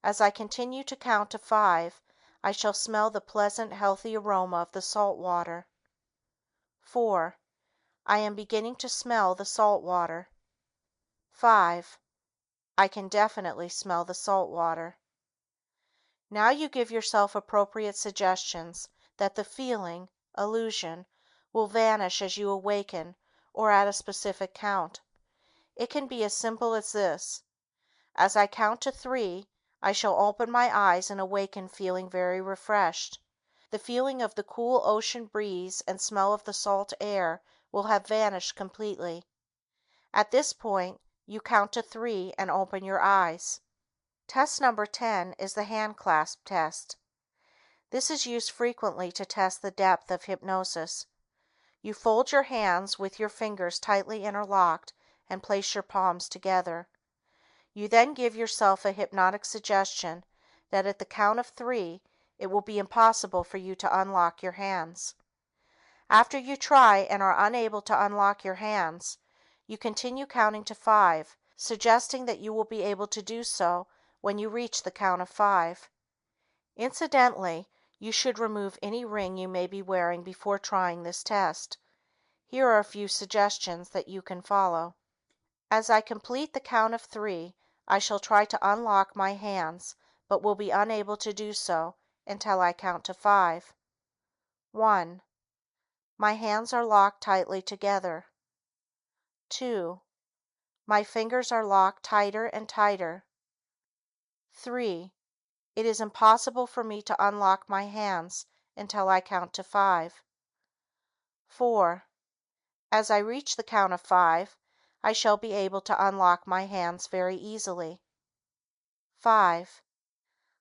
As I continue to count to 5, I shall smell the pleasant, healthy aroma of the salt water. 4. I am beginning to smell the salt water. 5. I can definitely smell the salt water. Now you give yourself appropriate suggestions that the feeling, illusion, will vanish as you awaken or at a specific count. It can be as simple as this: as I count to 3, I shall open my eyes and awaken feeling very refreshed. The feeling of the cool ocean breeze and smell of the salt air will have vanished completely. At this point, you count to 3 and open your eyes. Test number 10 is the hand clasp test. This is used frequently to test the depth of hypnosis. You fold your hands with your fingers tightly interlocked and place your palms together. You then give yourself a hypnotic suggestion that at the count of 3, it will be impossible for you to unlock your hands. After you try and are unable to unlock your hands, you continue counting to 5, suggesting that you will be able to do so when you reach the count of 5. Incidentally, you should remove any ring you may be wearing before trying this test. Here are a few suggestions that you can follow. As I complete the count of 3, I shall try to unlock my hands, but will be unable to do so until I count to 5. 1. My hands are locked tightly together. 2. My fingers are locked tighter and tighter. 3. It is impossible for me to unlock my hands until I count to 5. 4. As I reach the count of 5, I shall be able to unlock my hands very easily. 5.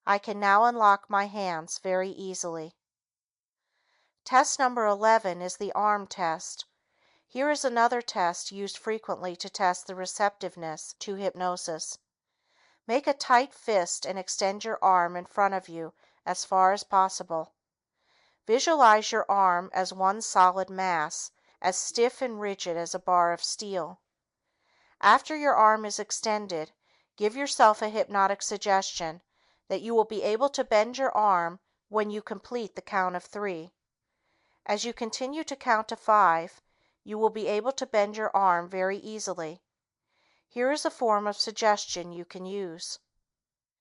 I can now unlock my hands very easily. Test number 11 is the arm test. Here is another test used frequently to test the receptiveness to hypnosis. Make a tight fist and extend your arm in front of you as far as possible. Visualize your arm as one solid mass, as stiff and rigid as a bar of steel. After your arm is extended, give yourself a hypnotic suggestion that you will be able to bend your arm when you complete the count of 3. As you continue to count to 5, you will be able to bend your arm very easily. Here is a form of suggestion you can use.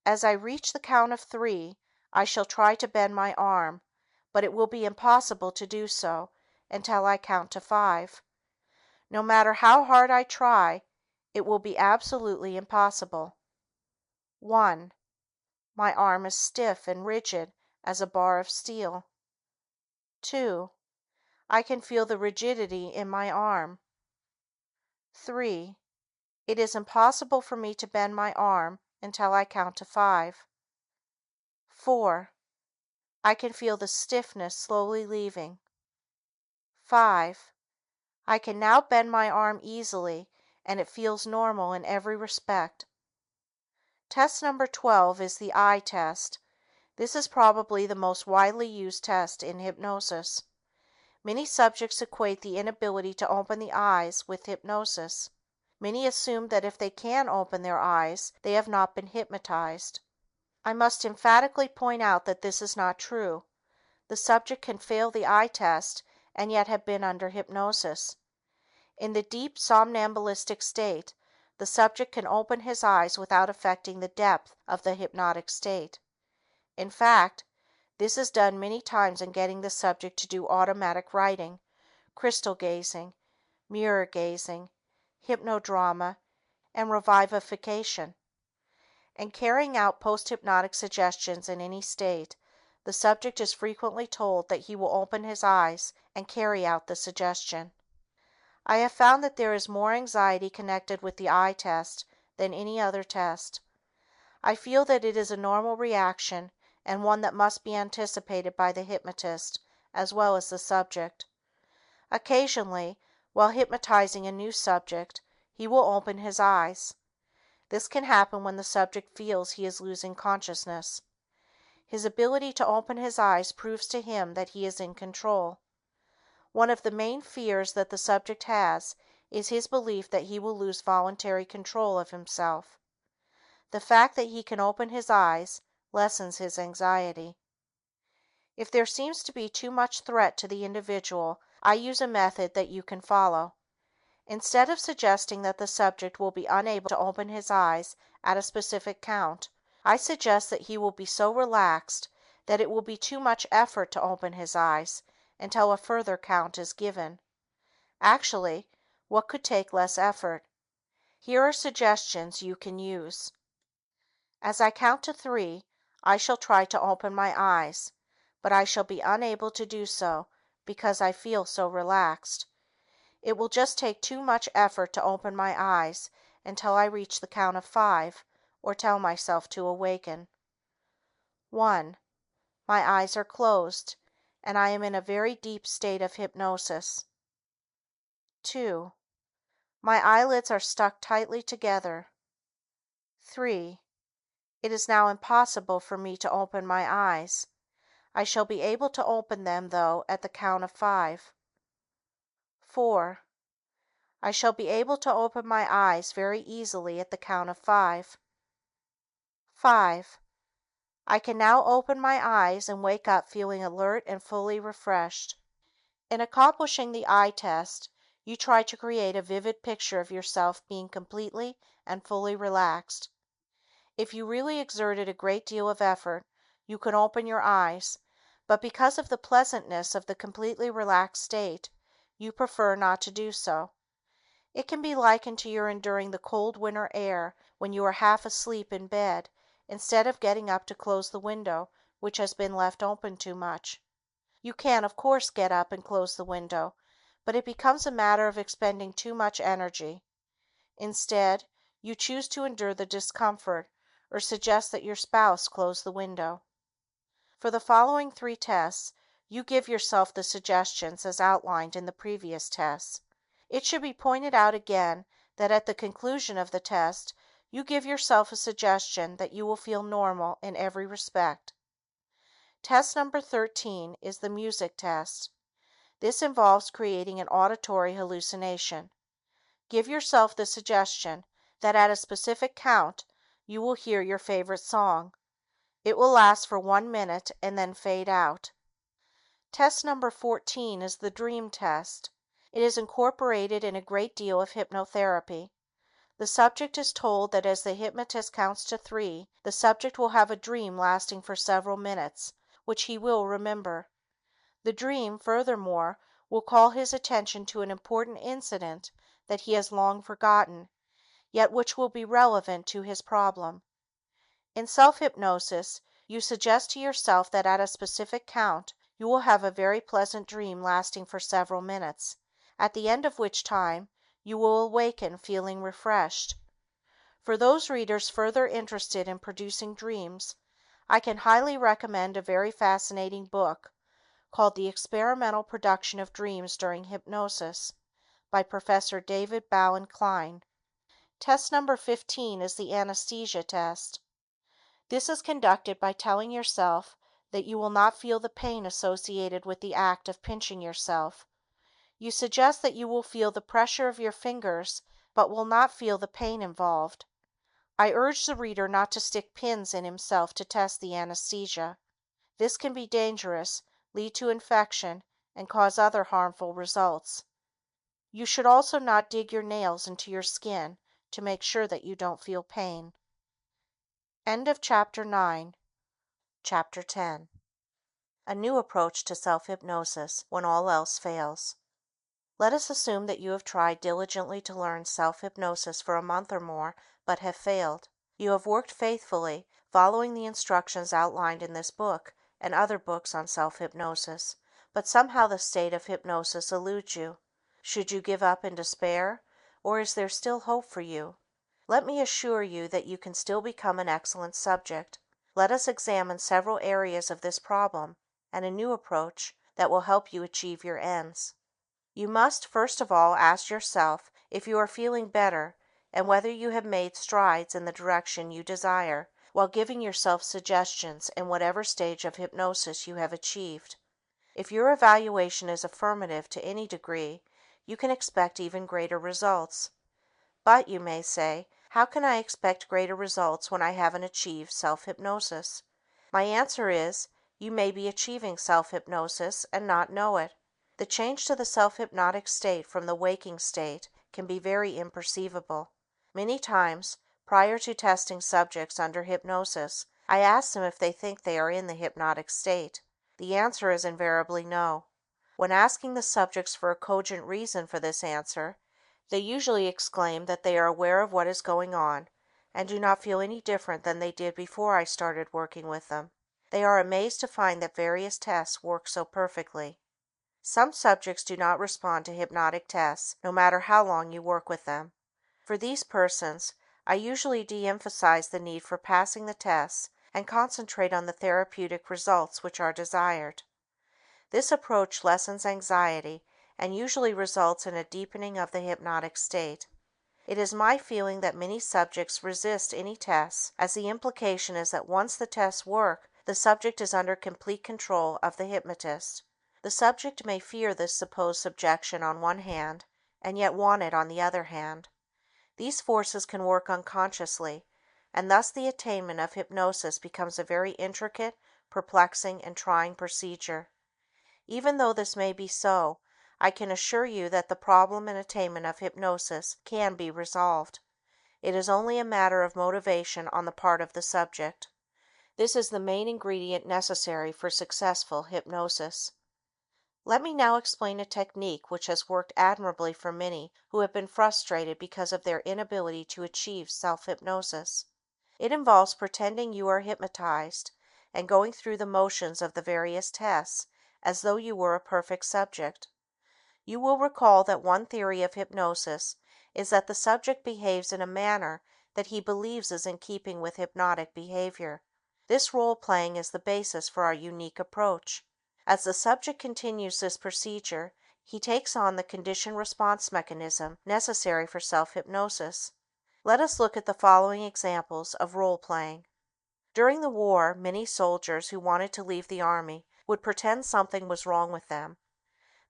As I reach the count of 3, I shall try to bend my arm, but it will be impossible to do so until I count to 5. No matter how hard I try, it will be absolutely impossible. 1. My arm is stiff and rigid as a bar of steel. 2. I can feel the rigidity in my arm. 3. It is impossible for me to bend my arm until I count to 5. 4. I can feel the stiffness slowly leaving. 5. I can now bend my arm easily and it feels normal in every respect. Test number 12 is the eye test. This is probably the most widely used test in hypnosis. Many subjects equate the inability to open the eyes with hypnosis. Many assume that if they can open their eyes, they have not been hypnotized. I must emphatically point out that this is not true. The subject can fail the eye test and yet have been under hypnosis. In the deep somnambulistic state, the subject can open his eyes without affecting the depth of the hypnotic state. In fact, this is done many times in getting the subject to do automatic writing, crystal gazing, mirror gazing, hypnodrama, and revivification. In carrying out post-hypnotic suggestions in any state, the subject is frequently told that he will open his eyes and carry out the suggestion. I have found that there is more anxiety connected with the eye test than any other test. I feel that it is a normal reaction and one that must be anticipated by the hypnotist as well as the subject. Occasionally, while hypnotizing a new subject, he will open his eyes. This can happen when the subject feels he is losing consciousness. His ability to open his eyes proves to him that he is in control. One of the main fears that the subject has is his belief that he will lose voluntary control of himself. The fact that he can open his eyes lessens his anxiety. If there seems to be too much threat to the individual, I use a method that you can follow. Instead of suggesting that the subject will be unable to open his eyes at a specific count, I suggest that he will be so relaxed that it will be too much effort to open his eyes until a further count is given. Actually, what could take less effort? Here are suggestions you can use. As I count to 3, I shall try to open my eyes, but I shall be unable to do so because I feel so relaxed. It will just take too much effort to open my eyes until I reach the count of 5 or tell myself to awaken. 1. My eyes are closed and I am in a very deep state of hypnosis. 2. My eyelids are stuck tightly together. 3. It is now impossible for me to open my eyes. I shall be able to open them, though, at the count of 5. 4. I shall be able to open my eyes very easily at the count of 5. 5. I can now open my eyes and wake up feeling alert and fully refreshed. In accomplishing the eye test, you try to create a vivid picture of yourself being completely and fully relaxed. If you really exerted a great deal of effort, you could open your eyes, but because of the pleasantness of the completely relaxed state, you prefer not to do so. It can be likened to your enduring the cold winter air when you are half asleep in bed instead of getting up to close the window which has been left open too much. You can, of course, get up and close the window, but it becomes a matter of expending too much energy. Instead, you choose to endure the discomfort or suggest that your spouse close the window. For the following 3 tests, you give yourself the suggestions as outlined in the previous tests. It should be pointed out again that at the conclusion of the test, you give yourself a suggestion that you will feel normal in every respect. Test number 13 is the music test. This involves creating an auditory hallucination. Give yourself the suggestion that at a specific count you will hear your favorite song. It will last for 1 minute and then fade out. Test number 14 is the dream test. It is incorporated in a great deal of hypnotherapy. The subject is told that as the hypnotist counts to 3, the subject will have a dream lasting for several minutes, which he will remember. The dream, furthermore, will call his attention to an important incident that he has long forgotten, yet which will be relevant to his problem. In self-hypnosis, you suggest to yourself that at a specific count you will have a very pleasant dream lasting for several minutes, at the end of which time you will awaken feeling refreshed. For those readers further interested in producing dreams, I can highly recommend a very fascinating book called The Experimental Production of Dreams During Hypnosis by Professor David Bowen Klein. Test number 15 is the anesthesia test. This is conducted by telling yourself that you will not feel the pain associated with the act of pinching yourself. You suggest that you will feel the pressure of your fingers but will not feel the pain involved. I urge the reader not to stick pins in himself to test the anesthesia. This can be dangerous, lead to infection, and cause other harmful results. You should also not dig your nails into your skin to make sure that you don't feel pain. End of Chapter 9. Chapter 10. A new approach to self-hypnosis when all else fails. Let us assume that you have tried diligently to learn self-hypnosis for a month or more, but have failed. You have worked faithfully, following the instructions outlined in this book and other books on self-hypnosis, but somehow the state of hypnosis eludes you. Should you give up in despair, or is there still hope for you? Let me assure you that you can still become an excellent subject. Let us examine several areas of this problem and a new approach that will help you achieve your ends. You must first of all ask yourself if you are feeling better and whether you have made strides in the direction you desire, while giving yourself suggestions in whatever stage of hypnosis you have achieved. If your evaluation is affirmative to any degree, you can expect even greater results. But, you may say, how can I expect greater results when I haven't achieved self-hypnosis? My answer is, you may be achieving self-hypnosis and not know it. The change to the self-hypnotic state from the waking state can be very imperceivable. Many times, prior to testing subjects under hypnosis, I ask them if they think they are in the hypnotic state. The answer is invariably no. When asking the subjects for a cogent reason for this answer, they usually exclaim that they are aware of what is going on and do not feel any different than they did before I started working with them. They are amazed to find that various tests work so perfectly. Some subjects do not respond to hypnotic tests no matter how long you work with them. For these persons, I usually de-emphasize the need for passing the tests and concentrate on the therapeutic results which are desired. This approach lessens anxiety and usually results in a deepening of the hypnotic state. It is my feeling that many subjects resist any tests, as the implication is that once the tests work, the subject is under complete control of the hypnotist. The subject may fear this supposed subjection on one hand, and yet want it on the other hand. These forces can work unconsciously, and thus the attainment of hypnosis becomes a very intricate, perplexing, and trying procedure. Even though this may be so, I can assure you that the problem and attainment of hypnosis can be resolved. It is only a matter of motivation on the part of the subject. This is the main ingredient necessary for successful hypnosis. Let me now explain a technique which has worked admirably for many who have been frustrated because of their inability to achieve self-hypnosis. It involves pretending you are hypnotized and going through the motions of the various tests as though you were a perfect subject. You will recall that one theory of hypnosis is that the subject behaves in a manner that he believes is in keeping with hypnotic behavior. This role-playing is the basis for our unique approach. As the subject continues this procedure, he takes on the conditioned response mechanism necessary for self-hypnosis. Let us look at the following examples of role-playing. During the war, many soldiers who wanted to leave the army would pretend something was wrong with them.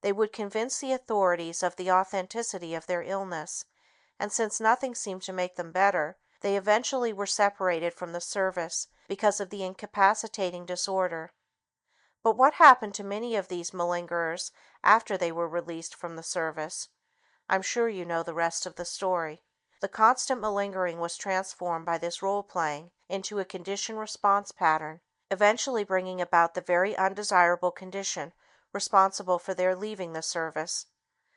They would convince the authorities of the authenticity of their illness, and since nothing seemed to make them better, they eventually were separated from the service because of the incapacitating disorder. But what happened to many of these malingerers after they were released from the service? I'm sure you know the rest of the story. The constant malingering was transformed by this role playing into a condition response pattern, eventually bringing about the very undesirable condition responsible for their leaving the service.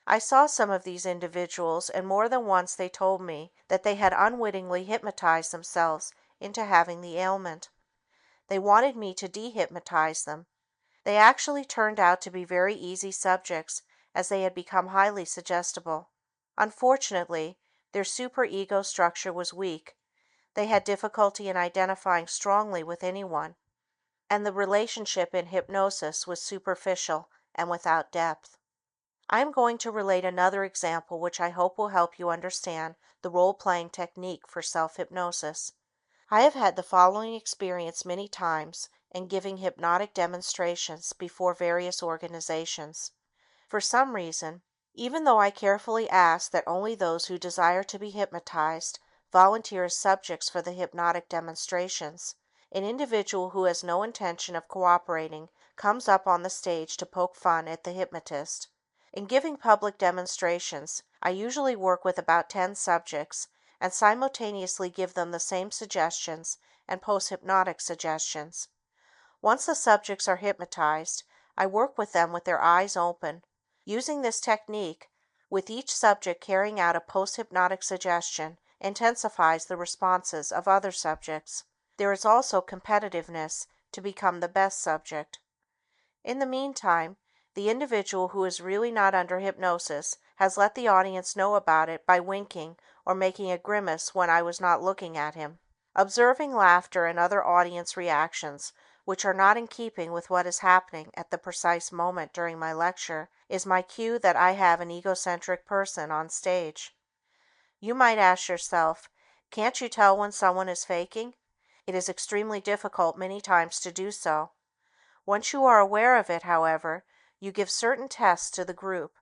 I saw some of these individuals, and more than once they told me that they had unwittingly hypnotized themselves into having the ailment. They wanted me to dehypnotize them. They actually turned out to be very easy subjects, as they had become highly suggestible. Unfortunately, their superego structure was weak. They had difficulty in identifying strongly with anyone, and the relationship in hypnosis was superficial and without depth. I am going to relate another example which I hope will help you understand the role-playing technique for self-hypnosis. I have had the following experience many times in giving hypnotic demonstrations before various organizations. For some reason, even though I carefully ask that only those who desire to be hypnotized volunteer as subjects for the hypnotic demonstrations, an individual who has no intention of cooperating comes up on the stage to poke fun at the hypnotist. In giving public demonstrations, I usually work with about 10 subjects and simultaneously give them the same suggestions and post-hypnotic suggestions. Once the subjects are hypnotized, I work with them with their eyes open. Using this technique, with each subject carrying out a post-hypnotic suggestion, intensifies the responses of other subjects. There is also competitiveness to become the best subject. In the meantime, the individual who is really not under hypnosis has let the audience know about it by winking or making a grimace when I was not looking at him. Observing laughter and other audience reactions which are not in keeping with what is happening at the precise moment during my lecture is my cue that I have an egocentric person on stage. You might ask yourself, can't you tell when someone is faking? It is extremely difficult many times to do so. Once you are aware of it, however, you give certain tests to the group.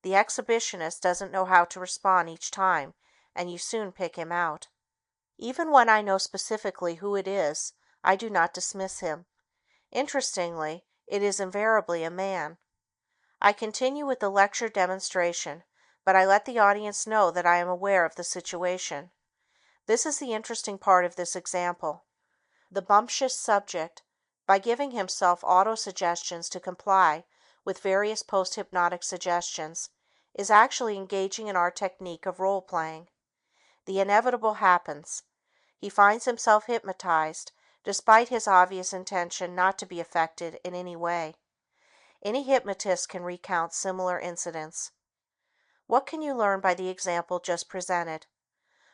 The exhibitionist doesn't know how to respond each time, and you soon pick him out. Even when I know specifically who it is, I do not dismiss him. Interestingly, it is invariably a man. I continue with the lecture demonstration, but I let the audience know that I am aware of the situation. This is the interesting part of this example. The bumptious subject, by giving himself auto-suggestions to comply with various post-hypnotic suggestions, is actually engaging in our technique of role-playing. The inevitable happens. He finds himself hypnotized, despite his obvious intention not to be affected in any way. Any hypnotist can recount similar incidents. What can you learn by the example just presented?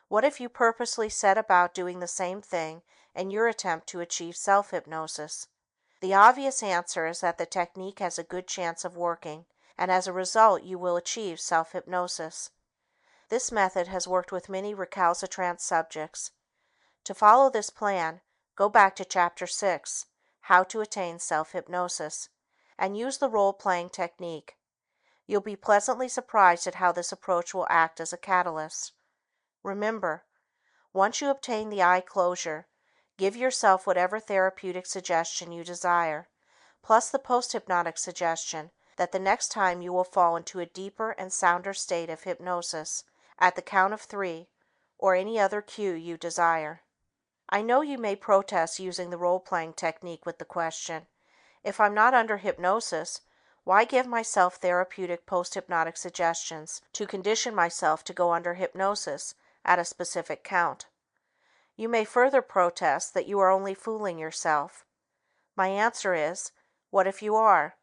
What if you purposely set about doing the same thing in your attempt to achieve self-hypnosis? The obvious answer is that the technique has a good chance of working, and as a result you will achieve self-hypnosis. This method has worked with many recalcitrant subjects. To follow this plan, go back to Chapter 6, How to Attain Self-Hypnosis, and use the role-playing technique. You'll be pleasantly surprised at how this approach will act as a catalyst. Remember, once you obtain the eye closure, give yourself whatever therapeutic suggestion you desire, plus the post-hypnotic suggestion that the next time you will fall into a deeper and sounder state of hypnosis at the count of 3, or any other cue you desire. I know you may protest using the role-playing technique with the question, if I'm not under hypnosis, why give myself therapeutic post-hypnotic suggestions to condition myself to go under hypnosis at a specific count? You may further protest that you are only fooling yourself. My answer is, what if you are?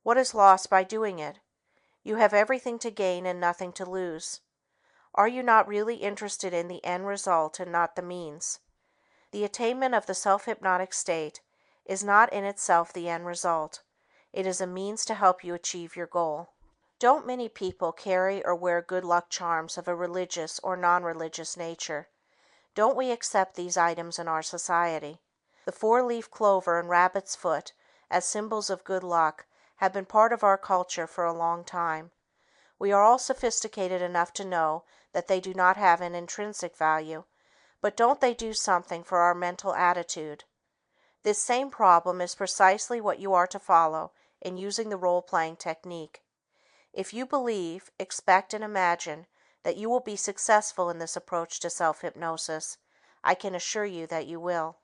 What is lost by doing it? You have everything to gain and nothing to lose. Are you not really interested in the end result and not the means? The attainment of the self-hypnotic state is not in itself the end result. It is a means to help you achieve your goal. Don't many people carry or wear good luck charms of a religious or non-religious nature? Don't we accept these items in our society? The four-leaf clover and rabbit's foot, as symbols of good luck, have been part of our culture for a long time. We are all sophisticated enough to know that they do not have an intrinsic value, but don't they do something for our mental attitude? This same problem is precisely what you are to follow in using the role-playing technique. If you believe, expect, and imagine that you will be successful in this approach to self-hypnosis, I can assure you that you will.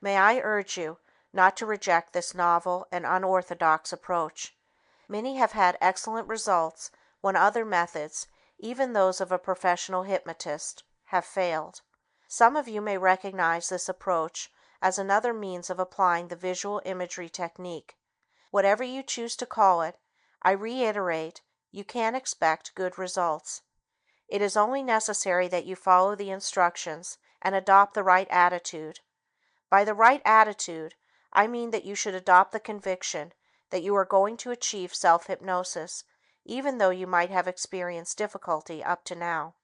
May I urge you not to reject this novel and unorthodox approach. Many have had excellent results when other methods, even those of a professional hypnotist, have failed. Some of you may recognize this approach as another means of applying the visual imagery technique. Whatever you choose to call it, I reiterate, you can expect good results. It is only necessary that you follow the instructions and adopt the right attitude. By the right attitude, I mean that you should adopt the conviction that you are going to achieve self-hypnosis, even though you might have experienced difficulty up to now.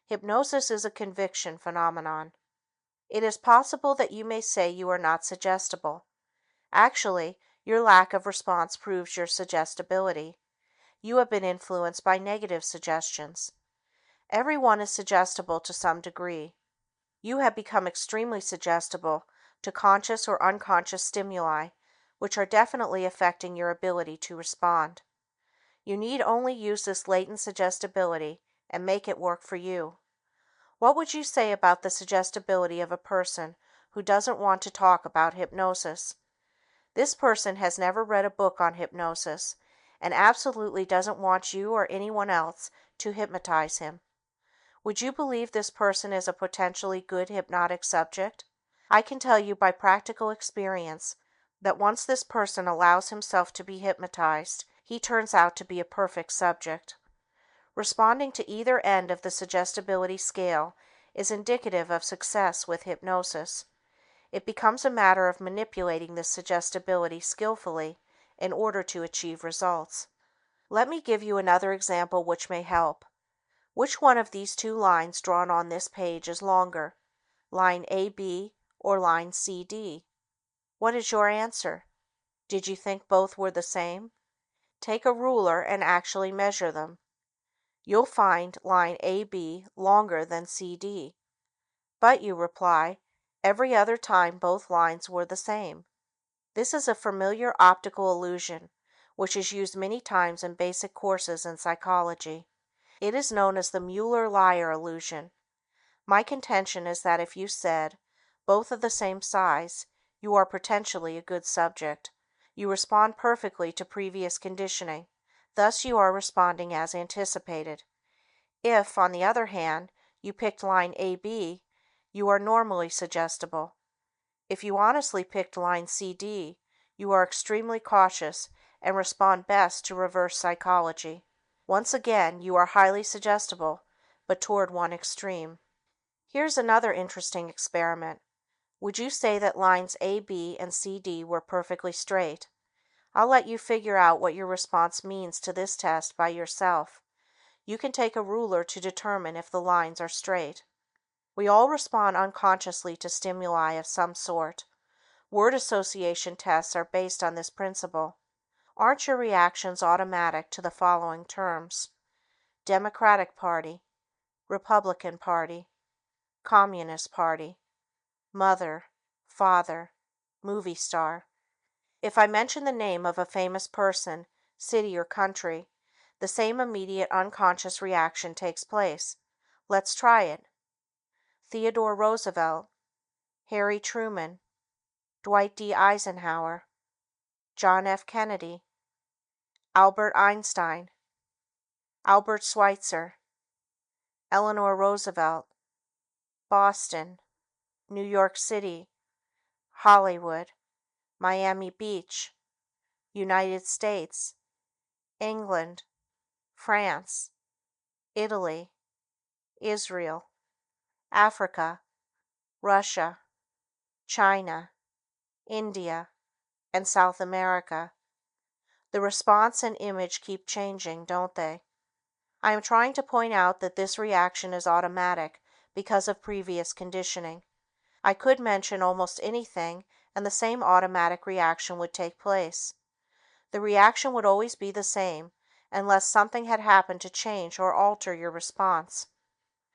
Hypnosis is a conviction phenomenon. It is possible that you may say you are not suggestible. Actually, your lack of response proves your suggestibility. You have been influenced by negative suggestions. Everyone is suggestible to some degree. You have become extremely suggestible to conscious or unconscious stimuli, which are definitely affecting your ability to respond. You need only use this latent suggestibility and make it work for you. What would you say about the suggestibility of a person who doesn't want to talk about hypnosis? This person has never read a book on hypnosis and absolutely doesn't want you or anyone else to hypnotize him. Would you believe this person is a potentially good hypnotic subject? I can tell you by practical experience that once this person allows himself to be hypnotized, he turns out to be a perfect subject. Responding to either end of the suggestibility scale is indicative of success with hypnosis. It becomes a matter of manipulating this suggestibility skillfully in order to achieve results. Let me give you another example which may help. Which one of these two lines drawn on this page is longer, line AB or line CD? What is your answer? Did you think both were the same? Take a ruler and actually measure them. You'll find line AB longer than CD. But, you reply, every other time both lines were the same. This is a familiar optical illusion, which is used many times in basic courses in psychology. It is known as the Mueller-Lyer illusion. My contention is that if you said, both are the same size, you are potentially a good subject. You respond perfectly to previous conditioning, thus you are responding as anticipated. If, on the other hand, you picked line AB, you are normally suggestible. If you honestly picked line CD, you are extremely cautious and respond best to reverse psychology. Once again, you are highly suggestible, but toward one extreme. Here's another interesting experiment. Would you say that lines AB and CD were perfectly straight? I'll let you figure out what your response means to this test by yourself. You can take a ruler to determine if the lines are straight. We all respond unconsciously to stimuli of some sort. Word association tests are based on this principle. Aren't your reactions automatic to the following terms? Democratic Party, Republican Party, Communist Party, mother, father, movie star. If I mention the name of a famous person, city, or country, the same immediate unconscious reaction takes place. Let's try it. Theodore Roosevelt, Harry Truman, Dwight D. Eisenhower, John F. Kennedy, Albert Einstein, Albert Schweitzer, Eleanor Roosevelt, Boston, New York City, Hollywood, Miami Beach, United States, England, France, Italy, Israel, Africa, Russia, China, India, and South America. The response and image keep changing, don't they? I am trying to point out that this reaction is automatic because of previous conditioning. I could mention almost anything and the same automatic reaction would take place. The reaction would always be the same, unless something had happened to change or alter your response.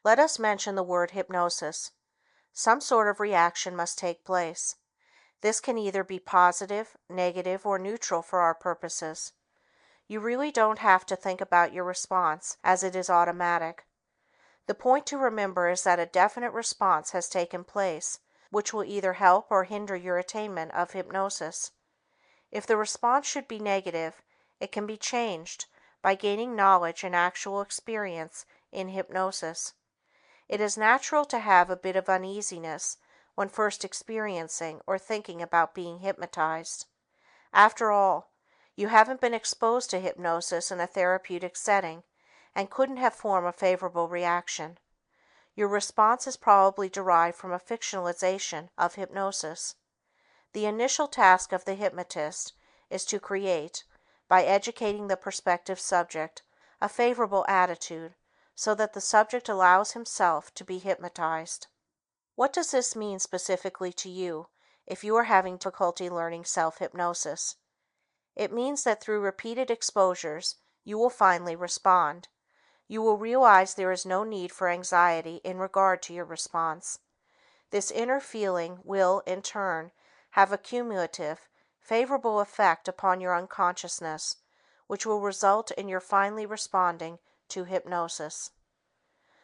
Let us mention the word hypnosis. Some sort of reaction must take place. This can either be positive, negative, or neutral for our purposes. You really don't have to think about your response, as it is automatic. The point to remember is that a definite response has taken place, which will either help or hinder your attainment of hypnosis. If the response should be negative, it can be changed by gaining knowledge and actual experience in hypnosis. It is natural to have a bit of uneasiness when first experiencing or thinking about being hypnotized. After all, you haven't been exposed to hypnosis in a therapeutic setting and couldn't have formed a favorable reaction. Your response is probably derived from a fictionalization of hypnosis. The initial task of the hypnotist is to create, by educating the prospective subject, a favorable attitude so that the subject allows himself to be hypnotized. What does this mean specifically to you if you are having difficulty learning self-hypnosis? It means that through repeated exposures, you will finally respond. You will realize there is no need for anxiety in regard to your response. This inner feeling will, in turn, have a cumulative, favorable effect upon your unconsciousness, which will result in your finally responding to hypnosis.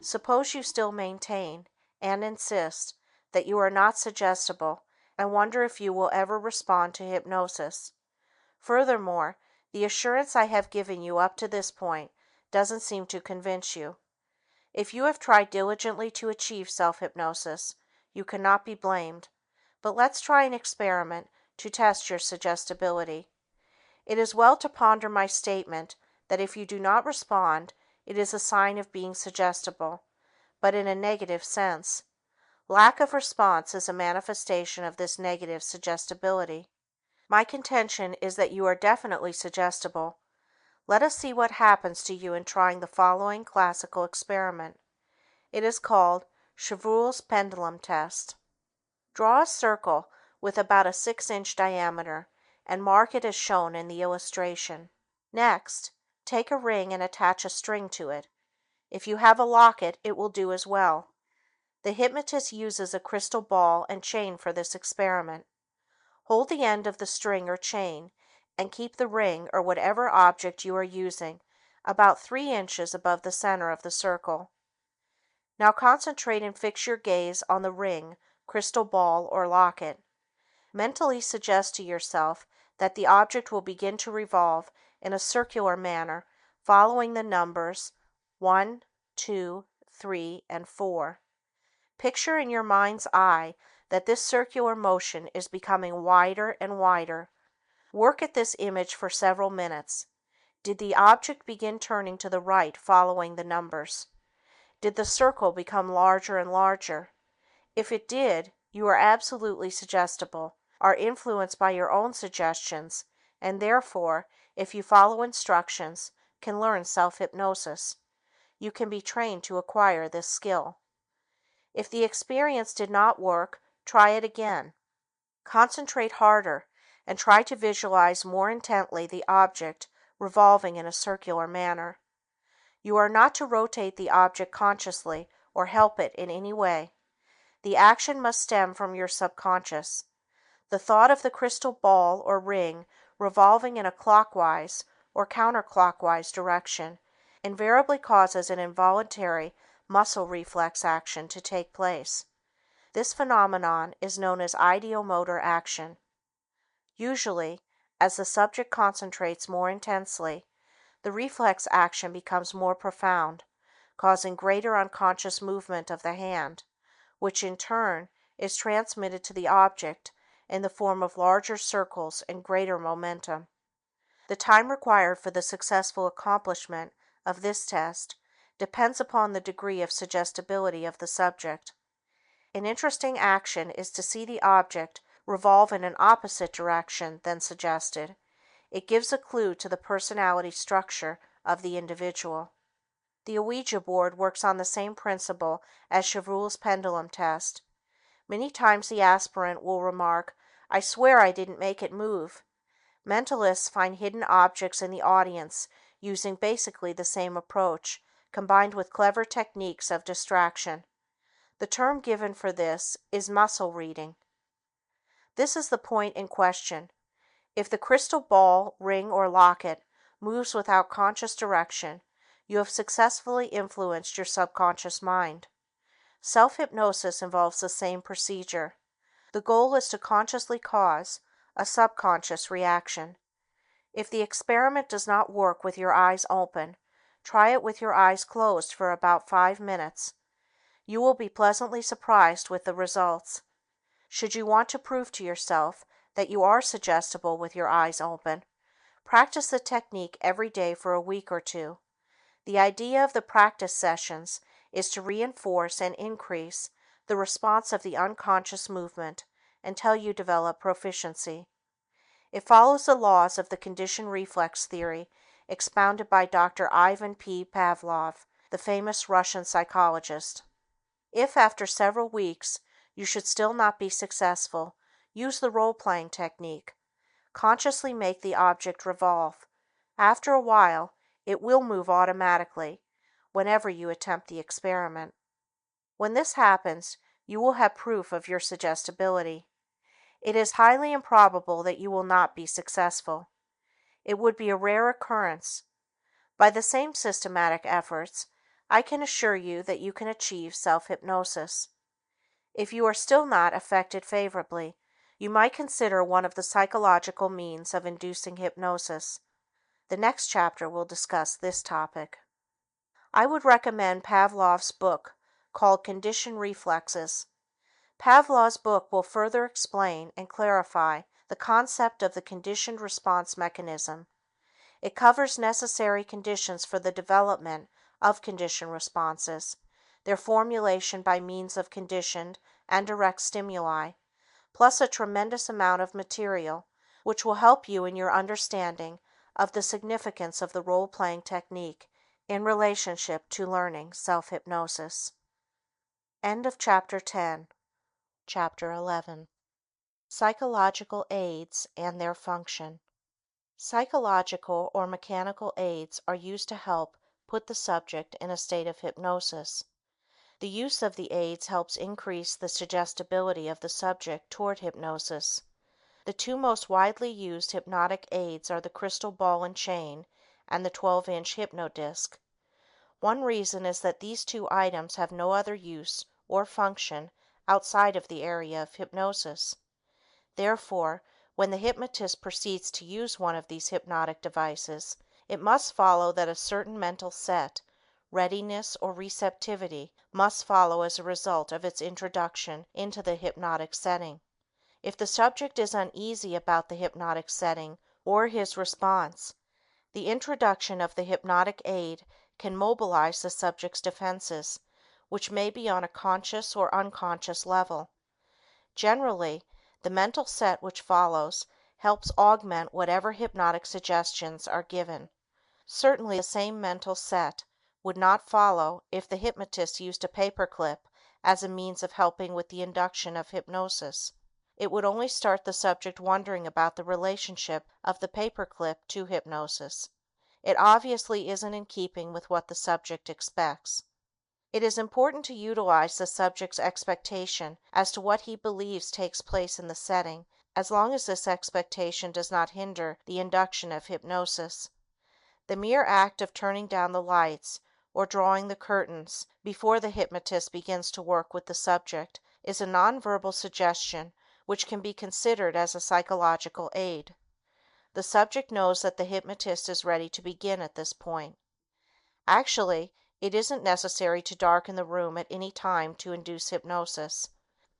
Suppose you still maintain and insist that you are not suggestible and wonder if you will ever respond to hypnosis. Furthermore, the assurance I have given you up to this point doesn't seem to convince you. If you have tried diligently to achieve self-hypnosis, you cannot be blamed, but let's try an experiment to test your suggestibility. It is well to ponder my statement that if you do not respond, it is a sign of being suggestible, but in a negative sense. Lack of response is a manifestation of this negative suggestibility. My contention is that you are definitely suggestible. Let us see what happens to you in trying the following classical experiment. It is called Chevreul's pendulum test. Draw a circle with about a 6-inch diameter and mark it as shown in the illustration. Next, take a ring and attach a string to it. If you have a locket, it will do as well. The hypnotist uses a crystal ball and chain for this experiment. Hold the end of the string or chain and keep the ring or whatever object you are using about 3 inches above the center of the circle. Now concentrate and fix your gaze on the ring, crystal ball, or locket. Mentally suggest to yourself that the object will begin to revolve in a circular manner following the numbers 1, 2, 3, and 4. Picture in your mind's eye that this circular motion is becoming wider and wider. Work at this image for several minutes. Did the object begin turning to the right following the numbers? Did the circle become larger and larger? If it did, you are absolutely suggestible, are influenced by your own suggestions, and therefore, if you follow instructions, can learn self-hypnosis. You can be trained to acquire this skill. If the experience did not work, try it again. Concentrate harder and try to visualize more intently the object revolving in a circular manner. You are not to rotate the object consciously or help it in any way. The action must stem from your subconscious. The thought of the crystal ball or ring revolving in a clockwise or counterclockwise direction invariably causes an involuntary muscle reflex action to take place. This phenomenon is known as ideomotor action. Usually, as the subject concentrates more intensely, the reflex action becomes more profound, causing greater unconscious movement of the hand, which in turn is transmitted to the object in the form of larger circles and greater momentum. The time required for the successful accomplishment of this test depends upon the degree of suggestibility of the subject. An interesting action is to see the object revolve in an opposite direction than suggested. It gives a clue to the personality structure of the individual. The Ouija board works on the same principle as Chevreul's pendulum test. Many times the aspirant will remark, "I swear I didn't make it move." Mentalists find hidden objects in the audience using basically the same approach, combined with clever techniques of distraction. The term given for this is muscle reading. This is the point in question. If the crystal ball, ring, or locket moves without conscious direction, you have successfully influenced your subconscious mind. Self-hypnosis involves the same procedure. The goal is to consciously cause a subconscious reaction. If the experiment does not work with your eyes open, try it with your eyes closed for about 5 minutes. You will be pleasantly surprised with the results. Should you want to prove to yourself that you are suggestible with your eyes open, practice the technique every day for a week or two. The idea of the practice sessions is to reinforce and increase the response of the unconscious movement until you develop proficiency. It follows the laws of the conditioned reflex theory expounded by Dr. Ivan P. Pavlov, the famous Russian psychologist. If after several weeks you should still not be successful, use the role-playing technique. Consciously make the object revolve. After a while, it will move automatically whenever you attempt the experiment. When this happens, you will have proof of your suggestibility. It is highly improbable that you will not be successful. It would be a rare occurrence. By the same systematic efforts, I can assure you that you can achieve self-hypnosis. If you are still not affected favorably, you might consider one of the psychological means of inducing hypnosis. The next chapter will discuss this topic. I would recommend Pavlov's book called Conditioned Reflexes. Pavlov's book will further explain and clarify the concept of the conditioned response mechanism. It covers necessary conditions for the development of conditioned responses, their formulation by means of conditioned and direct stimuli, plus a tremendous amount of material which will help you in your understanding of the significance of the role-playing technique in relationship to learning self-hypnosis. End of Chapter 10. Chapter 11. Psychological Aids and Their Function. Psychological or mechanical aids are used to help put the subject in a state of hypnosis. The use of the aids helps increase the suggestibility of the subject toward hypnosis. The two most widely used hypnotic aids are the crystal ball and chain and the 12-inch hypnodisc. One reason is that these two items have no other use or function outside of the area of hypnosis. Therefore, when the hypnotist proceeds to use one of these hypnotic devices, it must follow that a certain mental set, readiness or receptivity must follow as a result of its introduction into the hypnotic setting. If the subject is uneasy about the hypnotic setting or his response, the introduction of the hypnotic aid can mobilize the subject's defenses, which may be on a conscious or unconscious level. Generally, the mental set which follows helps augment whatever hypnotic suggestions are given. Certainly the same mental set would not follow if the hypnotist used a paperclip as a means of helping with the induction of hypnosis. It would only start the subject wondering about the relationship of the paperclip to hypnosis. It obviously isn't in keeping with what the subject expects. It is important to utilize the subject's expectation as to what he believes takes place in the setting, as long as this expectation does not hinder the induction of hypnosis. The mere act of turning down the lights or drawing the curtains before the hypnotist begins to work with the subject is a nonverbal suggestion which can be considered as a psychological aid. The subject knows that the hypnotist is ready to begin at this point. Actually, it isn't necessary to darken the room at any time to induce hypnosis.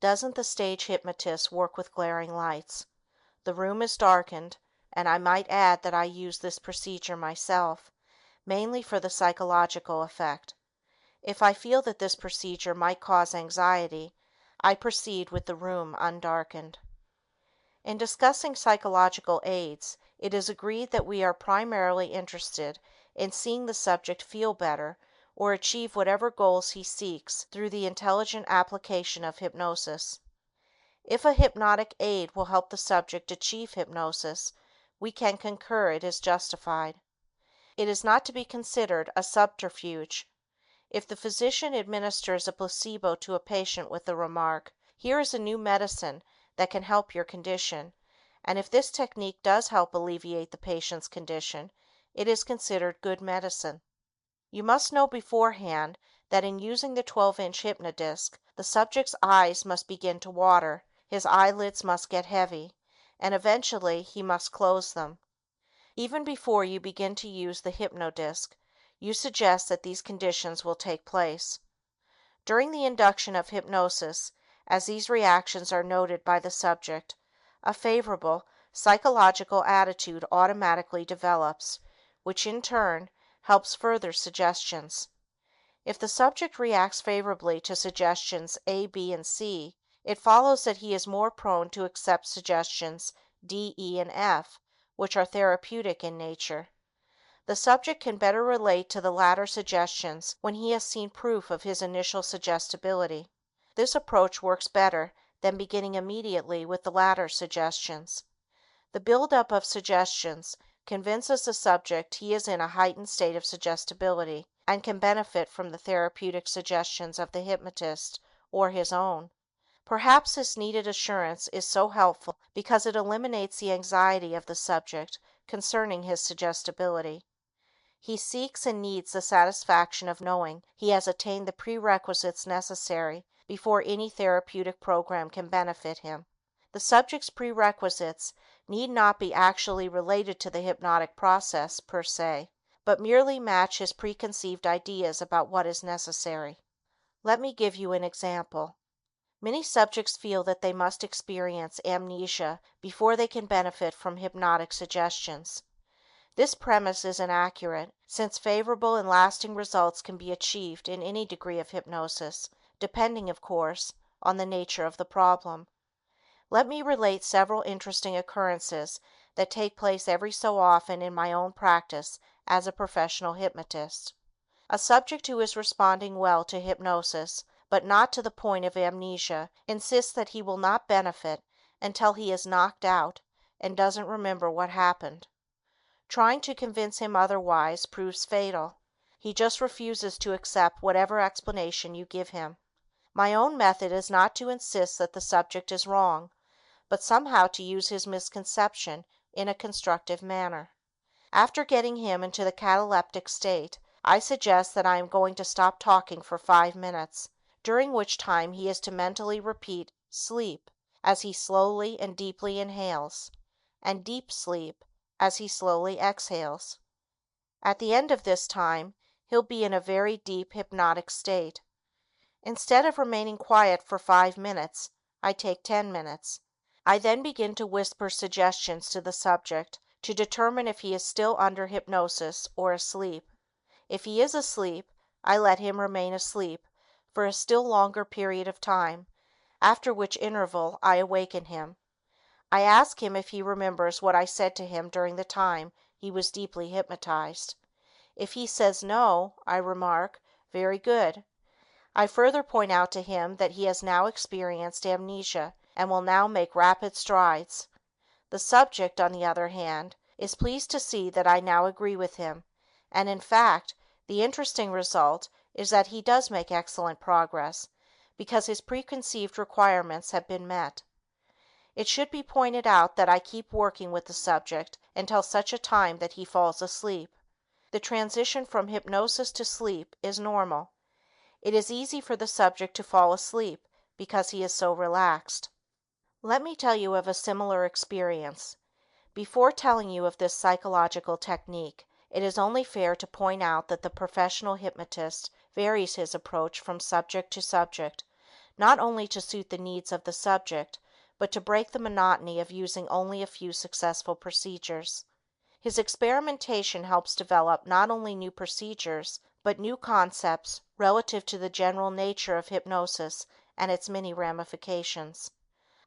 Doesn't the stage hypnotist work with glaring lights? The room is darkened, and I might add that I use this procedure myself, mainly for the psychological effect. If I feel that this procedure might cause anxiety, I proceed with the room undarkened. In discussing psychological aids, it is agreed that we are primarily interested in seeing the subject feel better or achieve whatever goals he seeks through the intelligent application of hypnosis. If a hypnotic aid will help the subject achieve hypnosis, we can concur it is justified. It is not to be considered a subterfuge. If the physician administers a placebo to a patient with the remark, "Here is a new medicine that can help your condition," and if this technique does help alleviate the patient's condition, it is considered good medicine. You must know beforehand that in using the 12-inch hypnodisc, the subject's eyes must begin to water, his eyelids must get heavy, and eventually he must close them. Even before you begin to use the hypnodisc, you suggest that these conditions will take place. During the induction of hypnosis, as these reactions are noted by the subject, a favorable psychological attitude automatically develops, which in turn helps further suggestions. If the subject reacts favorably to suggestions A, B, and C, it follows that he is more prone to accept suggestions D, E, and F, which are therapeutic in nature. The subject can better relate to the latter suggestions when he has seen proof of his initial suggestibility. This approach works better than beginning immediately with the latter suggestions. The buildup of suggestions convinces the subject he is in a heightened state of suggestibility and can benefit from the therapeutic suggestions of the hypnotist or his own. Perhaps this needed assurance is so helpful because it eliminates the anxiety of the subject concerning his suggestibility. He seeks and needs the satisfaction of knowing he has attained the prerequisites necessary before any therapeutic program can benefit him. The subject's prerequisites need not be actually related to the hypnotic process per se, but merely match his preconceived ideas about what is necessary. Let me give you an example. Many subjects feel that they must experience amnesia before they can benefit from hypnotic suggestions. This premise is inaccurate, since favorable and lasting results can be achieved in any degree of hypnosis, depending, of course, on the nature of the problem. Let me relate several interesting occurrences that take place every so often in my own practice as a professional hypnotist. A subject who is responding well to hypnosis, but not to the point of amnesia, insists that he will not benefit until he is knocked out and doesn't remember what happened. Trying to convince him otherwise proves fatal. He just refuses to accept whatever explanation you give him. My own method is not to insist that the subject is wrong, but somehow to use his misconception in a constructive manner. After getting him into the cataleptic state, I suggest that I am going to stop talking for 5 minutes, during which time he is to mentally repeat "sleep" as he slowly and deeply inhales, and "deep sleep" as he slowly exhales. At the end of this time, he'll be in a very deep hypnotic state. Instead of remaining quiet for 5 minutes, I take 10 minutes. I then begin to whisper suggestions to the subject to determine if he is still under hypnosis or asleep. If he is asleep, I let him remain asleep for a still longer period of time, after which interval I awaken him. I ask him if he remembers what I said to him during the time he was deeply hypnotized. If he says no, I remark, "Very good." I further point out to him that he has now experienced amnesia and will now make rapid strides. The subject, on the other hand, is pleased to see that I now agree with him, and in fact, the interesting result is that he does make excellent progress, because his preconceived requirements have been met. It should be pointed out that I keep working with the subject until such a time that he falls asleep. The transition from hypnosis to sleep is normal. It is easy for the subject to fall asleep because he is so relaxed. Let me tell you of a similar experience. Before telling you of this psychological technique, it is only fair to point out that the professional hypnotist varies his approach from subject to subject, not only to suit the needs of the subject, but to break the monotony of using only a few successful procedures. His experimentation helps develop not only new procedures, but new concepts relative to the general nature of hypnosis and its many ramifications.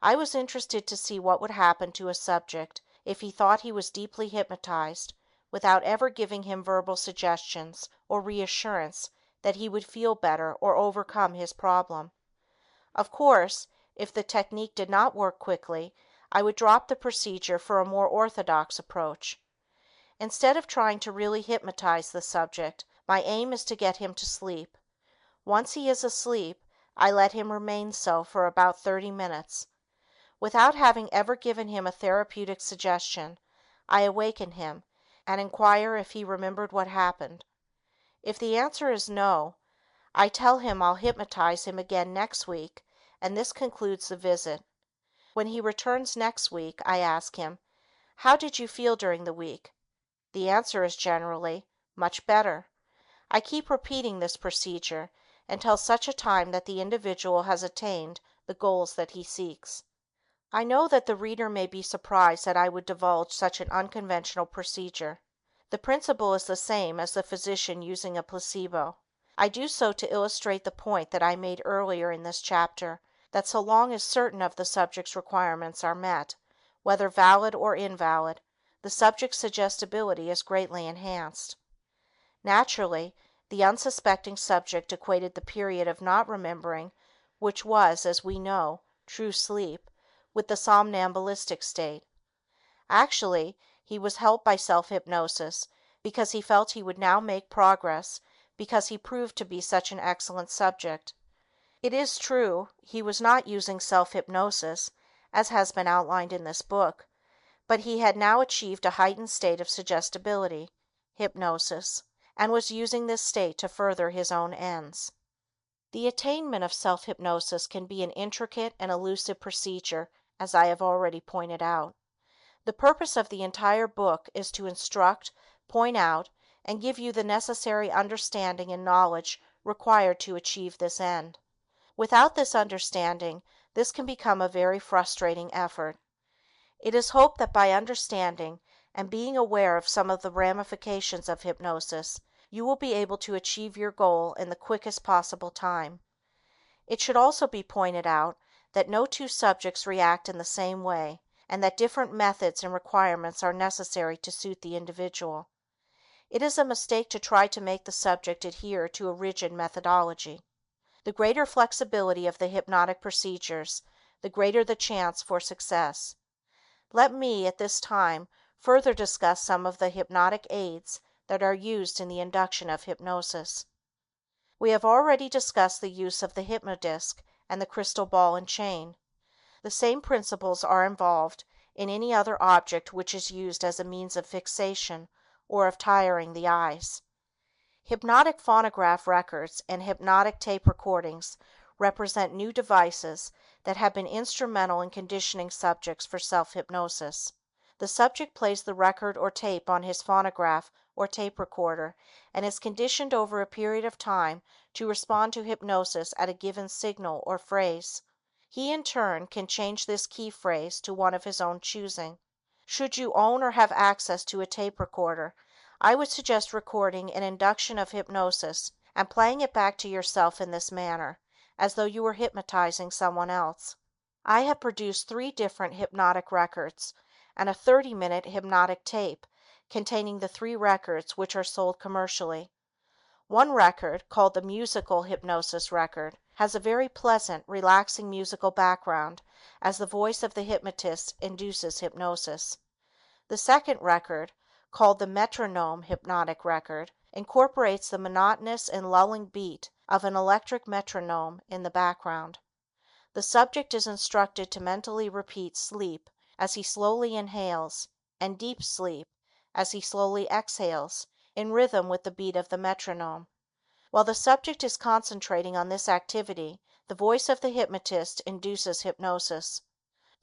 I was interested to see what would happen to a subject if he thought he was deeply hypnotized without ever giving him verbal suggestions or reassurance that he would feel better or overcome his problem. Of course, If the technique did not work quickly, I would drop the procedure for a more orthodox approach. Instead of trying to really hypnotize the subject, my aim is to get him to sleep. Once he is asleep, I let him remain so for about 30 minutes. Without having ever given him a therapeutic suggestion, I awaken him and inquire if he remembered what happened. If the answer is no, I tell him I'll hypnotize him again next week, and this concludes the visit. When he returns next week, I ask him, "How did you feel during the week?" The answer is generally, "Much better." I keep repeating this procedure until such a time that the individual has attained the goals that he seeks. I know that the reader may be surprised that I would divulge such an unconventional procedure. The principle is the same as the physician using a placebo. I do so to illustrate the point that I made earlier in this chapter, that so long as certain of the subject's requirements are met, whether valid or invalid, the subject's suggestibility is greatly enhanced. Naturally, the unsuspecting subject equated the period of not remembering, which was, as we know, true sleep, with the somnambulistic state. Actually, he was helped by self-hypnosis because he felt he would now make progress because he proved to be such an excellent subject. It is true, he was not using self-hypnosis, as has been outlined in this book, but he had now achieved a heightened state of suggestibility, hypnosis, and was using this state to further his own ends. The attainment of self-hypnosis can be an intricate and elusive procedure, as I have already pointed out. The purpose of the entire book is to instruct, point out, and give you the necessary understanding and knowledge required to achieve this end. Without this understanding, this can become a very frustrating effort. It is hoped that by understanding and being aware of some of the ramifications of hypnosis, you will be able to achieve your goal in the quickest possible time. It should also be pointed out that no two subjects react in the same way, and that different methods and requirements are necessary to suit the individual. It is a mistake to try to make the subject adhere to a rigid methodology. The greater flexibility of the hypnotic procedures, the greater the chance for success. Let me, at this time, further discuss some of the hypnotic aids that are used in the induction of hypnosis. We have already discussed the use of the hypnodisc and the crystal ball and chain. The same principles are involved in any other object which is used as a means of fixation or of tiring the eyes. Hypnotic phonograph records and hypnotic tape recordings represent new devices that have been instrumental in conditioning subjects for self-hypnosis. The subject plays the record or tape on his phonograph or tape recorder and is conditioned over a period of time to respond to hypnosis at a given signal or phrase. He, in turn, can change this key phrase to one of his own choosing. Should you own or have access to a tape recorder, I would suggest recording an induction of hypnosis and playing it back to yourself in this manner, as though you were hypnotizing someone else. I have produced 3 different hypnotic records and a 30-minute hypnotic tape containing the 3 records which are sold commercially. One record, called the musical hypnosis record, has a very pleasant, relaxing musical background as the voice of the hypnotist induces hypnosis. The second record, called the metronome hypnotic record, incorporates the monotonous and lulling beat of an electric metronome in the background. The subject is instructed to mentally repeat sleep as he slowly inhales and deep sleep as he slowly exhales in rhythm with the beat of the metronome. While the subject is concentrating on this activity, the voice of the hypnotist induces hypnosis.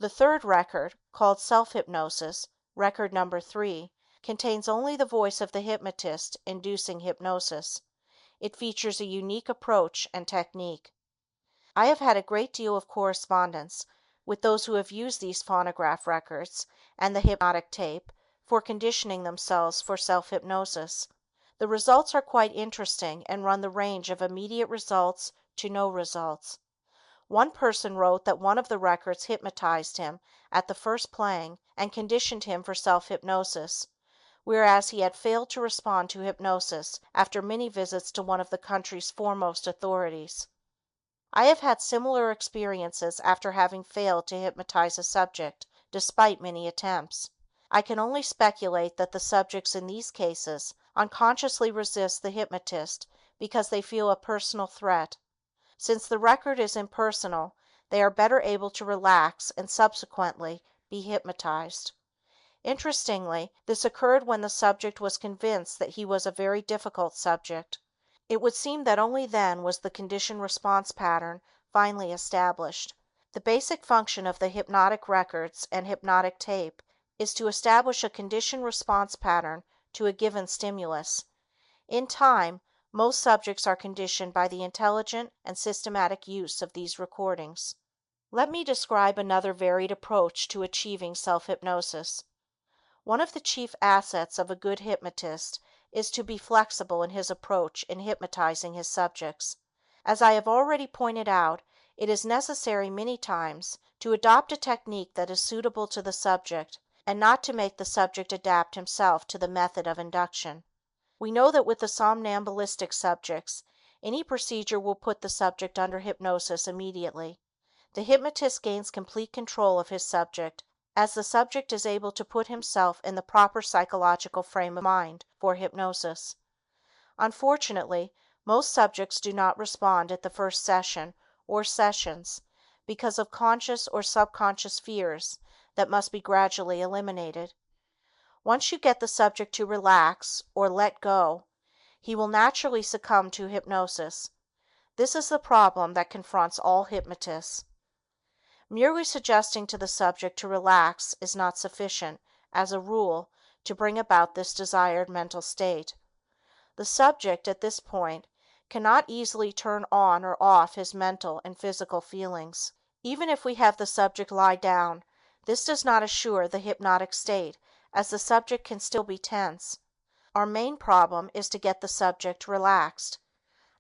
The third record, called Self-Hypnosis, record number 3, contains only the voice of the hypnotist inducing hypnosis. It features a unique approach and technique. I have had a great deal of correspondence with those who have used these phonograph records and the hypnotic tape for conditioning themselves for self-hypnosis. The results are quite interesting and run the range of immediate results to no results. One person wrote that one of the records hypnotized him at the first playing and conditioned him for self-hypnosis, whereas he had failed to respond to hypnosis after many visits to one of the country's foremost authorities. I have had similar experiences after having failed to hypnotize a subject, despite many attempts. I can only speculate that the subjects in these cases unconsciously resist the hypnotist because they feel a personal threat. Since the record is impersonal, they are better able to relax and subsequently be hypnotized. Interestingly, this occurred when the subject was convinced that he was a very difficult subject. It would seem that only then was the condition-response pattern finally established. The basic function of the hypnotic records and hypnotic tape is to establish a condition-response pattern to a given stimulus. In time, most subjects are conditioned by the intelligent and systematic use of these recordings. Let me describe another varied approach to achieving self-hypnosis. One of the chief assets of a good hypnotist is to be flexible in his approach in hypnotizing his subjects. As I have already pointed out, it is necessary many times to adopt a technique that is suitable to the subject and not to make the subject adapt himself to the method of induction. We know that with the somnambulistic subjects, any procedure will put the subject under hypnosis immediately. The hypnotist gains complete control of his subject as the subject is able to put himself in the proper psychological frame of mind for hypnosis. Unfortunately, most subjects do not respond at the first session or sessions because of conscious or subconscious fears that must be gradually eliminated. Once you get the subject to relax or let go, he will naturally succumb to hypnosis. This is the problem that confronts all hypnotists. Merely suggesting to the subject to relax is not sufficient, as a rule, to bring about this desired mental state. The subject, at this point, cannot easily turn on or off his mental and physical feelings. Even if we have the subject lie down, this does not assure the hypnotic state, as the subject can still be tense. Our main problem is to get the subject relaxed.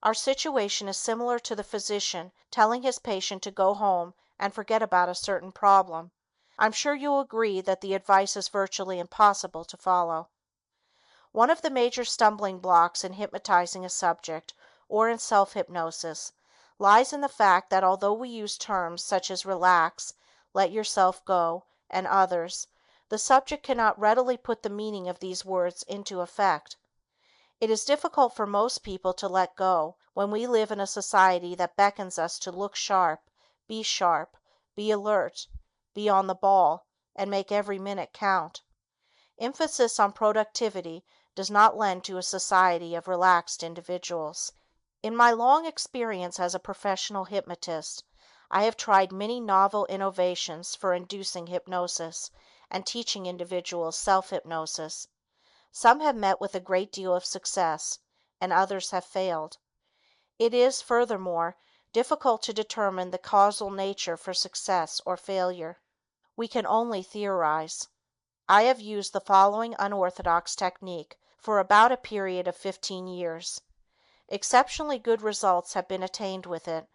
Our situation is similar to the physician telling his patient to go home and forget about a certain problem. I'm sure you'll agree that the advice is virtually impossible to follow. One of the major stumbling blocks in hypnotizing a subject or in self-hypnosis lies in the fact that although we use terms such as relax, let yourself go, and others, the subject cannot readily put the meaning of these words into effect. It is difficult for most people to let go when we live in a society that beckons us to look sharp, be alert, be on the ball, and make every minute count. Emphasis on productivity does not lend to a society of relaxed individuals. In my long experience as a professional hypnotist, I have tried many novel innovations for inducing hypnosis and teaching individuals self-hypnosis. Some have met with a great deal of success, and others have failed. It is, furthermore, difficult to determine the causal nature for success or failure. We can only theorize. I have used the following unorthodox technique for about a period of 15 years. Exceptionally good results have been attained with it,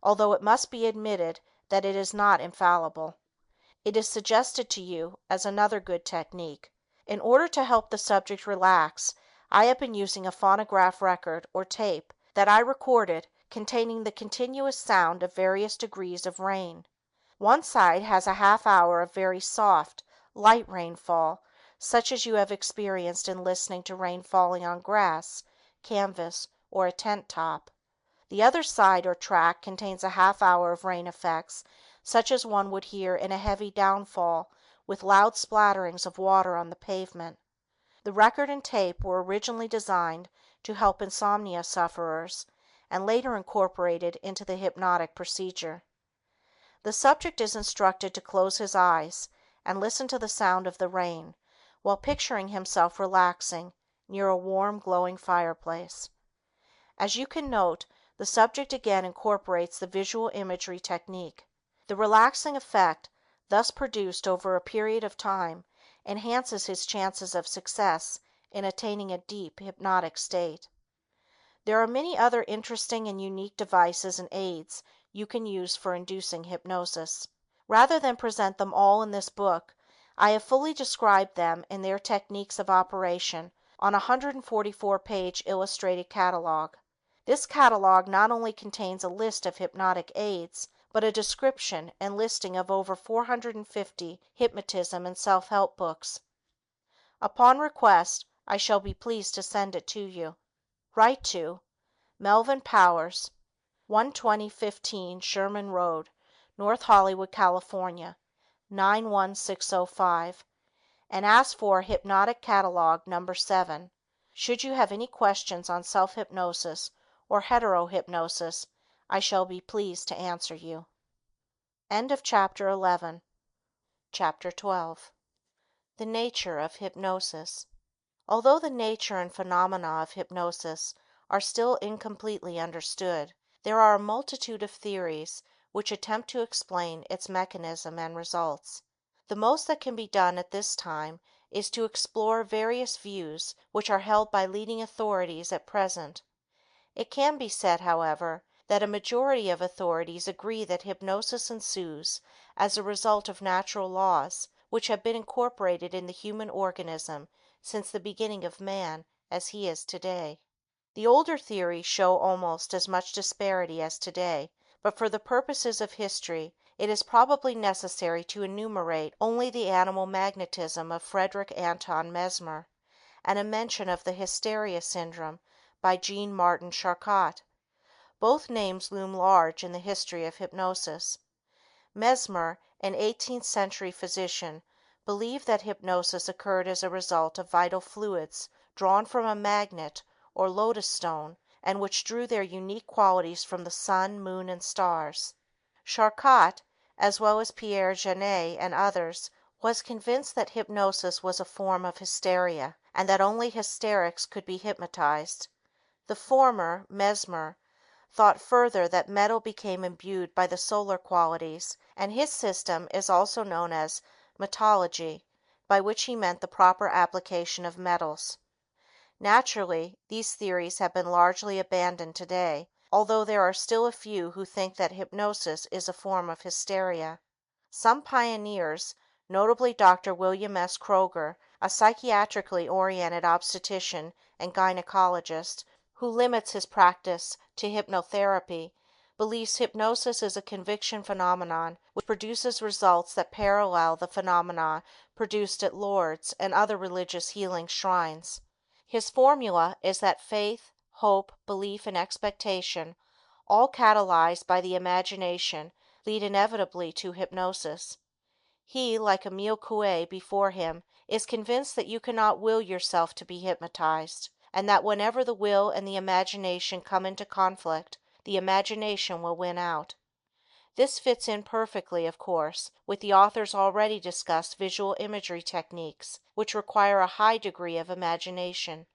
although it must be admitted that it is not infallible. It is suggested to you as another good technique. In order to help the subject relax, I have been using a phonograph record or tape that I recorded containing the continuous sound of various degrees of rain. One side has a half hour of very soft, light rainfall, such as you have experienced in listening to rain falling on grass, canvas, or a tent top. The other side or track contains a half hour of rain effects such as one would hear in a heavy downfall with loud splatterings of water on the pavement. The record and tape were originally designed to help insomnia sufferers and later incorporated into the hypnotic procedure. The subject is instructed to close his eyes and listen to the sound of the rain while picturing himself relaxing near a warm, glowing fireplace. As you can note, the subject again incorporates the visual imagery technique. The relaxing effect thus produced over a period of time enhances his chances of success in attaining a deep hypnotic state. There are many other interesting and unique devices and aids you can use for inducing hypnosis. Rather than present them all in this book, I have fully described them and their techniques of operation on a 144-page illustrated catalog. This catalog not only contains a list of hypnotic aids, but a description and listing of over 450 hypnotism and self-help books. Upon request, I shall be pleased to send it to you. Write to Melvin Powers, 12015 Sherman Road, North Hollywood, California, 91605, and ask for Hypnotic Catalog Number 7. Should you have any questions on self-hypnosis or hetero-hypnosis, I shall be pleased to answer you. End of Chapter 11. Chapter 12. The Nature of Hypnosis. Although the nature and phenomena of hypnosis are still incompletely understood, there are a multitude of theories which attempt to explain its mechanism and results. The most that can be done at this time is to explore various views which are held by leading authorities at present. It can be said, however, that a majority of authorities agree that hypnosis ensues as a result of natural laws which have been incorporated in the human organism since the beginning of man as he is today. The older theories show almost as much disparity as today, but for the purposes of history it is probably necessary to enumerate only the animal magnetism of Frederick Anton Mesmer, and a mention of the hysteria syndrome by Jean Martin Charcot. Both names loom large in the history of hypnosis. Mesmer, an 18th century physician, believed that hypnosis occurred as a result of vital fluids drawn from a magnet or lodestone, and which drew their unique qualities from the sun, moon and stars. Charcot, as well as Pierre Janet and others, was convinced that hypnosis was a form of hysteria, and that only hysterics could be hypnotized. The former, Mesmer, thought further that metal became imbued by the solar qualities, and his system is also known as metallurgy, by which he meant the proper application of metals. Naturally, these theories have been largely abandoned today, although there are still a few who think that hypnosis is a form of hysteria. Some pioneers, notably Dr. William S. Kroger, a psychiatrically oriented obstetrician and gynecologist who limits his practice to hypnotherapy, believes hypnosis is a conviction phenomenon which produces results that parallel the phenomena produced at Lourdes and other religious healing shrines. His formula is that faith, hope, belief and expectation, all catalyzed by the imagination, lead inevitably to hypnosis. He, like Emile Coué before him, is convinced that you cannot will yourself to be hypnotized, and that whenever the will and the imagination come into conflict, the imagination will win out. This fits in perfectly, of course, with the author's already discussed visual imagery techniques, which require a high degree of imagination.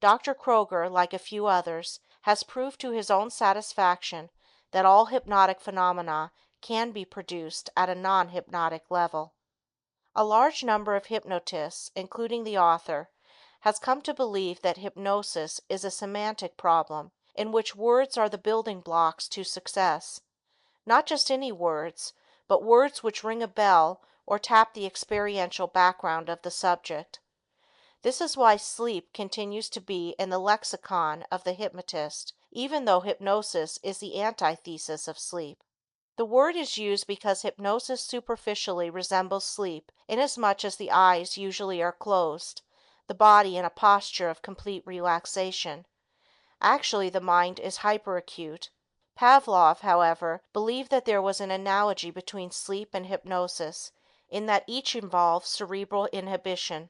Dr. Kroger, like a few others, has proved to his own satisfaction that all hypnotic phenomena can be produced at a non-hypnotic level. A large number of hypnotists, including the author, has come to believe that hypnosis is a semantic problem in which words are the building blocks to success. Not just any words, but words which ring a bell or tap the experiential background of the subject. This is why sleep continues to be in the lexicon of the hypnotist, even though hypnosis is the antithesis of sleep. The word is used because hypnosis superficially resembles sleep inasmuch as the eyes usually are closed, the body in a posture of complete relaxation. Actually, the mind is hyperacute. Pavlov, however, believed that there was an analogy between sleep and hypnosis, in that each involves cerebral inhibition.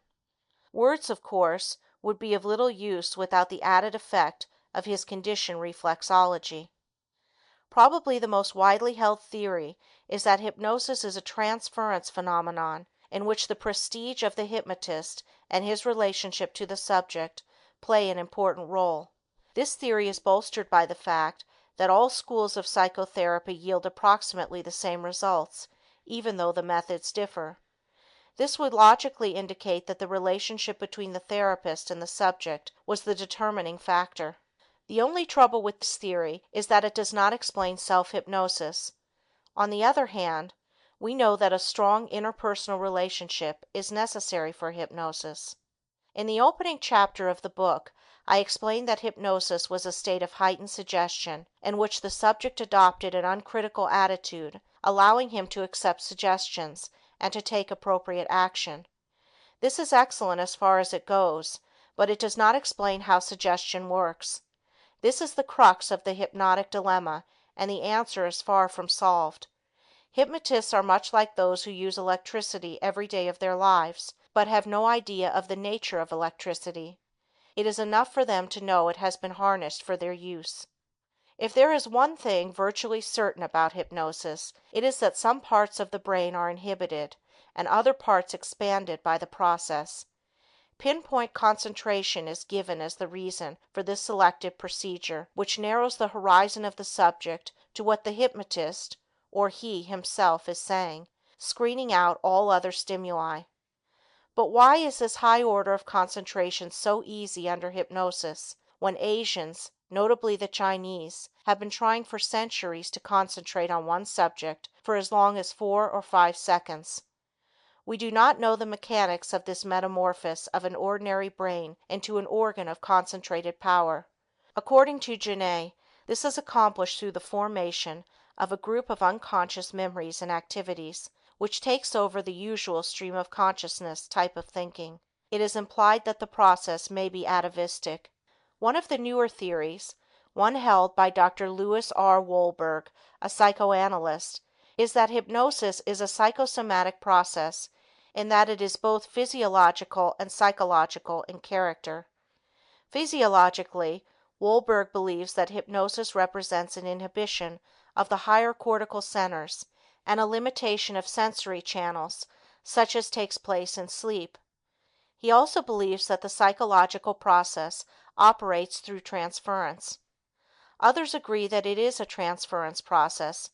Words, of course, would be of little use without the added effect of his conditioned reflexology. Probably the most widely held theory is that hypnosis is a transference phenomenon in which the prestige of the hypnotist and his relationship to the subject play an important role. This theory is bolstered by the fact that all schools of psychotherapy yield approximately the same results, even though the methods differ. This would logically indicate that the relationship between the therapist and the subject was the determining factor. The only trouble with this theory is that it does not explain self-hypnosis. On the other hand, we know that a strong interpersonal relationship is necessary for hypnosis. In the opening chapter of the book, I explained that hypnosis was a state of heightened suggestion in which the subject adopted an uncritical attitude, allowing him to accept suggestions and to take appropriate action. This is excellent as far as it goes, but it does not explain how suggestion works. This is the crux of the hypnotic dilemma, and the answer is far from solved. Hypnotists are much like those who use electricity every day of their lives, but have no idea of the nature of electricity. It is enough for them to know it has been harnessed for their use. If there is one thing virtually certain about hypnosis, it is that some parts of the brain are inhibited and other parts expanded by the process. Pinpoint concentration is given as the reason for this selective procedure, which narrows the horizon of the subject to what the hypnotist, or he himself, is saying, screening out all other stimuli. But why is this high order of concentration so easy under hypnosis, when Asians, notably the Chinese, have been trying for centuries to concentrate on one subject for as long as 4 or 5 seconds? We do not know the mechanics of this metamorphosis of an ordinary brain into an organ of concentrated power. According to Janet, this is accomplished through the formation of a group of unconscious memories and activities, which takes over the usual stream of consciousness type of thinking. It is implied that the process may be atavistic. One of the newer theories, one held by Dr. Louis R. Wolberg, a psychoanalyst, is that hypnosis is a psychosomatic process in that it is both physiological and psychological in character. Physiologically, Wolberg believes that hypnosis represents an inhibition of the higher cortical centers and a limitation of sensory channels, such as takes place in sleep. He also believes that the psychological process operates through transference. Others agree that it is a transference process,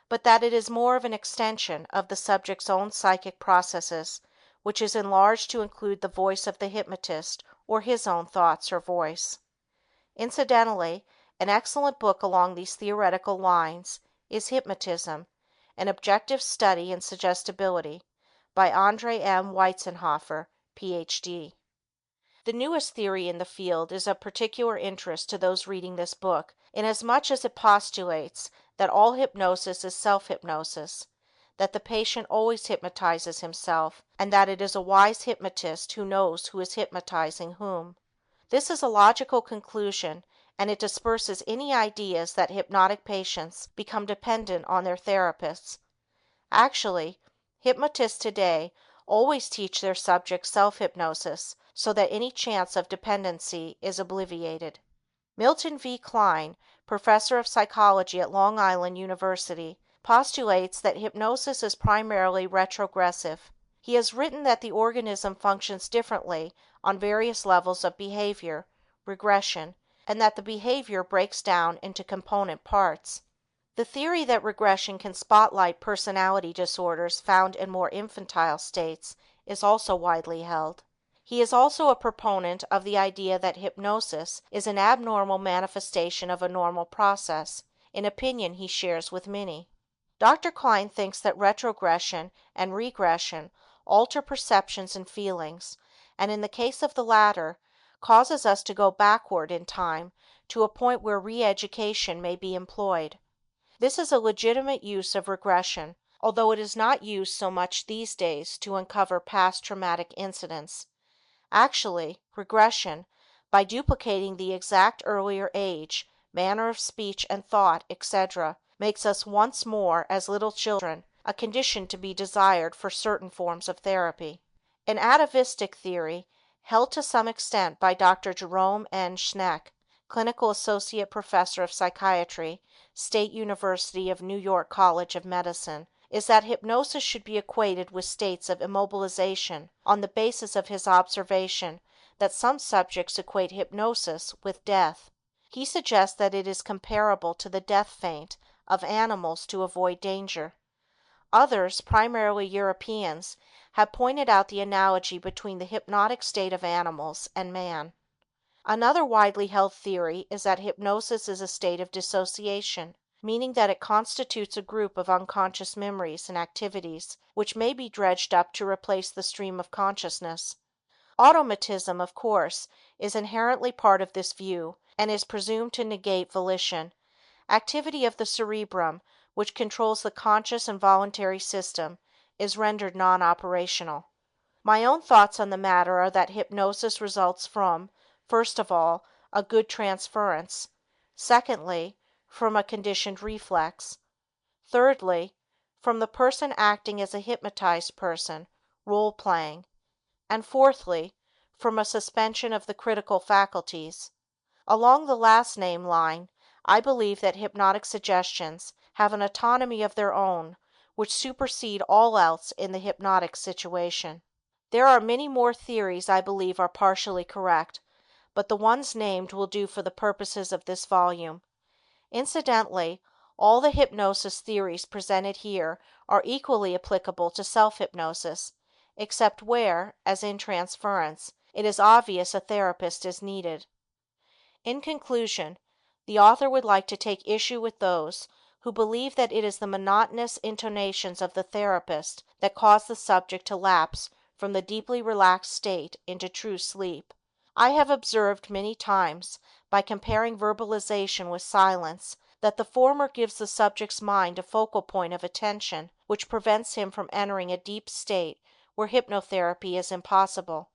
but that it is more of an extension of the subject's own psychic processes, which is enlarged to include the voice of the hypnotist or his own thoughts or voice. Incidentally, an excellent book along these theoretical lines is Hypnotism: An Objective Study in Suggestibility, by Andre M. Weitzenhofer, Ph.D. The newest theory in the field is of particular interest to those reading this book, inasmuch as it postulates that all hypnosis is self-hypnosis, that the patient always hypnotizes himself, and that it is a wise hypnotist who knows who is hypnotizing whom. This is a logical conclusion, and it disperses any ideas that hypnotic patients become dependent on their therapists. Actually, hypnotists today always teach their subjects self-hypnosis so that any chance of dependency is obviated. Milton V. Kline, professor of psychology at Long Island University, postulates that hypnosis is primarily retrogressive. He has written that the organism functions differently on various levels of behavior, regression, and that the behavior breaks down into component parts. The theory that regression can spotlight personality disorders found in more infantile states is also widely held. He is also a proponent of the idea that hypnosis is an abnormal manifestation of a normal process, an opinion he shares with many. Dr. Kline thinks that retrogression and regression alter perceptions and feelings, and in the case of the latter, causes us to go backward in time to a point where re-education may be employed. This is a legitimate use of regression, although it is not used so much these days to uncover past traumatic incidents. Actually, regression, by duplicating the exact earlier age, manner of speech and thought, etc., makes us once more as little children, a condition to be desired for certain forms of therapy. An atavistic theory, held to some extent by Dr. Jerome N. Schneck, clinical associate professor of psychiatry, State University of New York College of Medicine, is that hypnosis should be equated with states of immobilization on the basis of his observation that some subjects equate hypnosis with death. He suggests that it is comparable to the death feint of animals to avoid danger. Others, primarily Europeans, have pointed out the analogy between the hypnotic state of animals and man. Another widely held theory is that hypnosis is a state of dissociation, meaning that it constitutes a group of unconscious memories and activities which may be dredged up to replace the stream of consciousness. Automatism, of course, is inherently part of this view and is presumed to negate volition. Activity of the cerebrum, which controls the conscious and voluntary system, is rendered non-operational. My own thoughts on the matter are that hypnosis results from, first of all, a good transference; secondly, from a conditioned reflex; thirdly, from the person acting as a hypnotized person, role playing; and fourthly, from a suspension of the critical faculties. Along the last named line, I believe that hypnotic suggestions have an autonomy of their own which supersede all else in the hypnotic situation. There are many more theories I believe are partially correct, but the ones named will do for the purposes of this volume. Incidentally, all the hypnosis theories presented here are equally applicable to self-hypnosis, except where, as in transference, it is obvious a therapist is needed. In conclusion, the author would like to take issue with those who believe that it is the monotonous intonations of the therapist that cause the subject to lapse from the deeply relaxed state into true sleep. I have observed many times, by comparing verbalization with silence, that the former gives the subject's mind a focal point of attention which prevents him from entering a deep state where hypnotherapy is impossible.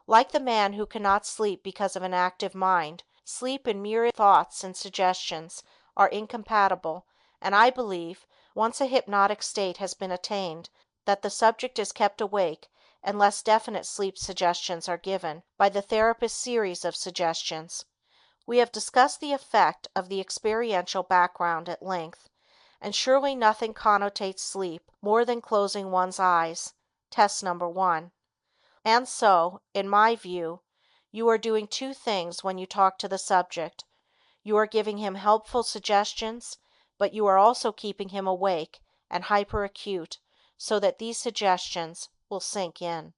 Like the man who cannot sleep because of an active mind, sleep and mere thoughts and suggestions are incompatible, and I believe, once a hypnotic state has been attained, that the subject is kept awake unless definite sleep suggestions are given by the therapist's series of suggestions. We have discussed the effect of the experiential background at length, and surely nothing connotates sleep more than closing one's eyes, test number 1. And so, in my view, you are doing two things when you talk to the subject. You are giving him helpful suggestions, but you are also keeping him awake and hyperacute so that these suggestions will sink in.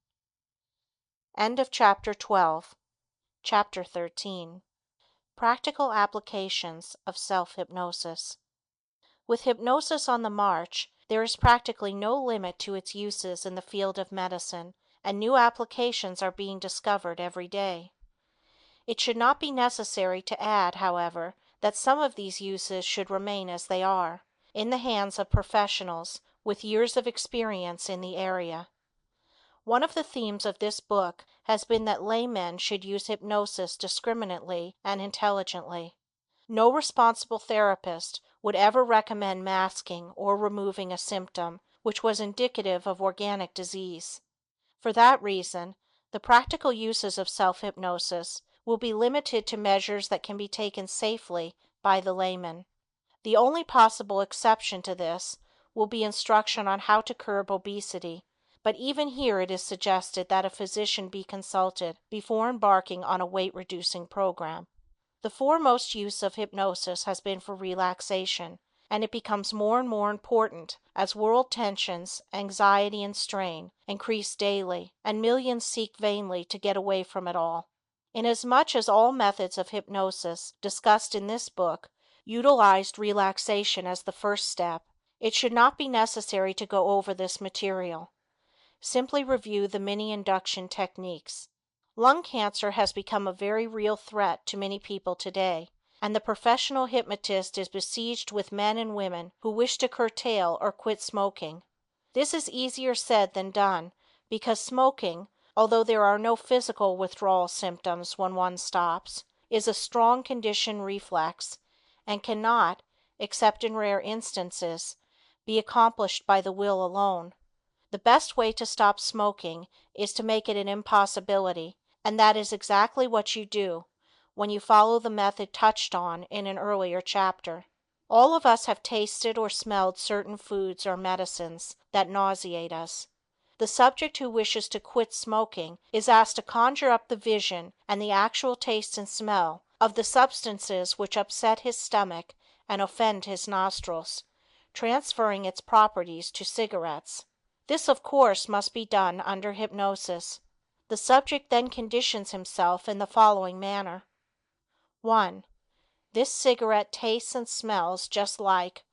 End of chapter 12. Chapter 13. Practical applications of self-hypnosis. With hypnosis on the march, there is practically no limit to its uses in the field of medicine, and new applications are being discovered every day. It should not be necessary to add, however, that some of these uses should remain as they are, in the hands of professionals with years of experience in the area. One of the themes of this book has been that laymen should use hypnosis discriminately and intelligently. No responsible therapist would ever recommend masking or removing a symptom which was indicative of organic disease. For that reason, the practical uses of self-hypnosis will be limited to measures that can be taken safely by the layman. The only possible exception to this will be instruction on how to curb obesity, but even here it is suggested that a physician be consulted before embarking on a weight-reducing program. The foremost use of hypnosis has been for relaxation, and it becomes more and more important as world tensions, anxiety and strain increase daily and millions seek vainly to get away from it all. Inasmuch as all methods of hypnosis discussed in this book utilized relaxation as the first step, it should not be necessary to go over this material. Simply review the many induction techniques. Lung cancer has become a very real threat to many people today, and the professional hypnotist is besieged with men and women who wish to curtail or quit smoking. This is easier said than done, because smoking, although there are no physical withdrawal symptoms when one stops, is a strong conditioned reflex, and cannot, except in rare instances, be accomplished by the will alone. The best way to stop smoking is to make it an impossibility, and that is exactly what you do when you follow the method touched on in an earlier chapter. All of us have tasted or smelled certain foods or medicines that nauseate us. The subject who wishes to quit smoking is asked to conjure up the vision and the actual taste and smell of the substances which upset his stomach and offend his nostrils, transferring its properties to cigarettes. This, of course, must be done under hypnosis. The subject then conditions himself in the following manner. 1. This cigarette tastes and smells just like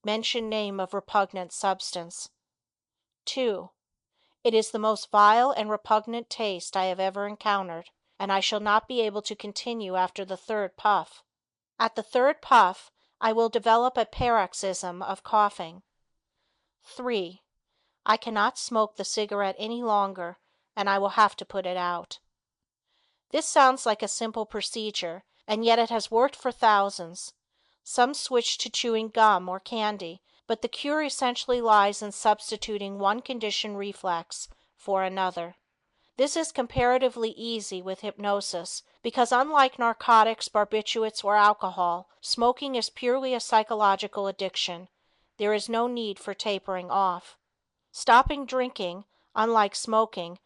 mention name of repugnant substance. 2. It is the most vile and repugnant taste I have ever encountered, and I shall not be able to continue after the third puff. At the third puff, I will develop a paroxysm of coughing. 3. I cannot smoke the cigarette any longer, and I will have to put it out. This sounds like a simple procedure, and yet it has worked for thousands. Some switch to chewing gum or candy, but the cure essentially lies in substituting one conditioned reflex for another. This is comparatively easy with hypnosis because, unlike narcotics, barbiturates, or alcohol, smoking is purely a psychological addiction. There is no need for tapering off. Stopping drinking, unlike smoking,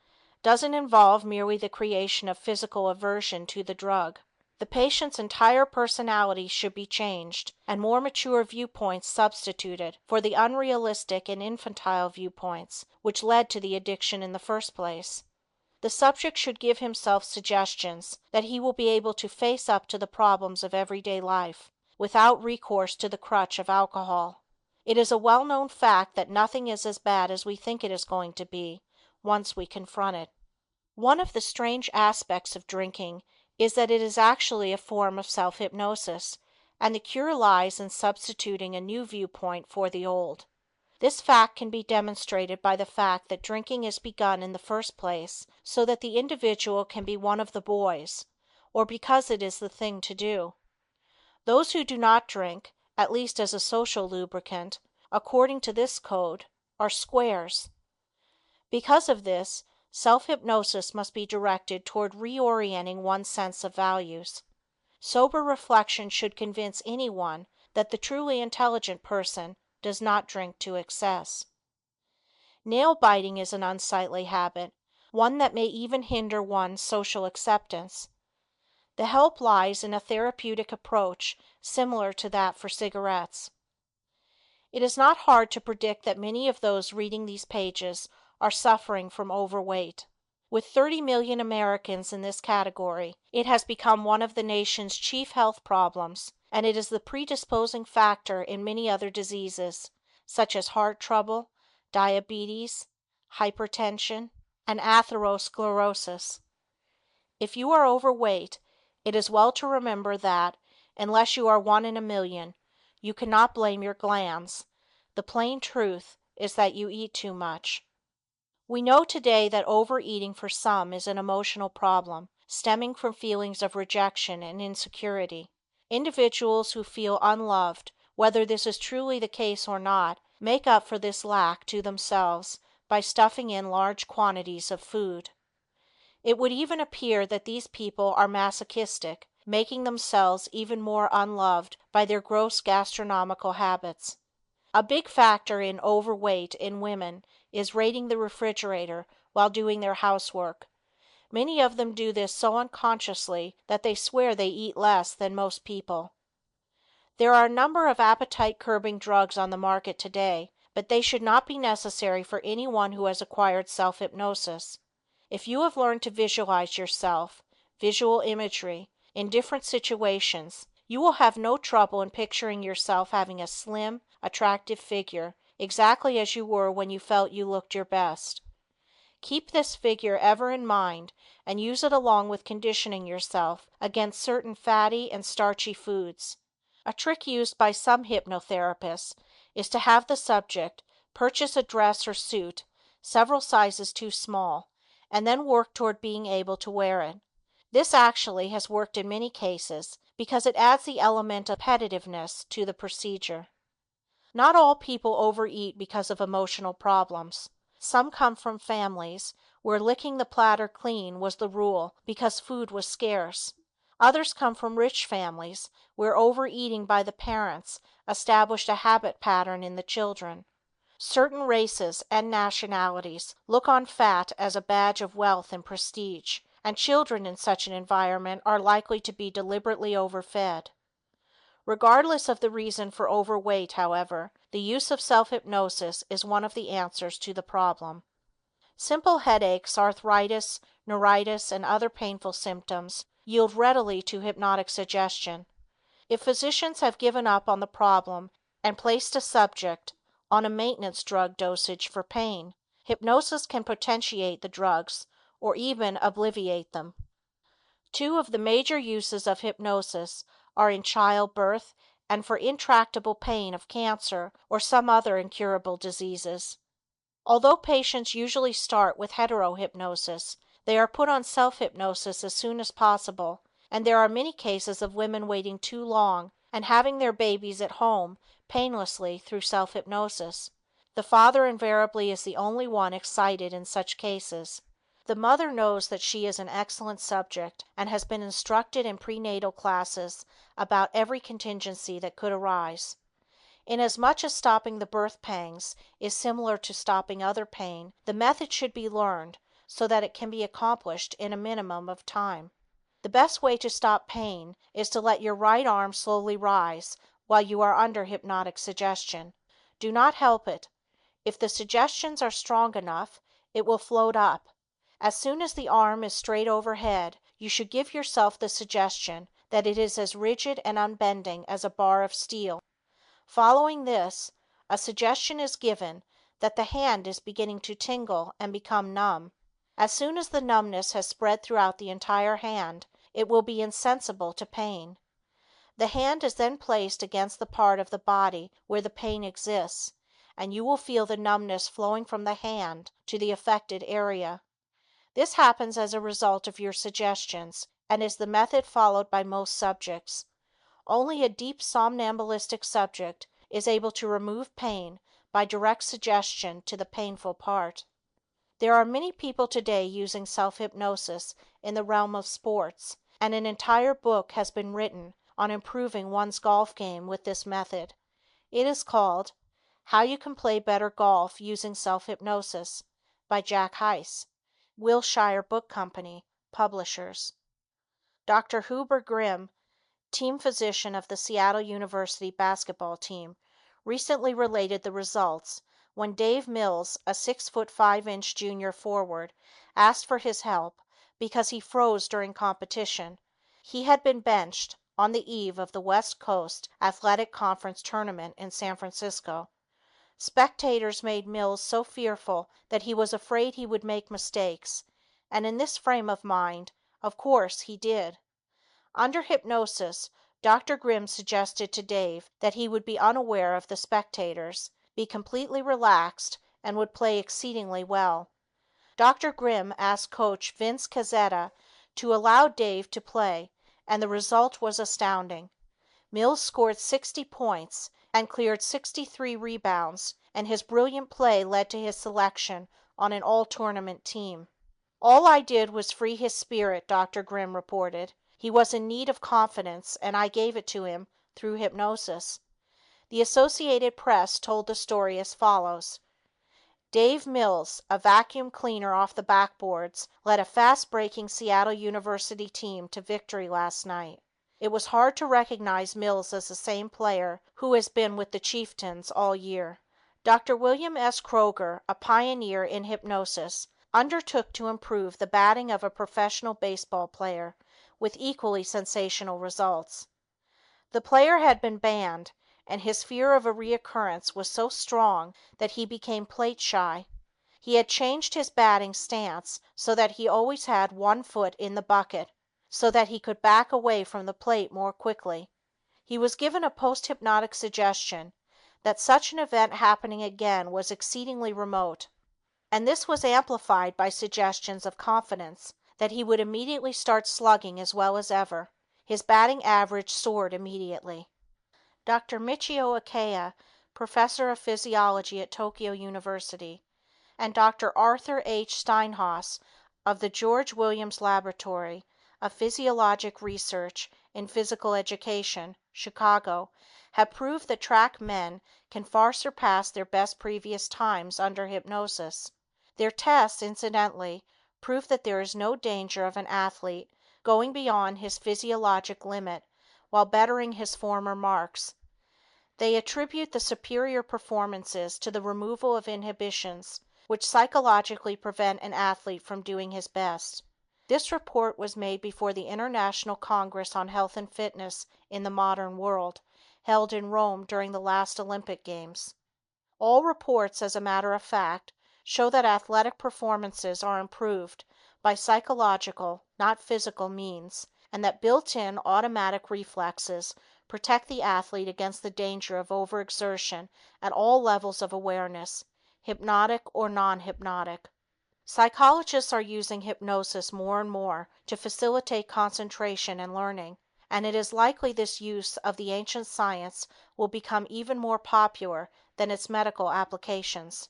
doesn't involve merely the creation of physical aversion to the drug. The patient's entire personality should be changed, and more mature viewpoints substituted for the unrealistic and infantile viewpoints which led to the addiction in the first place. The subject should give himself suggestions that he will be able to face up to the problems of everyday life without recourse to the crutch of alcohol. It is a well-known fact that nothing is as bad as we think it is going to be once we confront it. One of the strange aspects of drinking is that it is actually a form of self-hypnosis, and the cure lies in substituting a new viewpoint for the old. This fact can be demonstrated by the fact that drinking is begun in the first place so that the individual can be one of the boys, or because it is the thing to do. Those who do not drink, at least as a social lubricant, according to this code, are squares. Because of this, self-hypnosis must be directed toward reorienting one's sense of values. Sober reflection should convince anyone that the truly intelligent person does not drink to excess. Nail biting is an unsightly habit, one that may even hinder one's social acceptance. The help lies in a therapeutic approach similar to that for cigarettes. It is not hard to predict that many of those reading these pages are suffering from overweight. With 30 million Americans in this category, it has become one of the nation's chief health problems, and it is the predisposing factor in many other diseases, such as heart trouble, diabetes, hypertension, and atherosclerosis. If you are overweight, it is well to remember that, unless you are 1 in a million, you cannot blame your glands. The plain truth is that you eat too much. We know today that overeating for some is an emotional problem, stemming from feelings of rejection and insecurity. Individuals who feel unloved, whether this is truly the case or not, make up for this lack to themselves by stuffing in large quantities of food. It would even appear that these people are masochistic, making themselves even more unloved by their gross gastronomical habits. A big factor in overweight in women is raiding the refrigerator while doing their housework. Many of them do this so unconsciously that they swear they eat less than most people. There are a number of appetite-curbing drugs on the market today, but they should not be necessary for anyone who has acquired self-hypnosis. If you have learned to visualize yourself, visual imagery, in different situations, you will have no trouble in picturing yourself having a slim, attractive figure, exactly as you were when you felt you looked your best. Keep this figure ever in mind and use it along with conditioning yourself against certain fatty and starchy foods. A trick used by some hypnotherapists is to have the subject purchase a dress or suit several sizes too small, and then work toward being able to wear it. This actually has worked in many cases because it adds the element of competitiveness to the procedure. Not all people overeat because of emotional problems. Some come from families where licking the platter clean was the rule because food was scarce. Others come from rich families where overeating by the parents established a habit pattern in the children. Certain races and nationalities look on fat as a badge of wealth and prestige, and children in such an environment are likely to be deliberately overfed. Regardless of the reason for overweight, however, the use of self-hypnosis is one of the answers to the problem. Simple headaches, arthritis, neuritis, and other painful symptoms yield readily to hypnotic suggestion. If physicians have given up on the problem and placed a subject on a maintenance drug dosage for pain, Hypnosis can potentiate the drugs or even obviate them. Two of the major uses of hypnosis are in childbirth and for intractable pain of cancer or some other incurable diseases. Although patients usually start with hetero-hypnosis, they are put on self-hypnosis as soon as possible, and there are many cases of women waiting too long and having their babies at home painlessly through self-hypnosis. The father invariably is the only one excited in such cases. The mother knows that she is an excellent subject and has been instructed in prenatal classes about every contingency that could arise. Inasmuch as stopping the birth pangs is similar to stopping other pain, the method should be learned so that it can be accomplished in a minimum of time. The best way to stop pain is to let your right arm slowly rise while you are under hypnotic suggestion. Do not help it. If the suggestions are strong enough, it will float up. As soon as the arm is straight overhead, you should give yourself the suggestion that it is as rigid and unbending as a bar of steel. Following this, a suggestion is given that the hand is beginning to tingle and become numb. As soon as the numbness has spread throughout the entire hand, it will be insensible to pain. The hand is then placed against the part of the body where the pain exists, and you will feel the numbness flowing from the hand to the affected area. This happens as a result of your suggestions and is the method followed by most subjects. Only a deep somnambulistic subject is able to remove pain by direct suggestion to the painful part. There are many people today using self-hypnosis in the realm of sports, and an entire book has been written on improving one's golf game with this method. It is called How You Can Play Better Golf Using Self-Hypnosis by Jack Heiss, Wilshire Book Company, publishers. Dr. Huber Grimm, team physician of the Seattle University basketball team, recently related the results when Dave Mills, a 6'5" junior forward, asked for his help because he froze during competition. He had been benched on the eve of the West Coast Athletic Conference tournament in San Francisco. Spectators made Mills so fearful that he was afraid he would make mistakes, and in this frame of mind, of course, he did. Under hypnosis, Dr. Grimm suggested to Dave that he would be unaware of the spectators, be completely relaxed, and would play exceedingly well. Dr. Grimm asked coach Vince Cazzetta to allow Dave to play, and the result was astounding. Mills scored 60 points and cleared 63 rebounds, and his brilliant play led to his selection on an all-tournament team. All I did was free his spirit, Dr. Grimm reported. He was in need of confidence, and I gave it to him through hypnosis. The Associated Press told the story as follows. Dave Mills, a vacuum cleaner off the backboards, led a fast-breaking Seattle University team to victory last night. It was hard to recognize Mills as the same player who has been with the Chieftains all year. Dr. William S. Kroger, a pioneer in hypnosis, undertook to improve the batting of a professional baseball player with equally sensational results. The player had been banned, and his fear of a reoccurrence was so strong that he became plate shy. He had changed his batting stance so that he always had one foot in the bucket, so that he could back away from the plate more quickly. He was given a post-hypnotic suggestion that such an event happening again was exceedingly remote, and this was amplified by suggestions of confidence that he would immediately start slugging as well as ever. His batting average soared immediately. Dr. Michio Ikea, professor of physiology at Tokyo University, and Dr. Arthur H. Steinhaus of the George Williams Laboratory of Physiologic Research in Physical Education, Chicago, have proved that track men can far surpass their best previous times under hypnosis. Their tests, incidentally, prove that there is no danger of an athlete going beyond his physiologic limit while bettering his former marks. They attribute the superior performances to the removal of inhibitions which psychologically prevent an athlete from doing his best. This report was made before the International Congress on Health and Fitness in the Modern World, held in Rome during the last Olympic Games. All reports, as a matter of fact, show that athletic performances are improved by psychological, not physical means, and that built-in automatic reflexes protect the athlete against the danger of overexertion at all levels of awareness, hypnotic or non-hypnotic. Psychologists are using hypnosis more and more to facilitate concentration and learning, and it is likely this use of the ancient science will become even more popular than its medical applications.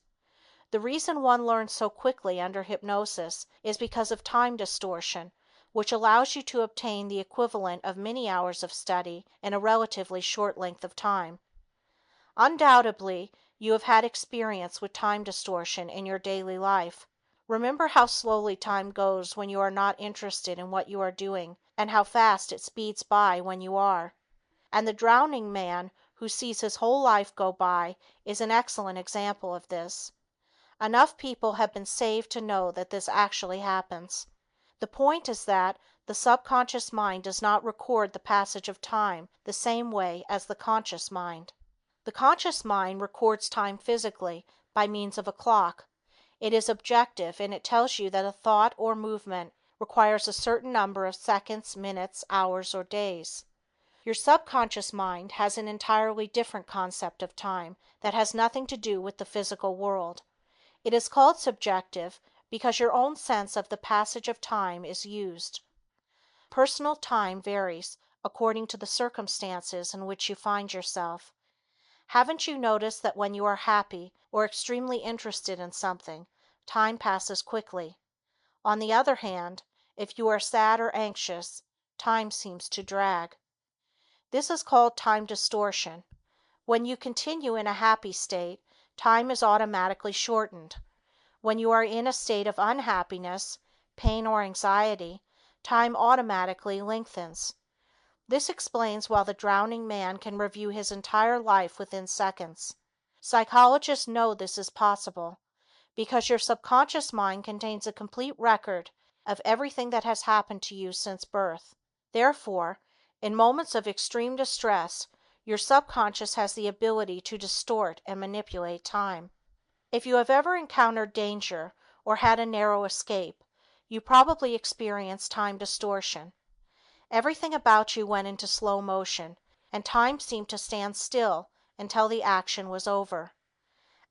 The reason one learns so quickly under hypnosis is because of time distortion, which allows you to obtain the equivalent of many hours of study in a relatively short length of time. Undoubtedly, you have had experience with time distortion in your daily life. Remember how slowly time goes when you are not interested in what you are doing, and how fast it speeds by when you are. And the drowning man who sees his whole life go by is an excellent example of this. Enough people have been saved to know that this actually happens. The point is that the subconscious mind does not record the passage of time the same way as the conscious mind. The conscious mind records time physically by means of a clock. It is objective and it tells you that a thought or movement requires a certain number of seconds, minutes, hours, or days. Your subconscious mind has an entirely different concept of time that has nothing to do with the physical world. It is called subjective because your own sense of the passage of time is used. Personal time varies according to the circumstances in which you find yourself. Haven't you noticed that when you are happy or extremely interested in something, time passes quickly? On the other hand, if you are sad or anxious, time seems to drag. This is called time distortion. When you continue in a happy state, time is automatically shortened. When you are in a state of unhappiness, pain, or anxiety, time automatically lengthens. This explains why the drowning man can review his entire life within seconds. Psychologists know this is possible because your subconscious mind contains a complete record of everything that has happened to you since birth. Therefore, in moments of extreme distress, your subconscious has the ability to distort and manipulate time. If you have ever encountered danger or had a narrow escape, you probably experienced time distortion. Everything about you went into slow motion, and time seemed to stand still until the action was over.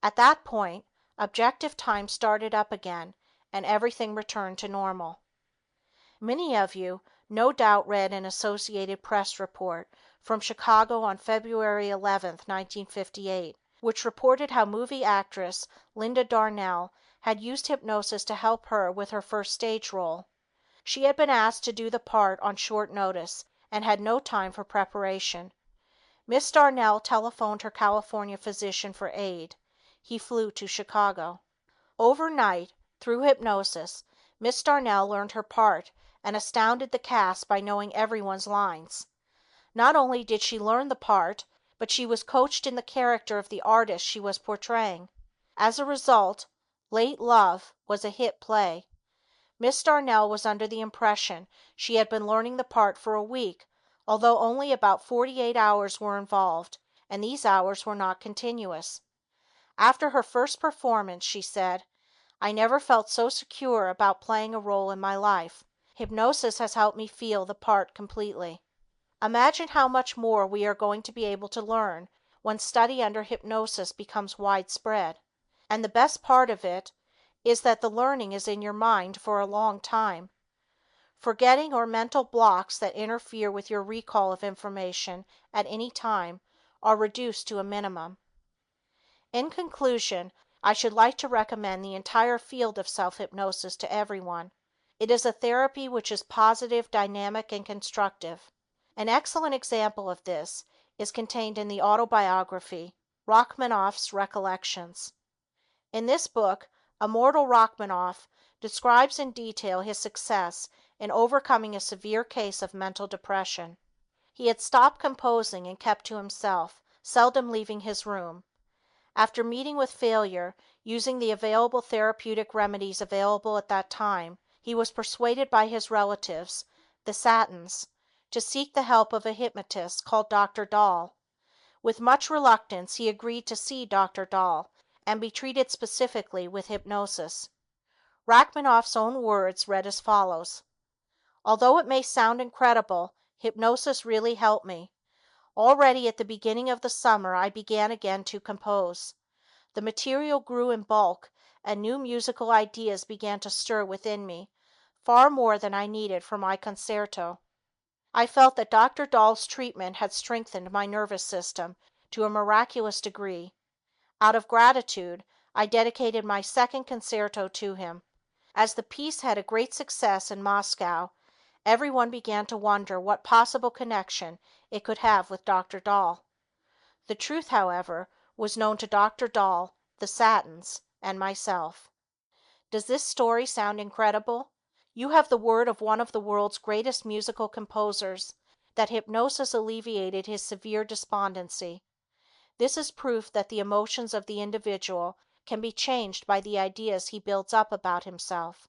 At that point, objective time started up again, and everything returned to normal. Many of you no doubt read an Associated Press report from Chicago on February 11, 1958, which reported how movie actress Linda Darnell had used hypnosis to help her with her first stage role. She had been asked to do the part on short notice and had no time for preparation. Miss Darnell telephoned her California physician for aid. He flew to Chicago. Overnight, through hypnosis, Miss Darnell learned her part and astounded the cast by knowing everyone's lines. Not only did she learn the part, but she was coached in the character of the artist she was portraying. As a result, Late Love was a hit play. Miss Darnell was under the impression she had been learning the part for a week, although only about 48 hours were involved, and these hours were not continuous. After her first performance, she said, "I never felt so secure about playing a role in my life. Hypnosis has helped me feel the part completely." Imagine how much more we are going to be able to learn when study under hypnosis becomes widespread. And the best part of it is that the learning is in your mind for a long time. Forgetting or mental blocks that interfere with your recall of information at any time are reduced to a minimum. In conclusion, I should like to recommend the entire field of self-hypnosis to everyone. It is a therapy which is positive, dynamic, and constructive. An excellent example of this is contained in the autobiography, Rachmaninoff's Recollections. In this book, immortal Rachmaninoff describes in detail his success in overcoming a severe case of mental depression. He had stopped composing and kept to himself, seldom leaving his room. After meeting with failure, using the available therapeutic remedies available at that time, he was persuaded by his relatives, the Satins, to seek the help of a hypnotist called Dr. Dahl. With much reluctance he agreed to see Dr. Dahl, and be treated specifically with hypnosis. Rachmaninoff's own words read as follows: "Although it may sound incredible, hypnosis really helped me. Already at the beginning of the summer I began again to compose. The material grew in bulk and new musical ideas began to stir within me, far more than I needed for my concerto. I felt that Dr. Dahl's treatment had strengthened my nervous system to a miraculous degree. Out of gratitude, I dedicated my second concerto to him. As the piece had a great success in Moscow, everyone began to wonder what possible connection it could have with Dr. Dahl. The truth, however, was known to Dr. Dahl, the Satins, and myself." Does this story sound incredible? You have the word of one of the world's greatest musical composers that hypnosis alleviated his severe despondency. This is proof that the emotions of the individual can be changed by the ideas he builds up about himself.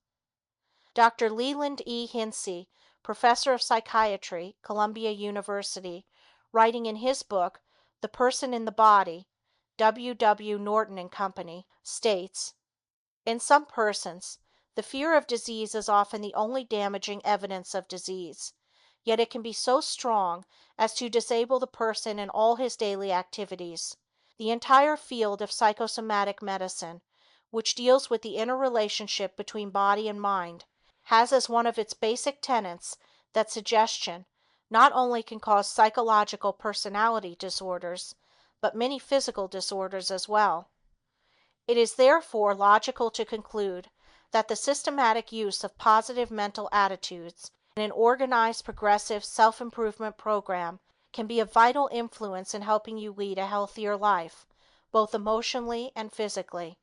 Dr. Leland E. Hincie, professor of psychiatry, Columbia University, writing in his book, The Person in the Body, W. W. Norton and Company, states: "In some persons, the fear of disease is often the only damaging evidence of disease, yet it can be so strong as to disable the person in all his daily activities. The entire field of psychosomatic medicine, which deals with the inner relationship between body and mind, has as one of its basic tenets that suggestion not only can cause psychological personality disorders, but many physical disorders as well. It is therefore logical to conclude that the systematic use of positive mental attitudes in an organized progressive self-improvement program can be a vital influence in helping you lead a healthier life, both emotionally and physically.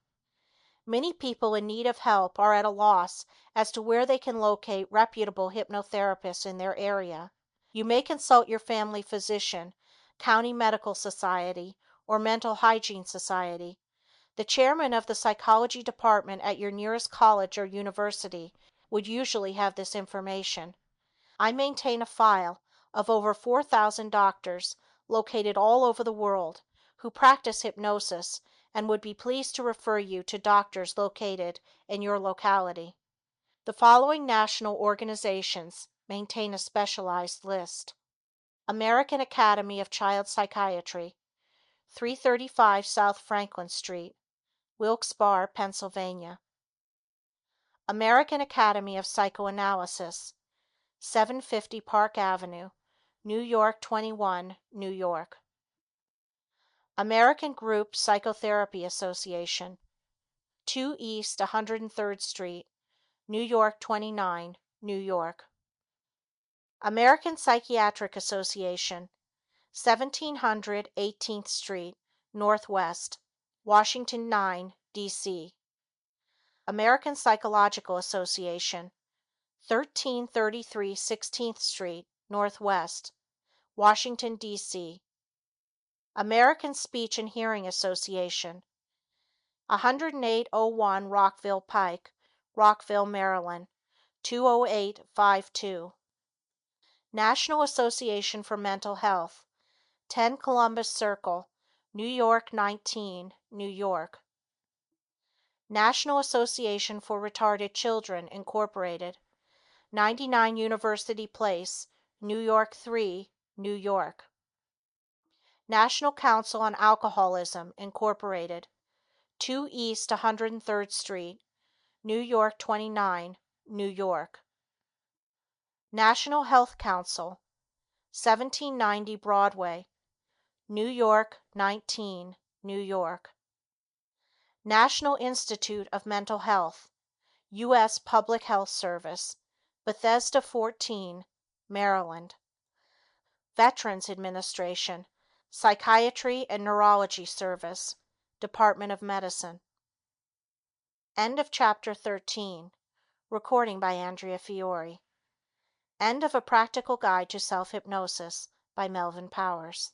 Many people in need of help are at a loss as to where they can locate reputable hypnotherapists in their area. You may consult your family physician, county medical society, or mental hygiene society. The chairman of the psychology department at your nearest college or university would usually have this information. I maintain a file of over 4,000 doctors located all over the world who practice hypnosis and would be pleased to refer you to doctors located in your locality. The following national organizations maintain a specialized list: American Academy of Child Psychiatry, 335 South Franklin Street, Wilkes-Barre, Pennsylvania. American Academy of Psychoanalysis, 750 Park Avenue, New York 21, New York. American Group Psychotherapy Association, 2 East 103rd Street, New York 29, New York. American Psychiatric Association, 1700 18th Street, Northwest, Washington 9, D.C. American Psychological Association, 1333 16th Street, Northwest, Washington, D.C. American Speech and Hearing Association, 10801 Rockville Pike, Rockville, Maryland, 20852. National Association for Mental Health, 10 Columbus Circle, New York 19, New York. National Association for Retarded Children, Incorporated, 99 University Place, New York 3, New York. National Council on Alcoholism, Incorporated, 2 East 103rd Street, New York 29, New York. National Health Council, 1790 Broadway, New York 19, New York. National Institute of Mental Health, U.S. Public Health Service, Bethesda 14, Maryland. Veterans Administration, Psychiatry and Neurology Service, Department of Medicine. End of chapter 13. Recording by Andrea Fiore. End of A Practical Guide to Self-Hypnosis by Melvin Powers.